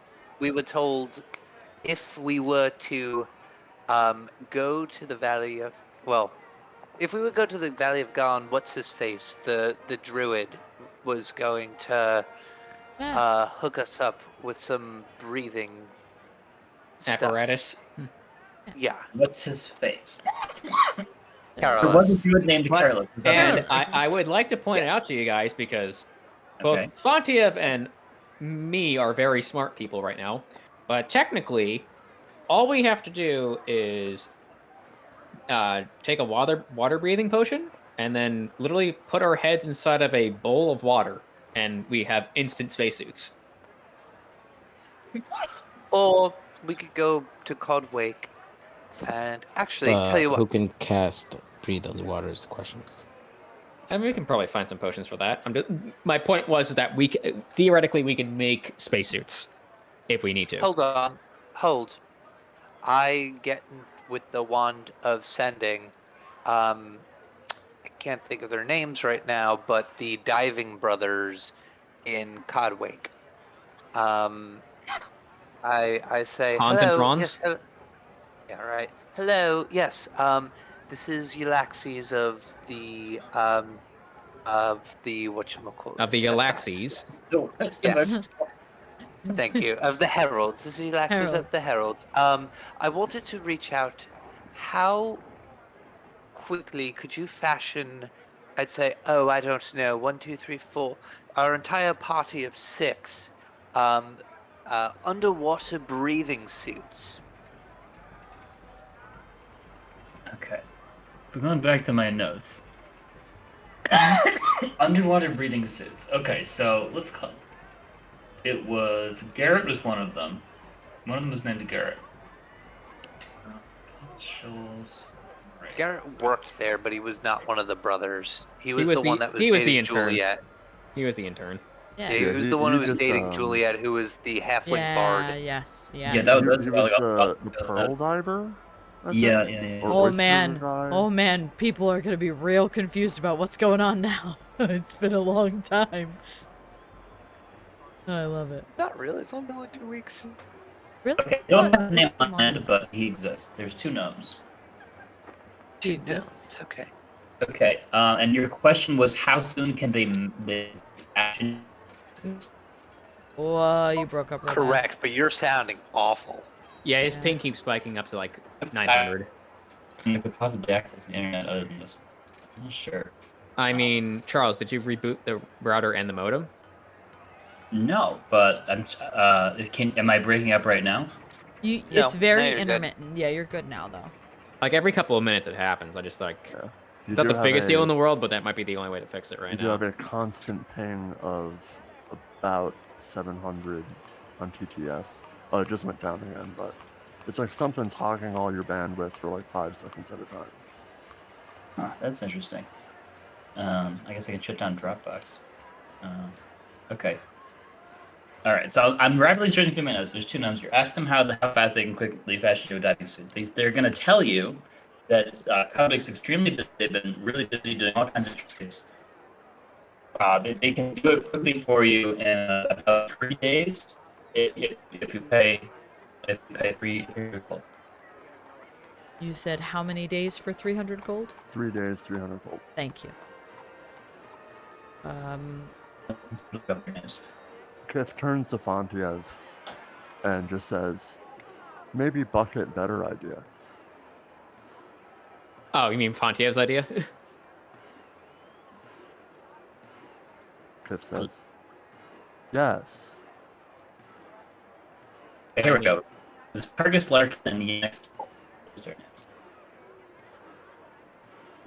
[SPEAKER 4] if we were to go to the Valley of if we would go to the Valley of Garn, what's his face? The druid was going to
[SPEAKER 2] yes.
[SPEAKER 4] hook us up with some breathing stuff.
[SPEAKER 3] apparatus.
[SPEAKER 2] Yes.
[SPEAKER 4] Yeah,
[SPEAKER 7] What's his face?
[SPEAKER 2] There
[SPEAKER 4] Carolus.
[SPEAKER 7] There was a druid named
[SPEAKER 3] What?
[SPEAKER 7] Careless. Is that
[SPEAKER 3] And
[SPEAKER 7] right?
[SPEAKER 3] I would like to point it
[SPEAKER 4] Yes.
[SPEAKER 3] out to you guys because both
[SPEAKER 7] Okay.
[SPEAKER 3] Fontiev and me are very smart people right now. But technically, all we have to do is take a water breathing potion and then literally put our heads inside of a bowl of water, and we have instant spacesuits.
[SPEAKER 4] Or we could go to Codwake and actually tell you
[SPEAKER 6] Who
[SPEAKER 4] what.
[SPEAKER 6] can cast breathe underwater is the question.
[SPEAKER 3] I mean, we can probably find some potions for that. My point was that theoretically we can make spacesuits if we need to.
[SPEAKER 4] Hold on. Hold. I get with the wand of sending. I can't think of their names right now, but the diving brothers in Codwake. I say
[SPEAKER 3] Hans and
[SPEAKER 4] hello.
[SPEAKER 3] Franz?
[SPEAKER 4] Yes. Hello. Yeah. Right. Hello. Yes. This is Yllaxis of the whatchamacallit.
[SPEAKER 3] Of the
[SPEAKER 4] That's us.
[SPEAKER 3] Yllaxis.
[SPEAKER 4] Yes. Thank you. Of the Heralds. This is Yllaxis
[SPEAKER 2] Herald.
[SPEAKER 4] of the Heralds. I wanted to reach out. How quickly could you fashion, I'd say, I don't know, 1, 2, 3, 4, our entire party of 6 underwater breathing suits?
[SPEAKER 7] Okay. We're going back to my notes. Underwater breathing suits. Okay, so let's call it was Garrett was one of them. One of them was named Garrett. Shoals. Right.
[SPEAKER 4] Garrett worked there, but he was not one of the brothers. He was
[SPEAKER 3] was
[SPEAKER 4] the one that was
[SPEAKER 3] he was the
[SPEAKER 4] dating
[SPEAKER 3] intern.
[SPEAKER 4] Juliet.
[SPEAKER 3] He was the intern.
[SPEAKER 2] Yeah.
[SPEAKER 4] Yeah, he was
[SPEAKER 5] he-
[SPEAKER 4] the one
[SPEAKER 5] he
[SPEAKER 4] who was
[SPEAKER 5] just,
[SPEAKER 4] dating Juliet, who was the halfling
[SPEAKER 2] Yeah,
[SPEAKER 4] bard.
[SPEAKER 2] yes,
[SPEAKER 7] Yeah,
[SPEAKER 2] yes.
[SPEAKER 7] that was-
[SPEAKER 5] He
[SPEAKER 7] that's
[SPEAKER 5] was
[SPEAKER 7] about-
[SPEAKER 5] the pearl diver? I think?
[SPEAKER 7] Yeah, yeah, yeah.
[SPEAKER 5] Or
[SPEAKER 2] Oh
[SPEAKER 5] oyster
[SPEAKER 2] man,
[SPEAKER 5] guy?
[SPEAKER 2] oh man, people are gonna be real confused about what's going on now. It's been a long time. I love it.
[SPEAKER 4] Not really. It's only been like 2 weeks.
[SPEAKER 2] Really?
[SPEAKER 7] Okay, don't
[SPEAKER 2] What?
[SPEAKER 7] have the name
[SPEAKER 2] It's been
[SPEAKER 7] on
[SPEAKER 2] long.
[SPEAKER 7] it, but he exists. There's 2 gnomes.
[SPEAKER 2] He
[SPEAKER 4] No,
[SPEAKER 2] exists.
[SPEAKER 4] it's okay.
[SPEAKER 7] Okay, and your question was how soon can they fashion?
[SPEAKER 2] Whoa, you broke up real bad.
[SPEAKER 4] Correct, but you're sounding awful.
[SPEAKER 3] Yeah, his
[SPEAKER 2] Yeah.
[SPEAKER 3] ping keeps spiking up to like 900.
[SPEAKER 7] You could possibly access the internet other than this. I'm not sure.
[SPEAKER 3] I mean, Charles, did you reboot the router and the modem?
[SPEAKER 7] No, but I'm. Am I breaking up right now?
[SPEAKER 2] You,
[SPEAKER 4] No,
[SPEAKER 2] it's very
[SPEAKER 4] no, you're good.
[SPEAKER 2] intermittent. Yeah, you're good now though.
[SPEAKER 3] Like every couple of minutes it happens. I just like
[SPEAKER 5] Yeah.
[SPEAKER 3] it's not the biggest deal in the world, but that might be the only way to fix it right
[SPEAKER 5] You do
[SPEAKER 3] now.
[SPEAKER 5] have a constant ping of about 700 on TTS. Oh, it just went down again, but it's like something's hogging all your bandwidth for like 5 seconds at a time.
[SPEAKER 7] Huh, that's interesting. I guess I can shut down Dropbox. Okay. All right, so I'm rapidly searching through my notes. There's 2 gnomes here. Ask them how fast they can quickly fashion to a diving suit. They're going to tell you that Codwick's extremely busy. They've been really busy doing all kinds of trades. They can do it quickly for you in about 3 days if you pay 3 gold.
[SPEAKER 2] You said how many days for 300 gold?
[SPEAKER 5] 3 days, 300 gold.
[SPEAKER 2] Thank you.
[SPEAKER 7] Look up your names.
[SPEAKER 5] Kiff turns to Fontiev and just says, maybe bucket better idea.
[SPEAKER 3] Oh, you mean Fontiev's idea?
[SPEAKER 5] Kiff says, yes.
[SPEAKER 7] Okay, here we go. There's Fergus, Larkin, and Yllaxis. Those are names.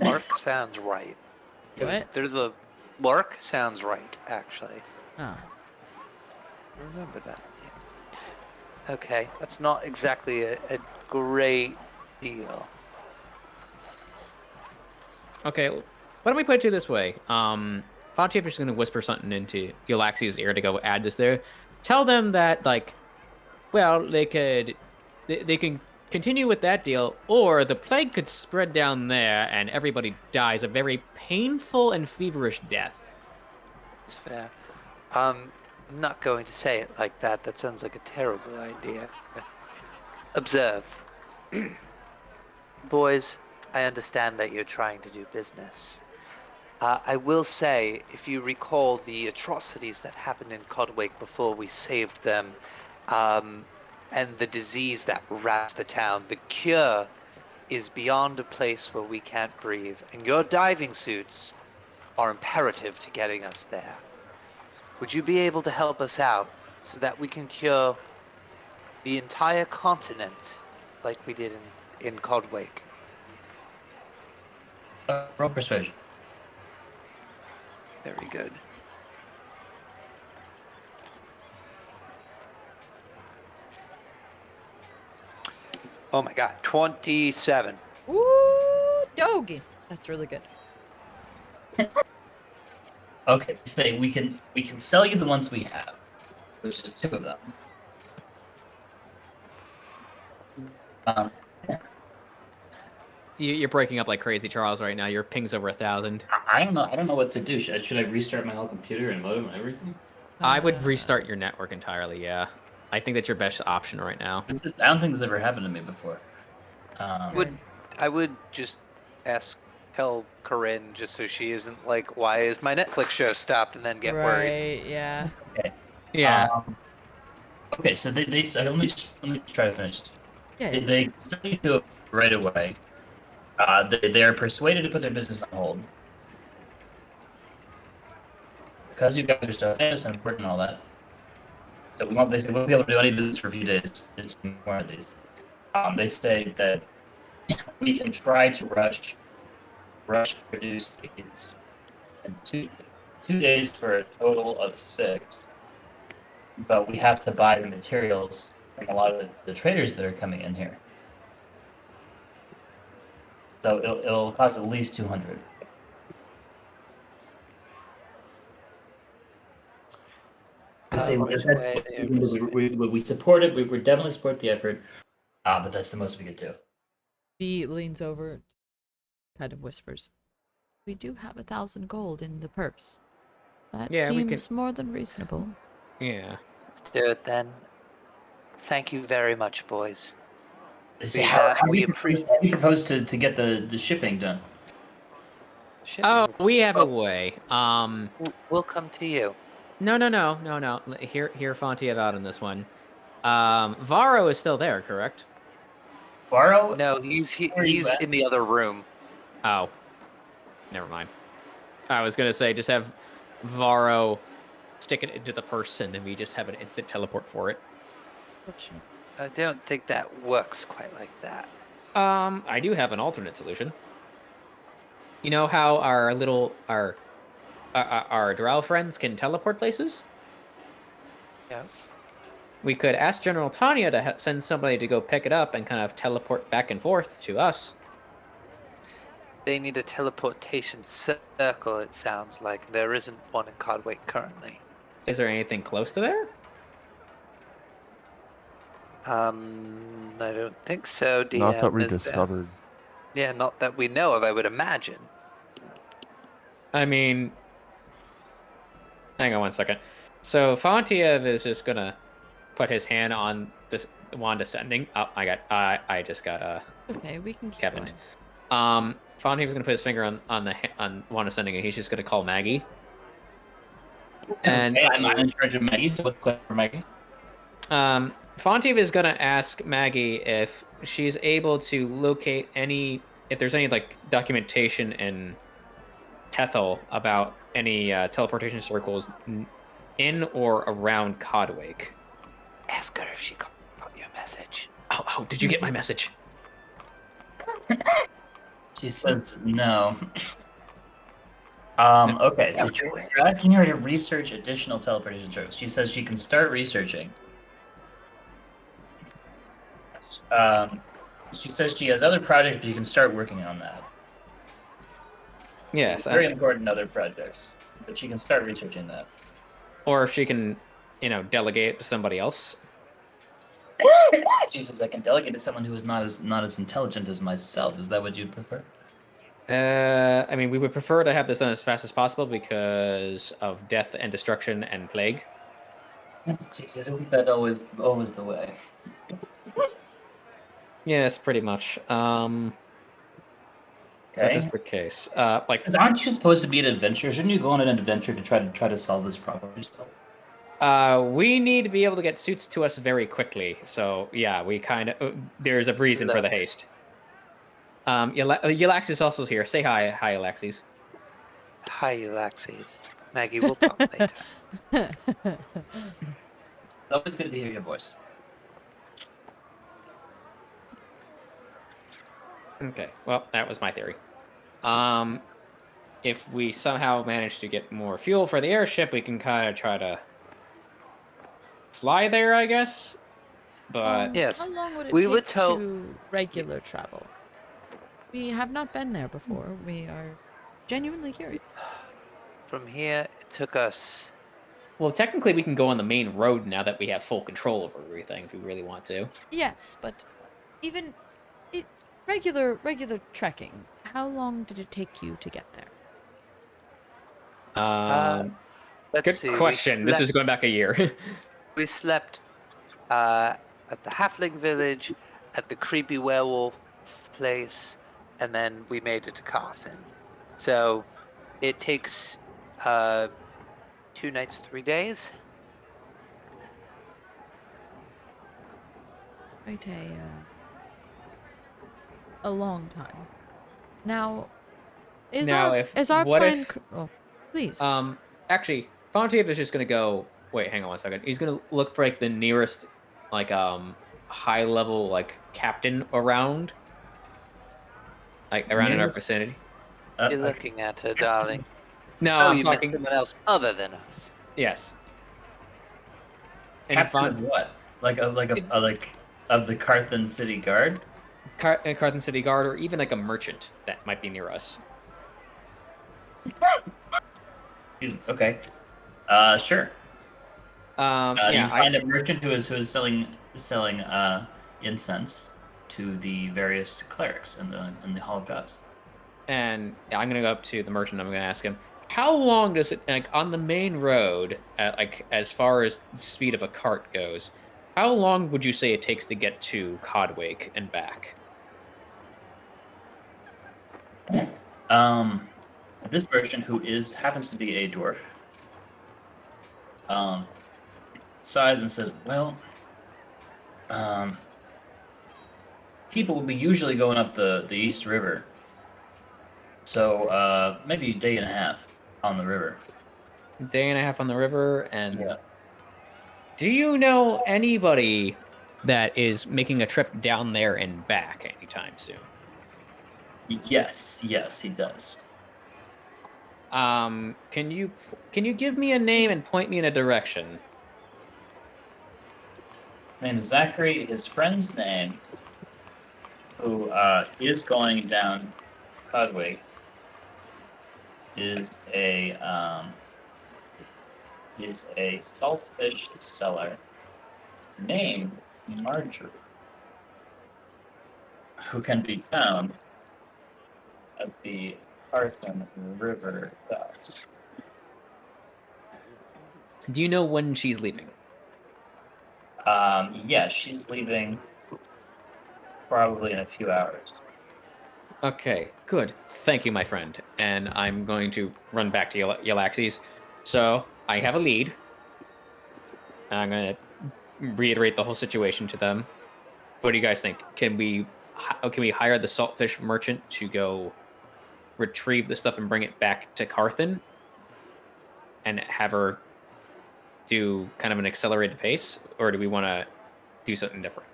[SPEAKER 4] Lark sounds right.
[SPEAKER 2] What?
[SPEAKER 4] They're the Lark sounds right, actually.
[SPEAKER 2] Oh.
[SPEAKER 4] Remember that. Okay, that's not exactly a great deal.
[SPEAKER 3] Okay, why don't we put it to this way? Fontiev is going to whisper something into Yllaxis' ear to go add this there. Tell them that, like, well, they can continue with that deal, or the plague could spread down there and everybody dies a very painful and feverish death.
[SPEAKER 4] It's fair. I'm not going to say it like that. That sounds like a terrible idea. Observe. Boys, I understand that you're trying to do business. I will say, if you recall the atrocities that happened in Codwake before we saved them, and the disease that ravaged the town, the cure is beyond a place where we can't breathe, and your diving suits are imperative to getting us there. Would you be able to help us out so that we can cure the entire continent like we did in Codwake?
[SPEAKER 7] Roll persuasion.
[SPEAKER 4] Very good. Oh my god, 27.
[SPEAKER 2] Ooh, doggy. That's really good.
[SPEAKER 7] Okay, say we can sell you the ones we have. There's just 2 of them. Yeah.
[SPEAKER 3] You're breaking up like crazy, Charles, right now. Your ping's over 1,000.
[SPEAKER 7] I don't know what to do. Should I restart my whole computer and modem and everything?
[SPEAKER 3] I would restart your network entirely, yeah. I think that's your best option right now.
[SPEAKER 7] I don't think this ever happened to me before.
[SPEAKER 4] I would just tell Corinne just so she isn't like, why is my Netflix show stopped, and then get worried.
[SPEAKER 2] Right, yeah.
[SPEAKER 7] Okay.
[SPEAKER 3] Yeah.
[SPEAKER 7] Okay, so they said, let me just try to finish this.
[SPEAKER 2] Yeah.
[SPEAKER 7] They say do it right away. They are persuaded to put their business on hold. Because you guys are so famous and important and all that. So they say we won't be able to do any business for a few days. It's one of these. They say that we can try to rush produce these in two days for a total of 6. But we have to buy the materials from a lot of the traders that are coming in here. So it'll cost at least 200. We support it. We definitely support the effort. But that's the most we could do.
[SPEAKER 2] He leans over, kind of whispers, "We do have 1,000 gold in the purse. That
[SPEAKER 3] Yeah, we
[SPEAKER 2] seems more than reasonable."
[SPEAKER 3] Yeah.
[SPEAKER 4] Let's do it then. Thank you very much, boys.
[SPEAKER 7] They say, how do you propose to get the shipping done?
[SPEAKER 3] Oh, we have a way.
[SPEAKER 4] We'll come to you.
[SPEAKER 3] No. Hear Fontiev out on this one. Varro is still there, correct?
[SPEAKER 7] Varro?
[SPEAKER 4] No, he's
[SPEAKER 7] at?
[SPEAKER 4] in the other room.
[SPEAKER 3] Oh. Never mind. I was gonna say just have Varro stick it into the purse and then we just have an instant teleport for it.
[SPEAKER 4] I don't think that works quite like that.
[SPEAKER 3] I do have an alternate solution. You know how our drow friends can teleport places?
[SPEAKER 4] Yes.
[SPEAKER 3] We could ask General Tanya to send somebody to go pick it up and kind of teleport back and forth to us.
[SPEAKER 4] They need a teleportation circle, it sounds like. There isn't one in Codwake currently.
[SPEAKER 3] Is there anything close to there?
[SPEAKER 4] I don't think so, DM.
[SPEAKER 5] Not that we
[SPEAKER 4] is there?
[SPEAKER 5] discovered.
[SPEAKER 4] Yeah, not that we know of, I would imagine.
[SPEAKER 3] I mean, hang on one second. So Fontiev is just gonna put his hand on this wand ascending. Oh, I just got
[SPEAKER 2] Okay, we can keep
[SPEAKER 3] Kevin.
[SPEAKER 2] going.
[SPEAKER 3] Fontiev is gonna put his finger on wand ascending, and he's just gonna call Maggie. And
[SPEAKER 7] I'm not in charge of Maggie, so what's going for Maggie?
[SPEAKER 3] Fontiev is gonna ask Maggie if she's able to locate if there's any like documentation in Tethel about any teleportation circles in or around Codwake.
[SPEAKER 4] Ask her if she got your message.
[SPEAKER 3] Oh, did you get my message?
[SPEAKER 7] She says no. Okay, so you're asking her to research additional teleportation circles. She says she can start researching. She says she has other projects, but you can start working on that.
[SPEAKER 3] Yes,
[SPEAKER 7] Very important other projects, but she can start researching that.
[SPEAKER 3] or if she can, delegate it to somebody else.
[SPEAKER 7] She says I can delegate to someone who is not as intelligent as myself. Is that what you'd prefer?
[SPEAKER 3] I mean, we would prefer to have this done as fast as possible because of death and destruction and plague.
[SPEAKER 7] Jesus, isn't that always the way?
[SPEAKER 3] Yes, pretty much. That
[SPEAKER 7] Okay.
[SPEAKER 3] is the case.
[SPEAKER 7] Because aren't you supposed to be an adventurer? Shouldn't you go on an adventure to try to solve this problem yourself?
[SPEAKER 3] We need to be able to get suits to us very quickly. So yeah, we kind of there's a reason for the haste. Yllaxis also here. Say hi, Yllaxis.
[SPEAKER 4] Hi, Yllaxis. Maggie, we'll talk later.
[SPEAKER 7] It's always good to hear your voice.
[SPEAKER 3] Okay, well, that was my theory. If we somehow manage to get more fuel for the airship, we can kind of try to fly there, I guess. But
[SPEAKER 4] Yes,
[SPEAKER 2] How long would it
[SPEAKER 4] we
[SPEAKER 2] take
[SPEAKER 4] would tell-
[SPEAKER 2] to regular travel? We have not been there before. We are genuinely curious.
[SPEAKER 4] From here, it took us.
[SPEAKER 3] well, technically, we can go on the main road now that we have full control over everything if we really want to.
[SPEAKER 2] Yes, but even regular trekking. How long did it take you to get there?
[SPEAKER 4] Let's
[SPEAKER 3] Good
[SPEAKER 4] see. we
[SPEAKER 3] question. This is
[SPEAKER 4] slept-
[SPEAKER 3] going back a year.
[SPEAKER 4] We slept at the halfling village, at the creepy werewolf place, and then we made it to Carthen. So it takes 2 nights, 3 days.
[SPEAKER 2] Quite a long time. Now, is
[SPEAKER 3] Now,
[SPEAKER 2] our
[SPEAKER 3] if-
[SPEAKER 2] is our
[SPEAKER 3] what
[SPEAKER 2] plan?
[SPEAKER 3] if-
[SPEAKER 2] Oh, please.
[SPEAKER 3] Actually, Fontiev is just gonna go. Wait, hang on 1 second. He's gonna look for like the nearest, like high level like captain around, like around in our
[SPEAKER 7] Nearest-
[SPEAKER 3] vicinity.
[SPEAKER 4] You're
[SPEAKER 7] okay.
[SPEAKER 4] looking at her, darling.
[SPEAKER 3] No,
[SPEAKER 4] Oh,
[SPEAKER 3] I'm
[SPEAKER 4] you
[SPEAKER 3] talking.
[SPEAKER 4] meant someone else other than us.
[SPEAKER 3] Yes. And
[SPEAKER 7] Captain of what? Like of the Carthen City Guard?
[SPEAKER 3] Carthen City Guard, or even like a merchant that might be near us.
[SPEAKER 7] Okay. Sure.
[SPEAKER 3] Yeah,
[SPEAKER 7] You find a merchant who is selling incense to the various clerics in the Hall of Gods.
[SPEAKER 3] and I'm gonna go up to the merchant. I'm gonna ask him, how long does it like on the main road, at, like as far as the speed of a cart goes? How long would you say it takes to get to Codwake and back?
[SPEAKER 7] This merchant who happens to be a dwarf, sighs and says, "Well, people will be usually going up the East River, so maybe a day and a half on the river."
[SPEAKER 3] Day and a half on the river, and
[SPEAKER 7] Yeah.
[SPEAKER 3] do you know anybody that is making a trip down there and back anytime soon?
[SPEAKER 7] Yes, he does.
[SPEAKER 3] Can you give me a name and point me in a direction?
[SPEAKER 7] His name is Zachary. His friend's name, who is going down Codway, is a saltfish seller named Marjorie, who can be found at the Carthen River docks.
[SPEAKER 3] Do you know when she's leaving?
[SPEAKER 7] Yeah, she's leaving probably in a few hours.
[SPEAKER 3] Okay, good. Thank you, my friend. And I'm going to run back to Yllaxis. So I have a lead. And I'm going to reiterate the whole situation to them. What do you guys think? Can we hire the saltfish merchant to go retrieve the stuff and bring it back to Carthen? And have her do kind of an accelerated pace? Or do we want to do something different?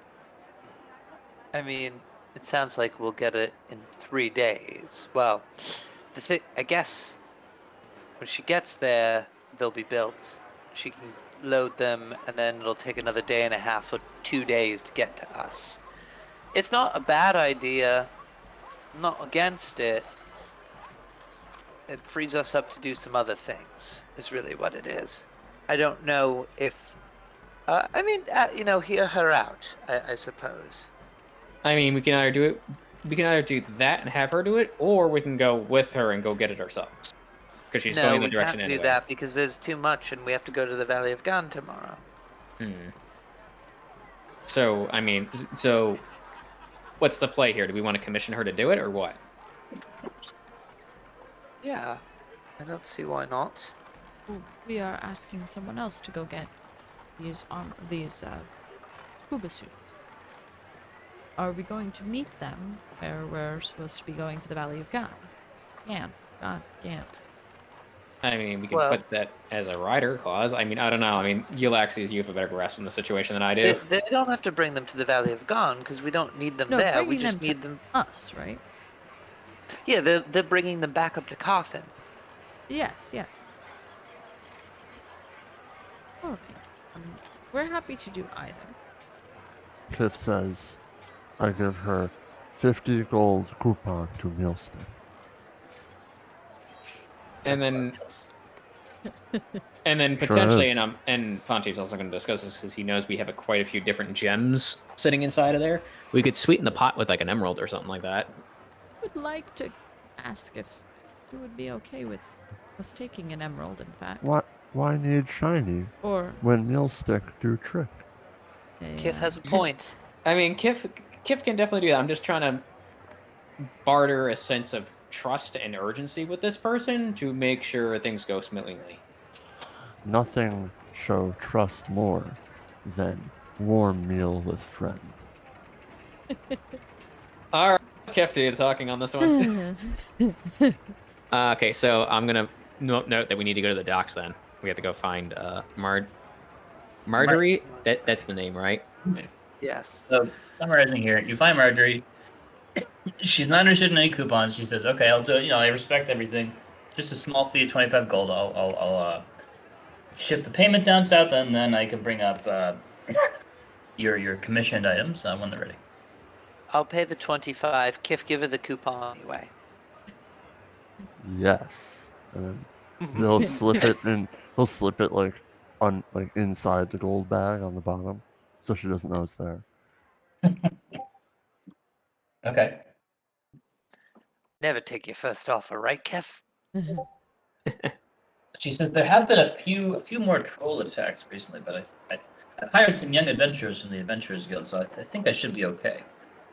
[SPEAKER 4] I mean, it sounds like we'll get it in 3 days. Well, I guess when she gets there, they'll be built. She can load them, and then it'll take another day and a half or 2 days to get to us. It's not a bad idea. I'm not against it. It frees us up to do some other things, is really what it is. I don't know if... hear her out, I suppose.
[SPEAKER 3] I mean, we can either do it. We can either do that and have her do it, or we can go with her and go get it ourselves. Because she's going in the direction
[SPEAKER 4] we can't
[SPEAKER 3] anyway.
[SPEAKER 4] do that because there's too much and we have to go to the Valley of Gan tomorrow.
[SPEAKER 3] So, I mean, so what's the play here? Do we want to commission her to do it, or what?
[SPEAKER 4] Yeah, I don't see why not.
[SPEAKER 2] Well, we are asking someone else to go get these scuba suits. Are we going to meet them where we're supposed to be going to the Valley of God? God.
[SPEAKER 3] I mean, we can put that as a rider clause. I mean, I don't know. I mean, Yllaxis, you have a better grasp on the situation than I do.
[SPEAKER 4] They don't have to bring them to the Valley of Gan because we don't need them there. We just need them.
[SPEAKER 2] Us, right?
[SPEAKER 4] Yeah, they're bringing them back up to Coffin.
[SPEAKER 2] Yes. Alright. We're happy to do either.
[SPEAKER 5] Kiff says, I give her 50 gold coupon to Mealstick.
[SPEAKER 3] And then
[SPEAKER 5] Sure
[SPEAKER 3] potentially,
[SPEAKER 5] is.
[SPEAKER 3] and Fontie's also going to discuss this because he knows we have quite a few different gems sitting inside of there. We could sweeten the pot with like an emerald or something like that.
[SPEAKER 2] Would like to ask if you would be okay with us taking an emerald, in fact.
[SPEAKER 5] Why need shiny
[SPEAKER 2] Or
[SPEAKER 5] when Mealstick do trick?
[SPEAKER 4] Kiff has a point.
[SPEAKER 3] I mean, Kiff can definitely do that. I'm just trying to barter a sense of trust and urgency with this person to make sure things go smoothly.
[SPEAKER 5] Nothing show trust more than warm meal with friend.
[SPEAKER 3] All right, Kiff, you're talking on this one. Okay, so I'm gonna note that we need to go to the docks. Then we have to go find Marjorie. That's the name, right?
[SPEAKER 4] Yes.
[SPEAKER 7] So, summarizing here, you find Marjorie. She's not interested in any coupons. She says, "Okay, I'll do it. I respect everything. Just a small fee of 25 gold. I'll ship the payment down south, and then I can bring up your commissioned items when they're ready."
[SPEAKER 4] I'll pay the 25. Kiff, give her the coupon anyway.
[SPEAKER 5] Yes. And then he'll slip it in. He'll slip it like inside the gold bag on the bottom, so she doesn't know it's there.
[SPEAKER 7] Okay.
[SPEAKER 4] Never take your first offer, right, Kiff?
[SPEAKER 7] She says there have been a few more troll attacks recently, but I've hired some young adventurers from the Adventurers Guild, so I think I should be okay.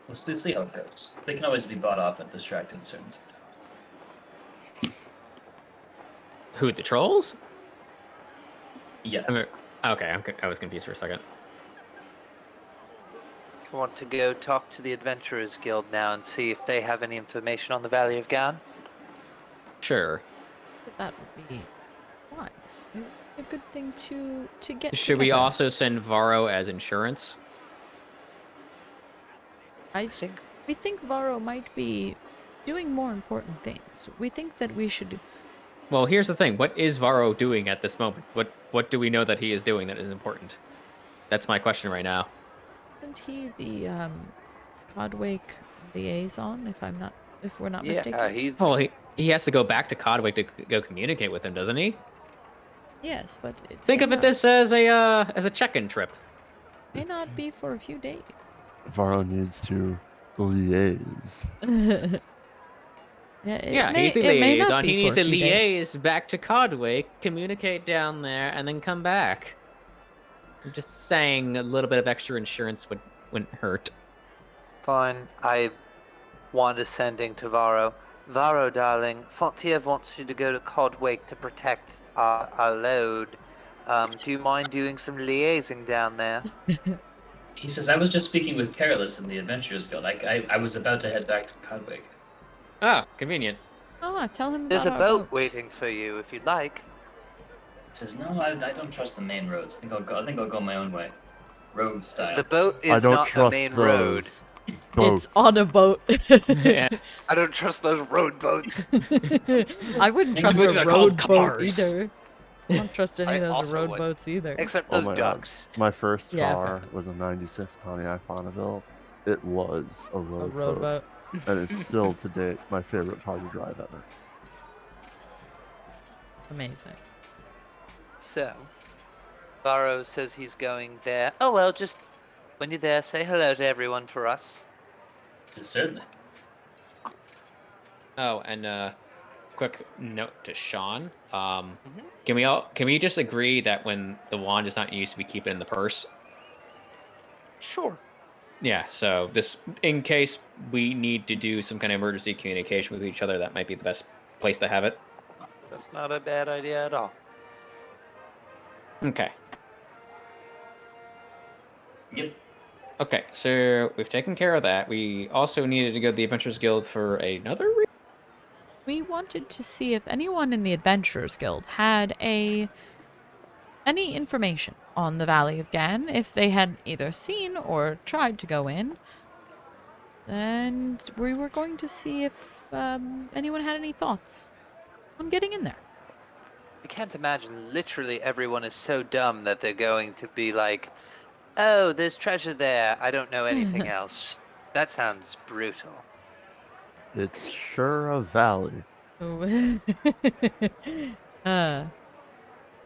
[SPEAKER 7] Let's see how it goes. They can always be bought off and distracted in certain situations.
[SPEAKER 3] Who, the trolls?
[SPEAKER 7] Yes.
[SPEAKER 3] Okay, I was confused for a second.
[SPEAKER 4] You want to go talk to the Adventurers Guild now and see if they have any information on the Valley of Gan?
[SPEAKER 3] Sure.
[SPEAKER 2] That would be wise. A good thing to get.
[SPEAKER 3] Should we
[SPEAKER 2] together.
[SPEAKER 3] also send Varro as insurance?
[SPEAKER 2] We think Varro might be doing more important things. We think that we should.
[SPEAKER 3] Well, here's the thing. What is Varro doing at this moment? What do we know that he is doing that is important? That's my question right now.
[SPEAKER 2] Isn't he the Codwake liaison? If we're not mistaken.
[SPEAKER 4] Yeah, he's...
[SPEAKER 3] Well, he has to go back to Codwick to go communicate with him, doesn't he?
[SPEAKER 2] Yes, but
[SPEAKER 3] Think of it this as a check-in trip.
[SPEAKER 2] may not be for a few days.
[SPEAKER 5] Varro needs to liaise.
[SPEAKER 3] Yeah, he's the liaison. He needs to liaise back to Codwick, communicate down there, and then come back. I'm just saying a little bit of extra insurance wouldn't hurt.
[SPEAKER 4] Fine, I condescending to Varro. Varro, darling, Fontiev wants you to go to Codwake to protect our load. Do you mind doing some liaising down there?
[SPEAKER 7] He says, I was just speaking with Careless in the Adventurers Guild. I was about to head back to Codwig.
[SPEAKER 3] Ah, convenient.
[SPEAKER 2] Oh, tell him about
[SPEAKER 4] There's a
[SPEAKER 2] our
[SPEAKER 4] boat waiting for you if you'd like.
[SPEAKER 7] He says, no, I don't trust the main roads. I think I'll go my own way. Road style.
[SPEAKER 4] The boat
[SPEAKER 5] I
[SPEAKER 4] is
[SPEAKER 5] don't
[SPEAKER 4] not the
[SPEAKER 5] trust
[SPEAKER 4] main road.
[SPEAKER 5] those boats.
[SPEAKER 2] It's on a boat.
[SPEAKER 3] Yeah.
[SPEAKER 4] I don't trust those road boats.
[SPEAKER 2] I wouldn't
[SPEAKER 3] And
[SPEAKER 2] trust
[SPEAKER 3] they're
[SPEAKER 2] a
[SPEAKER 3] called
[SPEAKER 2] road boat
[SPEAKER 3] cars.
[SPEAKER 2] either. I don't trust any
[SPEAKER 4] I
[SPEAKER 2] of those
[SPEAKER 4] also
[SPEAKER 2] road
[SPEAKER 4] wouldn't.
[SPEAKER 2] boats either.
[SPEAKER 4] Except
[SPEAKER 5] Oh
[SPEAKER 4] those
[SPEAKER 5] my God.
[SPEAKER 4] ducks.
[SPEAKER 5] My first
[SPEAKER 2] Yeah,
[SPEAKER 5] car was a 96 Pontiac Bonneville. it was a
[SPEAKER 2] A
[SPEAKER 5] road,
[SPEAKER 2] rowboat.
[SPEAKER 5] and it's still to date my favorite party drive ever.
[SPEAKER 2] Amazing.
[SPEAKER 4] So, Barrow says he's going there. Oh well, just when you're there, say hello to everyone for us.
[SPEAKER 7] Certainly.
[SPEAKER 3] Oh, and quick note to Sean.
[SPEAKER 4] Mhm.
[SPEAKER 3] Can we just agree that when the wand is not used, we keep it in the purse?
[SPEAKER 4] Sure.
[SPEAKER 3] Yeah. So this, in case we need to do some kind of emergency communication with each other, that might be the best place to have it.
[SPEAKER 4] That's not a bad idea at all.
[SPEAKER 3] Okay.
[SPEAKER 7] Yep.
[SPEAKER 3] Okay. So we've taken care of that. We also needed to go to the Adventurers Guild for another reason.
[SPEAKER 2] We wanted to see if anyone in the Adventurers Guild had any information on the Valley of Gan, if they had either seen or tried to go in. And we were going to see if anyone had any thoughts on getting in there.
[SPEAKER 4] I can't imagine literally everyone is so dumb that they're going to be like, oh, there's treasure there. I don't know anything else. That sounds brutal.
[SPEAKER 5] It's sure a valley.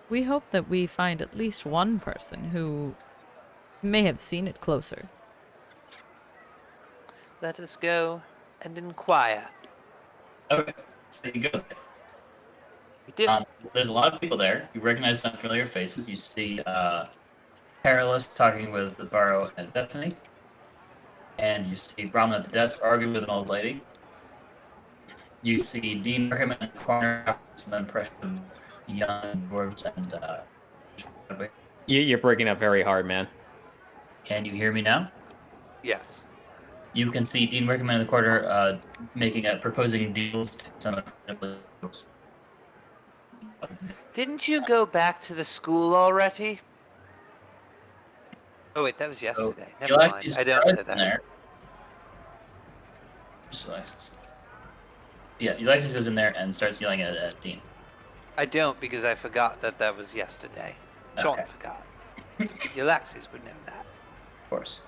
[SPEAKER 2] We hope that we find at least one person who may have seen it closer.
[SPEAKER 4] Let us go and inquire.
[SPEAKER 7] Okay. So you go there.
[SPEAKER 4] We do.
[SPEAKER 7] There's a lot of people there. You recognize some familiar faces. You see Perilous talking with the Barrow and Bethany. And you see Brahman at the desk arguing with an old lady. You see Dean Markham in the corner, some impression of young dwarves and
[SPEAKER 3] You're breaking up very hard, man.
[SPEAKER 7] can you hear me now?
[SPEAKER 4] Yes.
[SPEAKER 7] You can see Dean Markham in the corner proposing deals to some
[SPEAKER 4] Didn't you go back to the school already? Oh wait, that was yesterday. Never mind.
[SPEAKER 7] Yllaxis
[SPEAKER 4] I don't
[SPEAKER 7] drives
[SPEAKER 4] say
[SPEAKER 7] in
[SPEAKER 4] that.
[SPEAKER 7] there. Where's Yllaxis? Yeah, Yllaxis goes in there and starts yelling at Dean.
[SPEAKER 4] I don't because I forgot that was yesterday. Sean
[SPEAKER 7] Okay.
[SPEAKER 4] forgot. Yllaxis would know that.
[SPEAKER 7] Of course.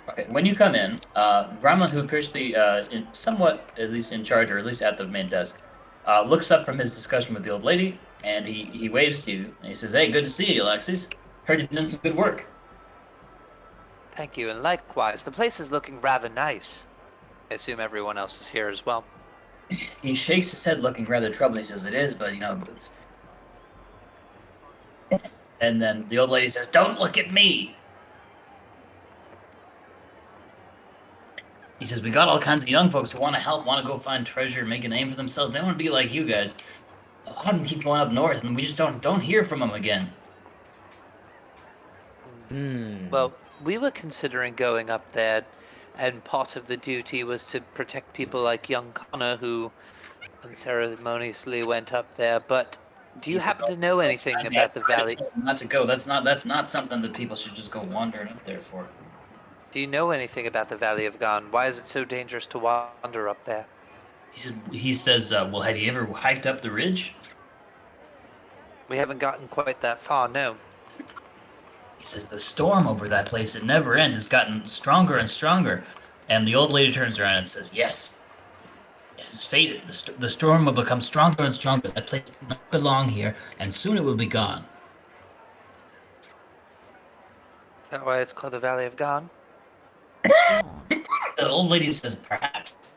[SPEAKER 7] Okay, when you come in, Ramlan, who appears to be somewhat, at least in charge, or at least at the main desk, looks up from his discussion with the old lady, and he waves to you, and he says, "Hey, good to see you, Yllaxis. Heard you've done some good work."
[SPEAKER 4] Thank you, and likewise. The place is looking rather nice. I assume everyone else is here as well.
[SPEAKER 7] He shakes his head, looking rather troubled. He says, "It is, but And then the old lady says, "Don't look at me." He says, "We got all kinds of young folks who want to help, want to go find treasure, make a name for themselves. They want to be like you guys. A lot of them keep going up north, and we just don't hear from them again."
[SPEAKER 4] Well, we were considering going up there, and part of the duty was to protect people like young Connor who unceremoniously went up there. But do you happen to know anything about the valley?
[SPEAKER 7] Not to go. That's not something that people should just go wandering up there for.
[SPEAKER 4] Do you know anything about the Valley of Gan? Why is it so dangerous to wander up there?
[SPEAKER 7] He says, "Well, have you ever hiked up the ridge?"
[SPEAKER 4] We haven't gotten quite that far, no.
[SPEAKER 7] He says, "The storm over that place, it never ends. It's gotten stronger and stronger." And the old lady turns around and says, "Yes. It is fated. The storm will become stronger and stronger. That place does not belong here, and soon it will be gone."
[SPEAKER 4] Is that why it's called the Valley of Gan?
[SPEAKER 7] The old lady says, "Perhaps."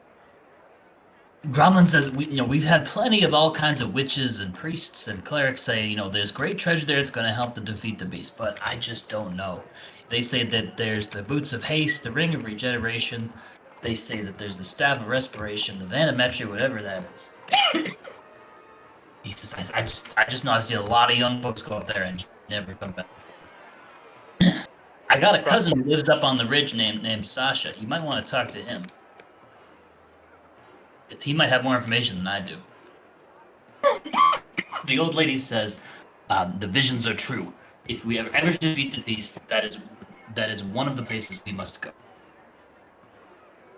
[SPEAKER 7] Gromlin says, we've had plenty of all kinds of witches and priests and clerics say, there's great treasure there. It's going to help to defeat the beast, but I just don't know. They say that there's the Boots of Haste, the Ring of Regeneration. They say that there's the Staff of Respiration, the Vanimetry, whatever that is. He says, I just know I've seen a lot of young folks go up there and never come back. I got a cousin who lives up on the ridge named Sasha. You might want to talk to him. He might have more information than I do. The old lady says, the visions are true. If we ever defeat the beast, that is one of the places we must go.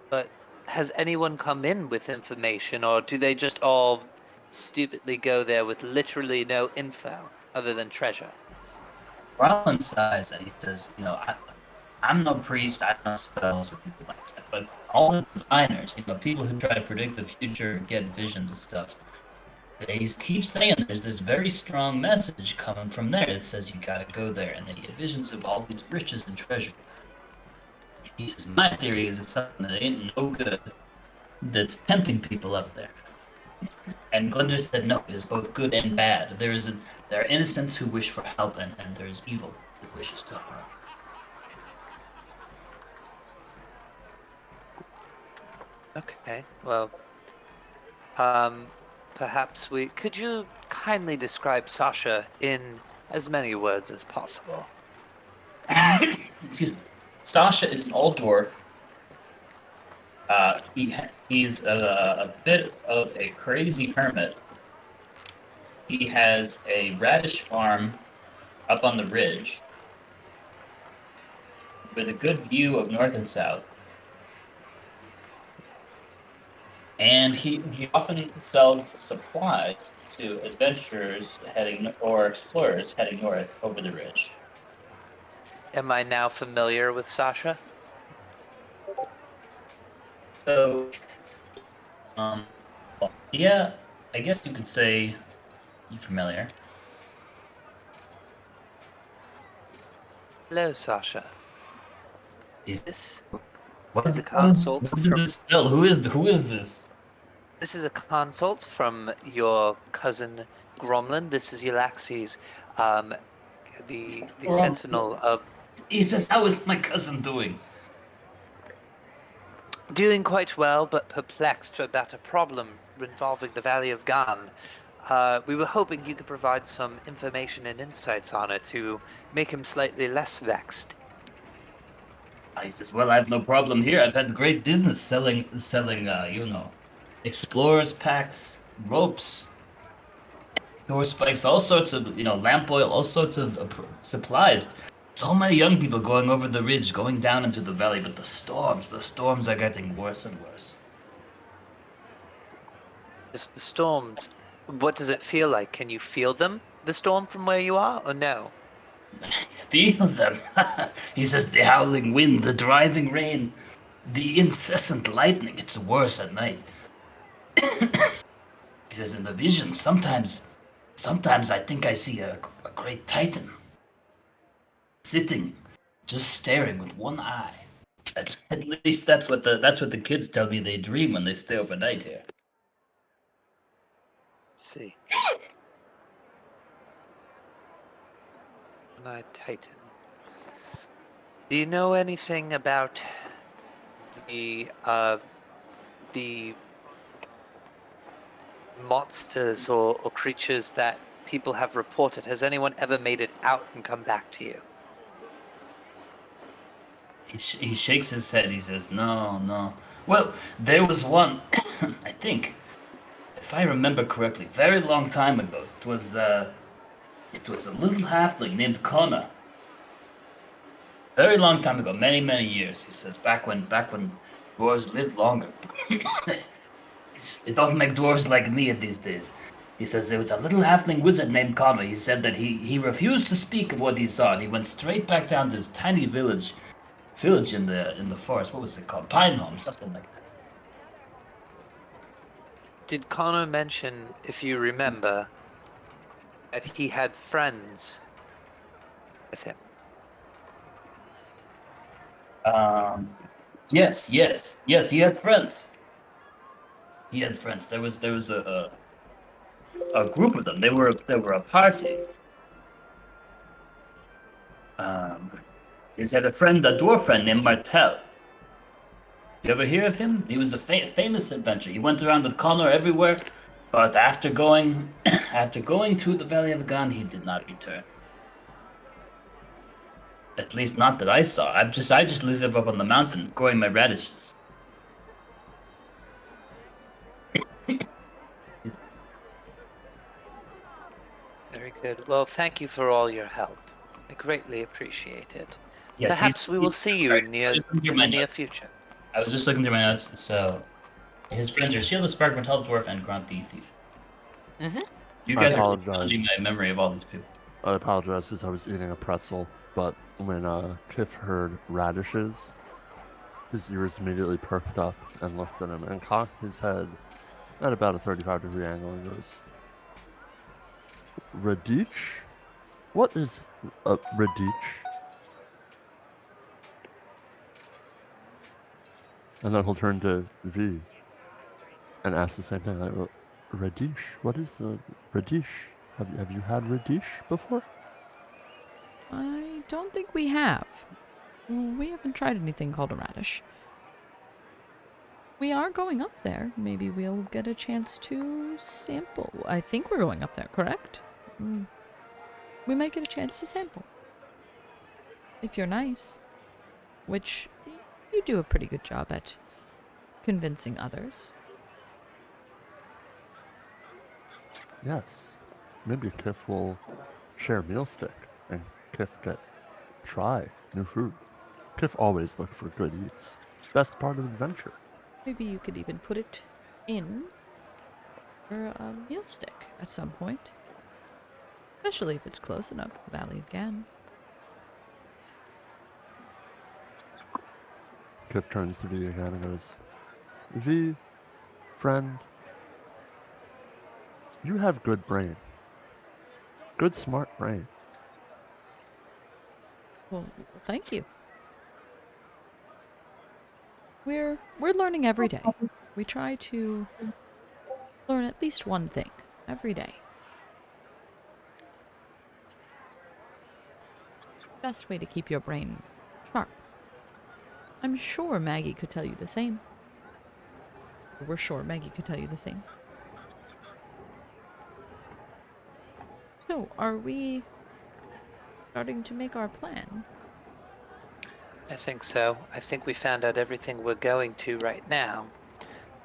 [SPEAKER 4] But has anyone come in with information, or do they just all stupidly go there with literally no info other than treasure?
[SPEAKER 7] Rollin sighs and he says, I'm no priest, I don't know spells or anything like that, but all the diviners, people who try to predict the future and get visions and stuff, they keep saying there's this very strong message coming from there that says you gotta go there, and then you get visions of all these riches and treasure. He says, my theory is it's something that ain't no good that's tempting people up there. And Glinda said, no, it is both good and bad. There are innocents who wish for help, and there is evil that wishes to harm.
[SPEAKER 4] Okay, well, perhaps could you kindly describe Sasha in as many words as possible?
[SPEAKER 7] Excuse me. Sasha is an old dwarf. He's a bit of a crazy hermit. He has a radish farm up on the ridge with a good view of north and south. And he often sells supplies to adventurers or explorers heading north over the ridge.
[SPEAKER 4] Am I now familiar with Sasha?
[SPEAKER 7] So, yeah, I guess you could say you're familiar.
[SPEAKER 4] Hello, Sasha.
[SPEAKER 7] Is
[SPEAKER 4] This
[SPEAKER 7] what
[SPEAKER 4] is a consult
[SPEAKER 7] what is
[SPEAKER 4] from...
[SPEAKER 7] this spell? Who is this?
[SPEAKER 4] This is a consult from your cousin Gromlin. This is Yllaxis, the sentinel of...
[SPEAKER 7] He says, how is my cousin doing?
[SPEAKER 4] Doing quite well, but perplexed about a problem involving the Valley of Gan. We were hoping you could provide some information and insights on it to make him slightly less vexed.
[SPEAKER 7] He says, well, I have no problem here. I've had great business selling, explorers packs, ropes, door spikes, all sorts of, lamp oil, all sorts of supplies. So many young people going over the ridge, going down into the valley, but the storms are getting worse and worse.
[SPEAKER 4] Just the storms. What does it feel like? Can you feel them, the storm, from where you are, or no?
[SPEAKER 7] Feel them. He says, the howling wind, the driving rain, the incessant lightning. It's worse at night. He says, in the vision, sometimes I think I see a great titan sitting, just staring with one eye. At least that's what the kids tell me they dream when they stay overnight here.
[SPEAKER 4] See. One-eyed Titan. Do you know anything about the monsters or creatures that people have reported? Has anyone ever made it out and come back to you?
[SPEAKER 7] He shakes his head. He says, no. Well, there was one, I think, if I remember correctly, very long time ago. It was a little halfling named Connor. Very long time ago, many years. He says, back when dwarves lived longer. They don't make dwarves like me these days. He says there was a little halfling wizard named Connor. He said that he refused to speak of what he saw, and he went straight back down to his tiny village in the forest. What was it called? Pine Home, something like that.
[SPEAKER 4] Did Connor mention, if you remember, that he had friends with him?
[SPEAKER 7] Yes, he had friends. There was a group of them. They were a party. He had a dwarf friend named Martel. You ever hear of him? He was a famous adventurer. He went around with Connor everywhere, but after going to the Valley of Gan, he did not return. At least not that I saw. I just live up on the mountain growing my radishes.
[SPEAKER 4] Very good. Well, thank you for all your help. I greatly appreciate it.
[SPEAKER 7] Yes,
[SPEAKER 4] Perhaps we will see you in the near future.
[SPEAKER 7] I was just looking through my notes. So, his friends are Shield the Spark, Metal Dwarf, and Grunt the Thief.
[SPEAKER 4] Mm-hmm.
[SPEAKER 7] You guys are
[SPEAKER 5] apologize.
[SPEAKER 7] challenging my memory of all these people.
[SPEAKER 5] I apologize because I was eating a pretzel, but when Kiff heard radishes, his ears immediately perked up and looked at him and cocked his head at about a 35-degree angle and goes, Radich? What is a Radich? And then he'll turn to V and ask the same thing. Like, Radish? What is a Radish? Have you had Radish before?
[SPEAKER 2] I don't think we have. We haven't tried anything called a radish. We are going up there. Maybe we'll get a chance to sample. I think we're going up there, correct? We might get a chance to sample. If you're nice. Which you do a pretty good job at convincing others.
[SPEAKER 5] Yes. Maybe Kiff will share a meal stick and Kiff get try new food. Kiff always look for good eats. Best part of the adventure.
[SPEAKER 2] Maybe you could even put it in for a meal stick at some point. Especially if it's close enough to the Valley of Gan.
[SPEAKER 5] Kiff turns to V again and goes, V, friend, you have good brain. Good smart brain.
[SPEAKER 2] Well, thank you. We're learning every day. We try to learn at least one thing every day. It's the best way to keep your brain sharp. I'm sure Maggie could tell you the same. We're sure Maggie could tell you the same. So, are we starting to make our plan?
[SPEAKER 4] I think so. I think we found out everything we're going to right now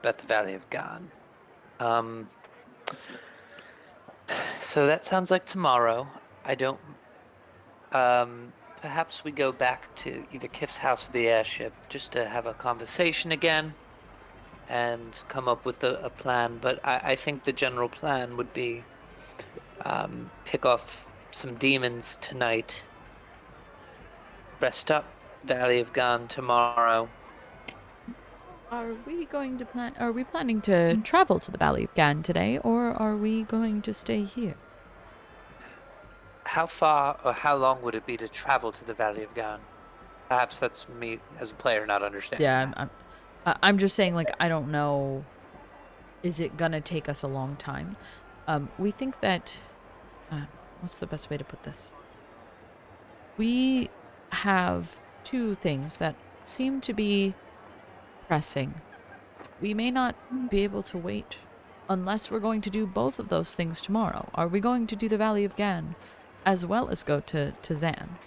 [SPEAKER 4] about the Valley of Gan. So that sounds like tomorrow. I don't... perhaps we go back to either Kiff's house or the airship just to have a conversation again and come up with a plan. But I think the general plan would be pick off some demons tonight, rest up, Valley of Gan tomorrow.
[SPEAKER 2] Are we planning to travel to the Valley of Gan today, or are we going to stay here?
[SPEAKER 4] How far or how long would it be to travel to the Valley of Gan? Perhaps that's me as a player not understanding.
[SPEAKER 2] Yeah, I'm just saying, like, I don't know. Is it gonna take us a long time? We think that. What's the best way to put this? We have two things that seem to be pressing. We may not be able to wait unless we're going to do both of those things tomorrow. Are we going to do the Valley of Gan as well as go to Zan?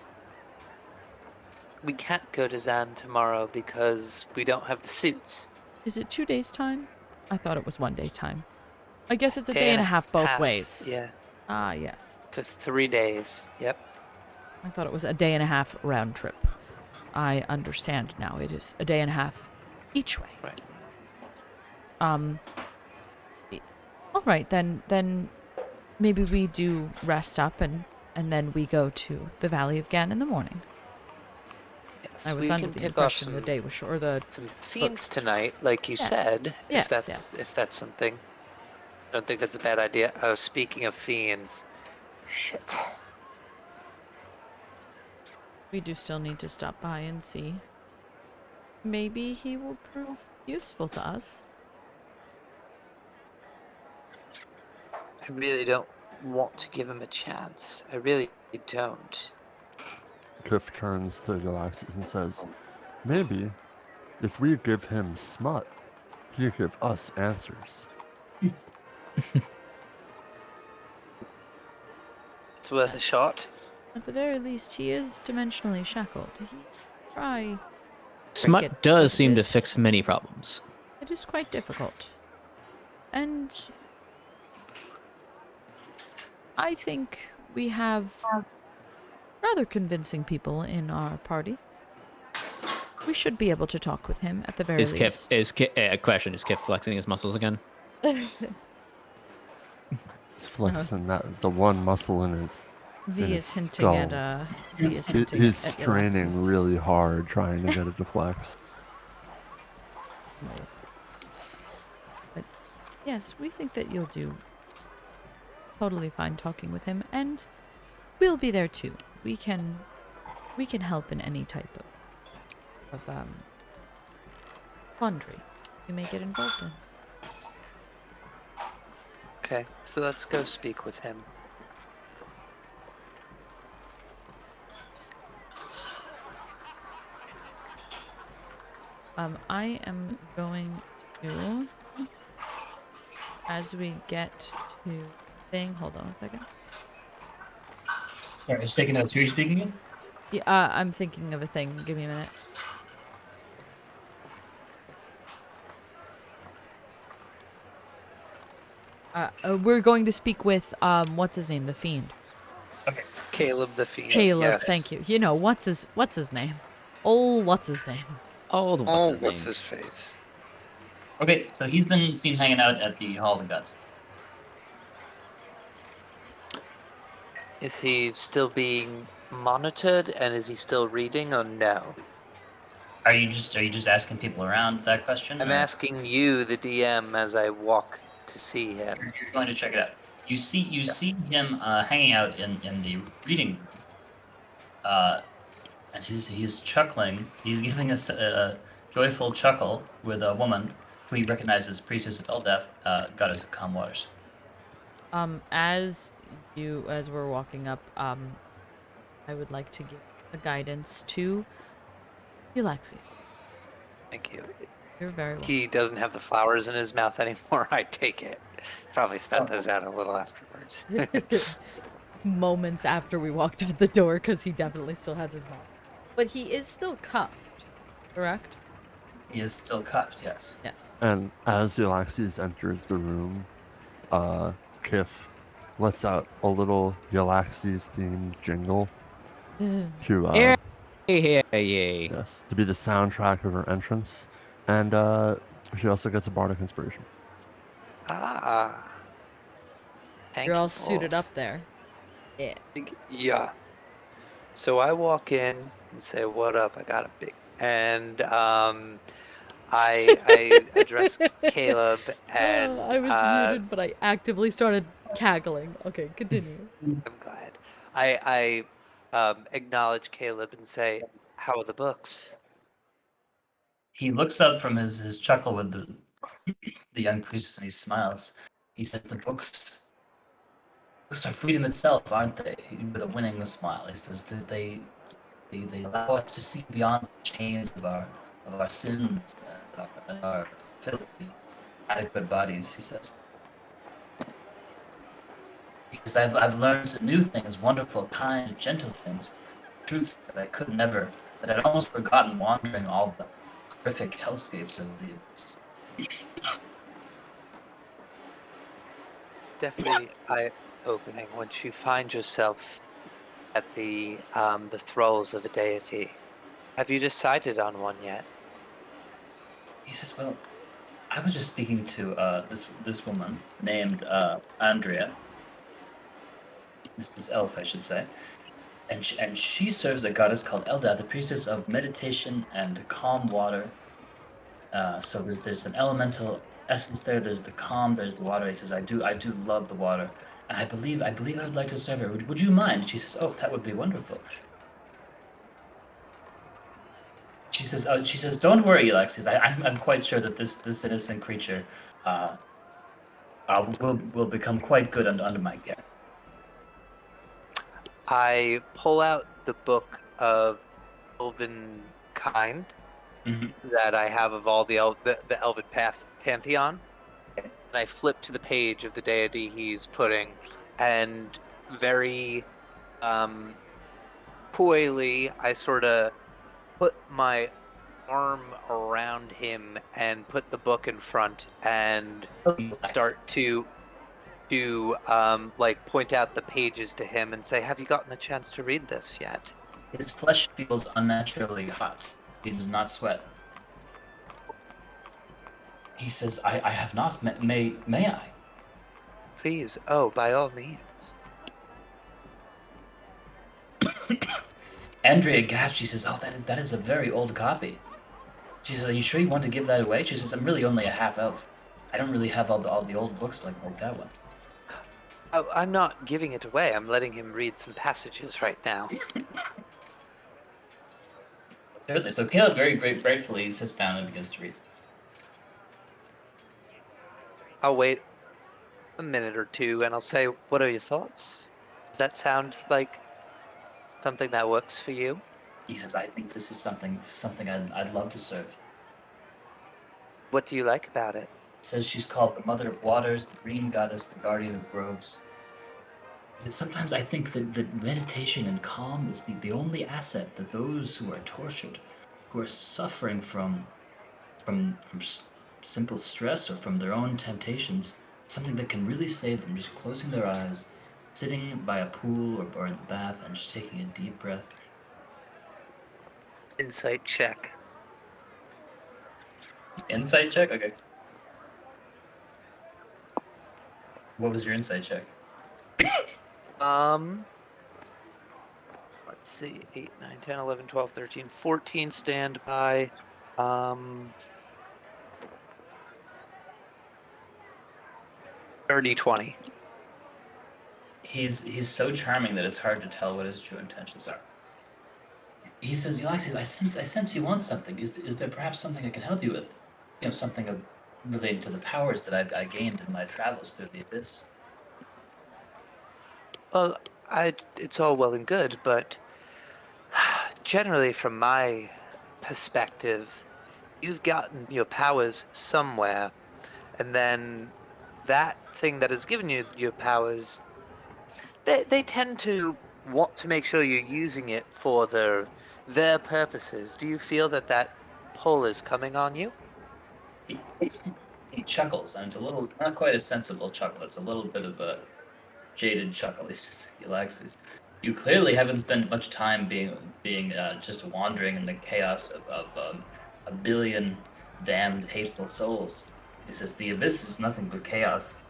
[SPEAKER 4] We can't go to Zan tomorrow because we don't have the suits.
[SPEAKER 2] Is it 2 days' time? I thought it was 1 day time. I guess it's a day and a half both ways.
[SPEAKER 4] Yeah.
[SPEAKER 2] Ah, yes.
[SPEAKER 4] To 3 days. Yep.
[SPEAKER 2] I thought it was a day and a half round trip. I understand now. It is a day and a half each way.
[SPEAKER 4] Right.
[SPEAKER 2] All right, then maybe we do rest up and then we go to the Valley of Gan in the morning.
[SPEAKER 4] Yes,
[SPEAKER 2] I was
[SPEAKER 4] we
[SPEAKER 2] under
[SPEAKER 4] can
[SPEAKER 2] the
[SPEAKER 4] pick off
[SPEAKER 2] impression the day was short.
[SPEAKER 4] some fiends tonight, like you
[SPEAKER 2] Yes.
[SPEAKER 4] said.
[SPEAKER 2] Yes,
[SPEAKER 4] If that's something. I don't think that's a bad idea. Oh, speaking of fiends. Shit.
[SPEAKER 2] We do still need to stop by and see. Maybe he will prove useful to us.
[SPEAKER 4] I really don't want to give him a chance. I really don't.
[SPEAKER 5] Kiff turns to Yllaxis and says, maybe if we give him smut, he'll give us answers.
[SPEAKER 4] It's worth a shot.
[SPEAKER 2] At the very least, he is dimensionally shackled. He try.
[SPEAKER 3] Smut
[SPEAKER 2] Cricket,
[SPEAKER 3] does
[SPEAKER 2] but
[SPEAKER 3] seem to
[SPEAKER 2] this-
[SPEAKER 3] fix many problems.
[SPEAKER 2] It is quite difficult. And I think we have rather convincing people in our party. We should be able to talk with him at the very least.
[SPEAKER 3] Question, is Kiff flexing his muscles again?
[SPEAKER 5] He's flexing the one muscle in his
[SPEAKER 2] V
[SPEAKER 5] in
[SPEAKER 2] is
[SPEAKER 5] his
[SPEAKER 2] hinting at
[SPEAKER 5] skull.
[SPEAKER 2] V is hinting
[SPEAKER 5] He's
[SPEAKER 2] at
[SPEAKER 5] straining
[SPEAKER 2] Yllaxis.
[SPEAKER 5] really hard trying to get it to flex.
[SPEAKER 2] But yes, we think that you'll do totally fine talking with him, and we'll be there too. We can help in any type of quandary you may get involved in.
[SPEAKER 4] Okay, so let's go speak with him.
[SPEAKER 2] I am going to, as we get to thing, hold on a second.
[SPEAKER 7] Sorry, just taking notes. Who are you speaking with?
[SPEAKER 2] Yeah, I'm thinking of a thing. Give me a minute. We're going to speak with what's his name, the Fiend.
[SPEAKER 7] Okay.
[SPEAKER 4] Caleb the Fiend.
[SPEAKER 2] Caleb,
[SPEAKER 4] Yes.
[SPEAKER 2] thank you. You know what's his name? Oh, what's his name?
[SPEAKER 3] Old what's
[SPEAKER 4] Oh,
[SPEAKER 3] his
[SPEAKER 4] what's
[SPEAKER 3] name?
[SPEAKER 4] his face?
[SPEAKER 7] Okay, so he's been seen hanging out at the Hall of the Gods.
[SPEAKER 4] Is he still being monitored, and is he still reading, or no?
[SPEAKER 7] Are you just asking people around that question?
[SPEAKER 4] I'm
[SPEAKER 7] or-
[SPEAKER 4] asking you, the DM, as I walk to see him.
[SPEAKER 7] You're going to check it out. You see him hanging out in the reading room, and he's chuckling. He's giving us a joyful chuckle with a woman who he recognizes, priestess of Eldath, goddess of calm waters.
[SPEAKER 2] As we're walking up, I would like to give a guidance to Yllaxis.
[SPEAKER 4] Thank you.
[SPEAKER 2] You're very welcome.
[SPEAKER 4] He doesn't have the flowers in his mouth anymore. I take it. Probably spat those out a little afterwards.
[SPEAKER 2] Moments after we walked out the door, because he definitely still has his mouth. But he is still cuffed, correct?
[SPEAKER 7] He is still cuffed, yes.
[SPEAKER 2] Yes.
[SPEAKER 5] And as Yllaxis enters the room, Kiff lets out a little Yllaxis themed jingle to
[SPEAKER 3] Yay.
[SPEAKER 5] yes, to be the soundtrack of her entrance. And she also gets a bardic inspiration.
[SPEAKER 4] Ah. Thank
[SPEAKER 2] You're
[SPEAKER 4] you
[SPEAKER 2] all suited
[SPEAKER 4] both.
[SPEAKER 2] up there. Yeah.
[SPEAKER 4] Yeah. So I walk in and say, "What up? I got a big," and I address Caleb and
[SPEAKER 2] I was muted, but I actively started cackling. Okay, continue.
[SPEAKER 4] I'm glad. I acknowledge Caleb and say, "How are the books?"
[SPEAKER 7] He looks up from his chuckle with the young priestess and he smiles. He says, "The books are freedom itself, aren't they?" With a winning smile, he says that they allow us to see beyond the chains of our sins and our filthy, adequate bodies. He says, because I've learned some new things, wonderful, kind, gentle things, truths that I could never, that I'd almost forgotten wandering all the horrific hellscapes of the abyss.
[SPEAKER 4] It's definitely eye-opening once you find yourself at the thralls of a deity. Have you decided on one yet?
[SPEAKER 7] He says, "Well, I was just speaking to this woman named Andrea. This elf, I should say, and she serves a goddess called Eldath, the priestess of meditation and calm water. So there's an elemental essence there. There's the calm. There's the water." He says, "I do love the water, and I believe I would like to serve her. Would you mind?" She says, "Oh, that would be wonderful." She says, "Don't worry, Yllaxis. I'm quite sure that this innocent creature, will become quite good under my care."
[SPEAKER 4] I pull out the book of Elven Kind
[SPEAKER 7] Mhm.
[SPEAKER 4] that I have of all the Elven Pantheon,
[SPEAKER 7] Okay.
[SPEAKER 4] and I flip to the page of the deity he's putting, and very coyly, I sort of put my arm around him and put the book in front and start to like point out the pages to him and say, "Have you gotten a chance to read this yet?"
[SPEAKER 7] His flesh feels unnaturally hot. He does not sweat. He says, "I have not. May I?"
[SPEAKER 4] Please, oh, by all means.
[SPEAKER 7] Andrea gasped. She says, "Oh, that is a very old copy." She says, "Are you sure you want to give that away?" She says, "I'm really only a half elf. I don't really have all the old books like that one."
[SPEAKER 4] Oh, I'm not giving it away. I'm letting him read some passages right now.
[SPEAKER 7] Certainly. So Caleb very gratefully sits down and begins to read.
[SPEAKER 4] I'll wait a minute or two and I'll say, "What are your thoughts? Does that sound like something that works for you?"
[SPEAKER 7] He says, "I think this is something I'd love to serve."
[SPEAKER 4] What do you like about it?
[SPEAKER 7] Says she's called the Mother of Waters, the Green Goddess, the Guardian of Groves. Sometimes I think that meditation and calm is the only asset that those who are tortured, who are suffering from simple stress or from their own temptations, something that can really save them, just closing their eyes, sitting by a pool or in the bath and just taking a deep breath.
[SPEAKER 4] Insight check.
[SPEAKER 7] Insight check? Okay. What was your insight check?
[SPEAKER 4] Let's see. 8, 9, 10, 11, 12, 13, 14 standby. 30, 20.
[SPEAKER 7] He's so charming that it's hard to tell what his true intentions are. He says, "Yllaxis, I sense you want something. Is there perhaps something I can help you with? You know, something related to the powers that I gained in my travels through the abyss."
[SPEAKER 4] Well, it's all well and good, but generally from my perspective, you've gotten your powers somewhere, and then that thing that has given you your powers, they tend to want to make sure you're using it for their purposes. Do you feel that pull is coming on you?
[SPEAKER 7] He chuckles, and it's a little, not quite a sensible chuckle. It's a little bit of a jaded chuckle. He says, "Yllaxis, you clearly haven't spent much time being just wandering in the chaos of a billion damned hateful souls." He says, "The abyss is nothing but chaos.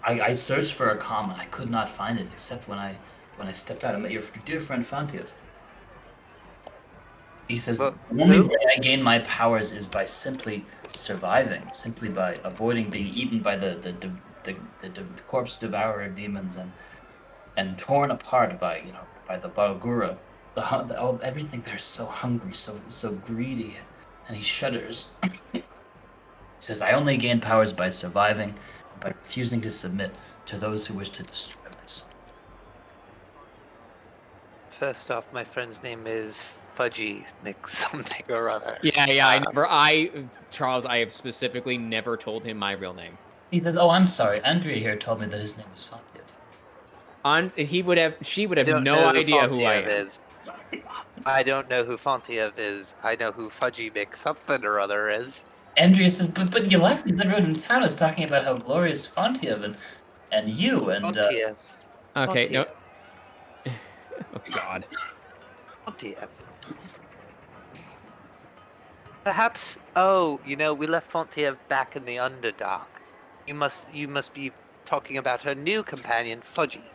[SPEAKER 7] I searched for a calm, and I could not find it, except when I stepped out and met your dear friend Fontiev." He says,
[SPEAKER 4] Well,
[SPEAKER 7] "The only
[SPEAKER 4] who?
[SPEAKER 7] way I gain my powers is by simply surviving, simply by avoiding being eaten by the corpse devourer demons and torn apart by the Bargura. Everything there is so hungry, so greedy." And he shudders. He says, "I only gain powers by surviving, by refusing to submit to those who wish to destroy my soul."
[SPEAKER 4] First off, my friend's name is Fudgy Nick something or other.
[SPEAKER 3] Yeah. Charles, I have specifically never told him my real name.
[SPEAKER 7] He says, "Oh, I'm sorry. Andrea here told me that his name was Fontiev."
[SPEAKER 3] She would
[SPEAKER 4] I
[SPEAKER 3] have
[SPEAKER 4] don't
[SPEAKER 3] no
[SPEAKER 4] know who
[SPEAKER 3] idea who I
[SPEAKER 4] Fontiev
[SPEAKER 3] am.
[SPEAKER 4] is. I don't know who Fontiev is. I know who Fudgy Nick something or other is.
[SPEAKER 7] Andrea says, but Yllaxis, everyone in town is talking about how glorious Fontiev and you and
[SPEAKER 4] Fontiev.
[SPEAKER 3] Okay, no.
[SPEAKER 4] Fontiev.
[SPEAKER 3] Oh God.
[SPEAKER 4] Fontiev. Perhaps. Oh, we left Fontiev back in the Underdark. You must be talking about her new companion, Fudgy.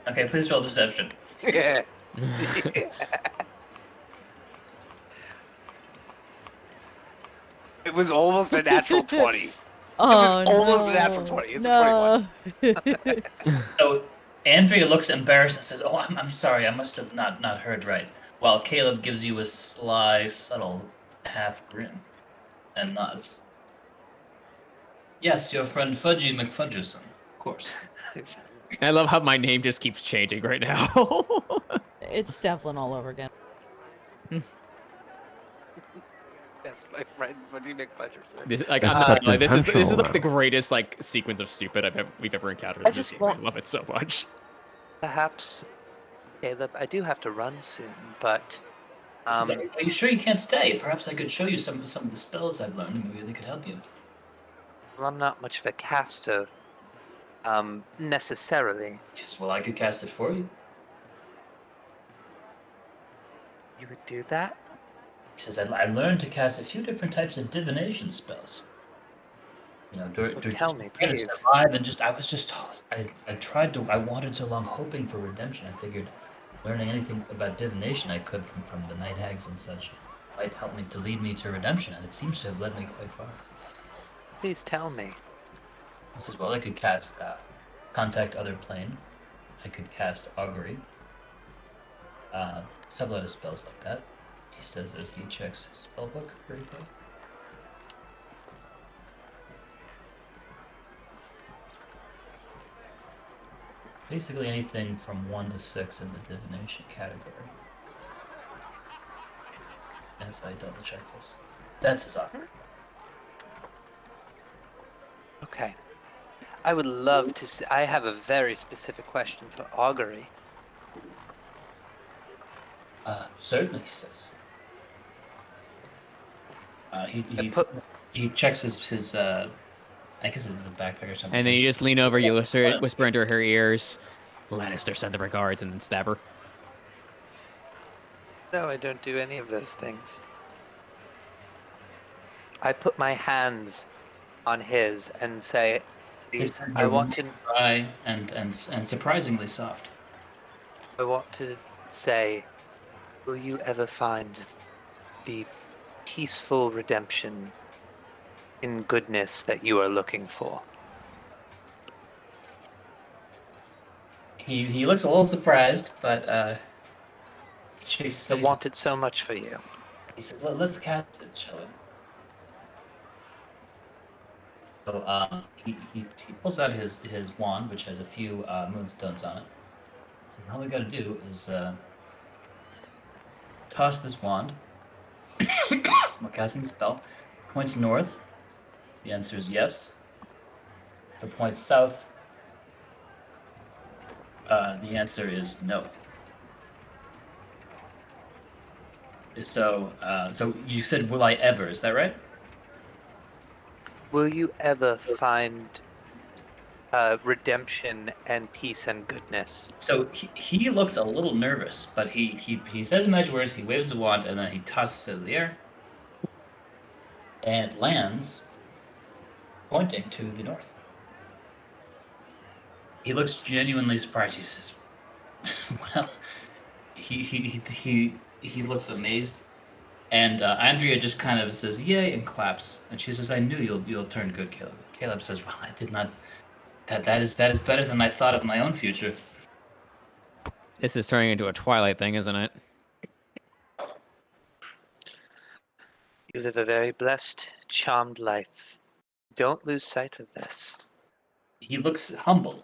[SPEAKER 7] Okay, please roll deception.
[SPEAKER 4] Yeah. It was almost a natural 20.
[SPEAKER 2] Oh,
[SPEAKER 4] almost a natural 20. It's a 21.
[SPEAKER 7] So Andrea looks embarrassed and says, "Oh, I'm sorry. I must have not heard right." While Caleb gives you a sly, subtle half grin and nods. "Yes, your friend Fudgy McFudgerson, of course."
[SPEAKER 3] I love how my name just keeps changing right now.
[SPEAKER 2] It's Devlin all over again.
[SPEAKER 4] Yes, my friend Fudgy McFudgerson.
[SPEAKER 3] This is like the greatest sequence of stupid we've ever encountered in this game. I love it so much.
[SPEAKER 4] Perhaps, Caleb, I do have to run soon, but
[SPEAKER 7] Are you sure you can't stay? Perhaps I could show you some of the spells I've learned, and maybe they could help you.
[SPEAKER 4] well, I'm not much of a caster, necessarily.
[SPEAKER 7] Well, I could cast it for you.
[SPEAKER 4] You would do that?
[SPEAKER 7] He says, "I learned to cast a few different types of divination spells." You know,
[SPEAKER 4] Tell me,
[SPEAKER 7] trying to
[SPEAKER 4] please.
[SPEAKER 7] survive and I wanted so long hoping for redemption. I figured learning anything about divination I could from the night hags and such might help me to lead me to redemption, and it seems to have led me quite far.
[SPEAKER 4] Please tell me.
[SPEAKER 7] This is well, I could cast contact other plane. I could cast augury. Several other spells like that. He says as he checks his spellbook briefly. Basically anything from 1 to 6 in the divination category. As I double check this. That's his offer.
[SPEAKER 4] Okay. I would love to see. I have a very specific question for augury.
[SPEAKER 7] Certainly, he says.
[SPEAKER 4] I put
[SPEAKER 7] He checks his I guess it's a backpack or something.
[SPEAKER 3] And then you just lean over, you whisper into her ears, Lannister send the regards, and then stab her.
[SPEAKER 4] No, I don't do any of those things. I put my hands on his and say, please, I want to
[SPEAKER 7] dry and surprisingly soft.
[SPEAKER 4] I want to say, will you ever find the peaceful redemption in goodness that you are looking for?
[SPEAKER 7] He looks a little surprised, but he shakes his
[SPEAKER 4] I
[SPEAKER 7] head.
[SPEAKER 4] want it so much for you.
[SPEAKER 7] He says, "Let's cast it, shall we?" So he pulls out his wand, which has a few moonstones on it. So all we gotta do is toss this wand. We're casting the spell. Points north. The answer is yes. If it points south, the answer is no. So you said, "Will I ever?" Is that right?
[SPEAKER 4] Will you ever find redemption and peace and goodness?
[SPEAKER 7] So he looks a little nervous, but he says the magic words, he waves the wand, and then he tosses it in the air. And it lands pointing to the north. He looks genuinely surprised. He says, well, he looks amazed. And Andrea just kind of says, yay, and claps. And she says, I knew you'll turn good, Caleb. Caleb says, well, I did not. That is better than I thought of my own future.
[SPEAKER 3] This is turning into a Twilight thing, isn't it?
[SPEAKER 4] You live a very blessed, charmed life. Don't lose sight of this.
[SPEAKER 7] He looks humble.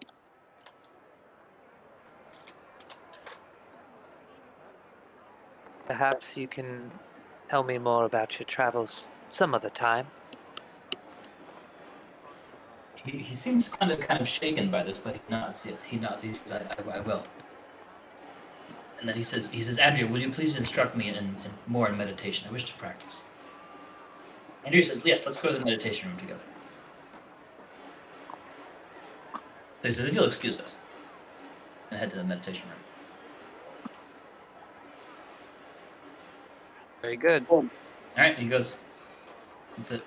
[SPEAKER 4] Perhaps you can tell me more about your travels some other time.
[SPEAKER 7] He seems kind of shaken by this, but he nods. He nods. He says, I will. And then he says, Andrea, would you please instruct me in more in meditation? I wish to practice. Andrea says, yes, let's go to the meditation room together. So he says, if you'll excuse us, and head to the meditation room.
[SPEAKER 4] Very good.
[SPEAKER 7] All right, he goes. That's it.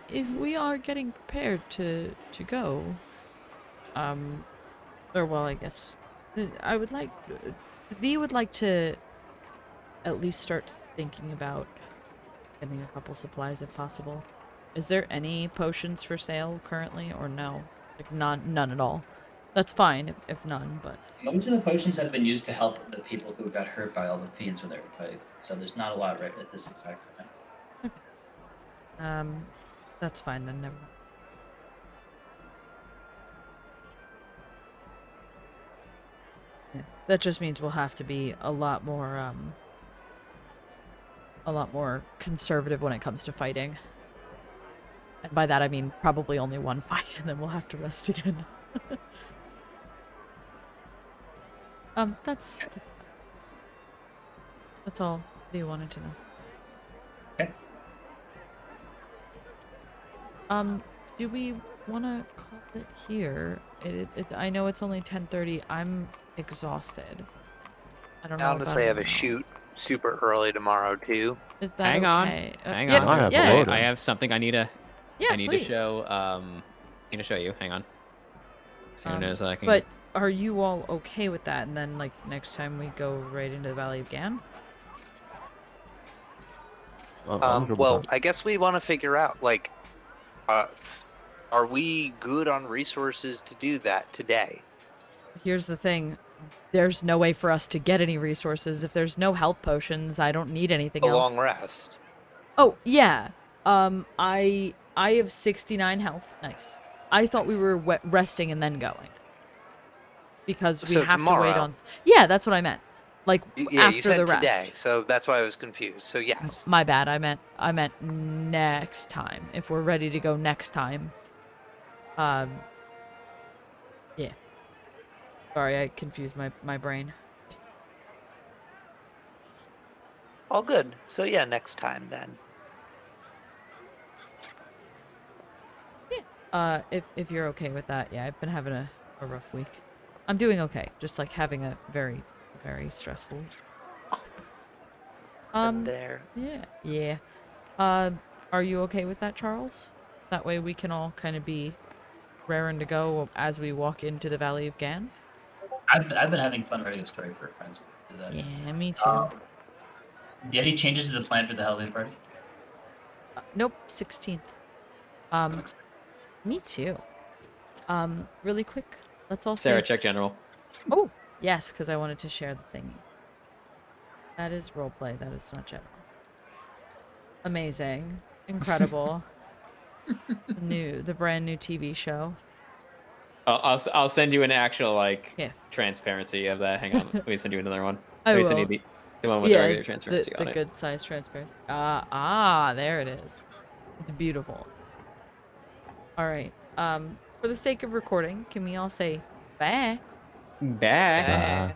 [SPEAKER 2] If we are getting prepared to go, or well, I guess I would like V would like to at least start thinking about getting a couple supplies if possible. Is there any potions for sale currently, or no? Like none at all. That's fine if none, but
[SPEAKER 7] Most of the potions have been used to help the people who got hurt by all the fiends when they were fighting. So there's not a lot right at this exact time.
[SPEAKER 2] that's fine then. Never mind. Yeah, that just means we'll have to be a lot more conservative when it comes to fighting. And by that I mean probably only one fight, and then we'll have to rest again. That's all you wanted to know.
[SPEAKER 7] Okay.
[SPEAKER 2] Do we want to call it here? I know it's only 10:30. I'm exhausted. I don't know.
[SPEAKER 4] Honestly, I have a shoot super early tomorrow too.
[SPEAKER 2] Is that
[SPEAKER 3] Hang on.
[SPEAKER 2] okay?
[SPEAKER 3] Hang
[SPEAKER 2] yeah,
[SPEAKER 3] on.
[SPEAKER 5] I have
[SPEAKER 2] yeah,
[SPEAKER 5] loaded.
[SPEAKER 3] I have something I need to.
[SPEAKER 2] yeah,
[SPEAKER 3] I need
[SPEAKER 2] please.
[SPEAKER 3] to show. Need to show you. Hang on. As soon as I can.
[SPEAKER 2] But are you all okay with that? And then, like, next time we go right into the Valley of Gan?
[SPEAKER 5] I'm good with
[SPEAKER 4] Well,
[SPEAKER 5] that.
[SPEAKER 4] I guess we want to figure out, like, are we good on resources to do that today?
[SPEAKER 2] Here's the thing. There's no way for us to get any resources. If there's no health potions, I don't need anything
[SPEAKER 4] A
[SPEAKER 2] else.
[SPEAKER 4] long rest.
[SPEAKER 2] Oh, yeah. I have 69 health. Nice. I thought we were resting and then going. Because we
[SPEAKER 4] So
[SPEAKER 2] have to wait
[SPEAKER 4] tomorrow.
[SPEAKER 2] on... Yeah, that's what I meant. Like,
[SPEAKER 4] Yeah, you
[SPEAKER 2] after
[SPEAKER 4] said
[SPEAKER 2] the rest.
[SPEAKER 4] today, so that's why I was confused. So yes.
[SPEAKER 2] My bad. I meant next time. If we're ready to go next time. Yeah. Sorry, I confused my brain.
[SPEAKER 4] All good. So yeah, next time then.
[SPEAKER 2] If you're okay with that, yeah, I've been having a rough week. I'm doing okay, just like having a very, very stressful.
[SPEAKER 4] Been there.
[SPEAKER 2] Yeah. Are you okay with that, Charles? That way we can all kind of be raring to go as we walk into the Valley of Gan.
[SPEAKER 7] I've been having fun writing a story for friends. To that.
[SPEAKER 2] Yeah, me too.
[SPEAKER 7] Any changes to the plan for the Halloween party?
[SPEAKER 2] Nope, 16th. Me too. Really quick, let's all
[SPEAKER 3] Sarah,
[SPEAKER 2] say...
[SPEAKER 3] check general.
[SPEAKER 2] Oh, yes, because I wanted to share the thing. That is roleplay. That is not general. Amazing. Incredible. The brand new TV show.
[SPEAKER 3] I'll send you an actual like
[SPEAKER 2] Yeah.
[SPEAKER 3] transparency of that. Hang on, let me send you another one.
[SPEAKER 2] I
[SPEAKER 3] Let me send
[SPEAKER 2] will.
[SPEAKER 3] you the one with the regular transparency on
[SPEAKER 2] the
[SPEAKER 3] it.
[SPEAKER 2] good size transparency. There it is. It's beautiful. All right. For the sake of recording, can we all say bye?
[SPEAKER 3] Bye.
[SPEAKER 4] Eh.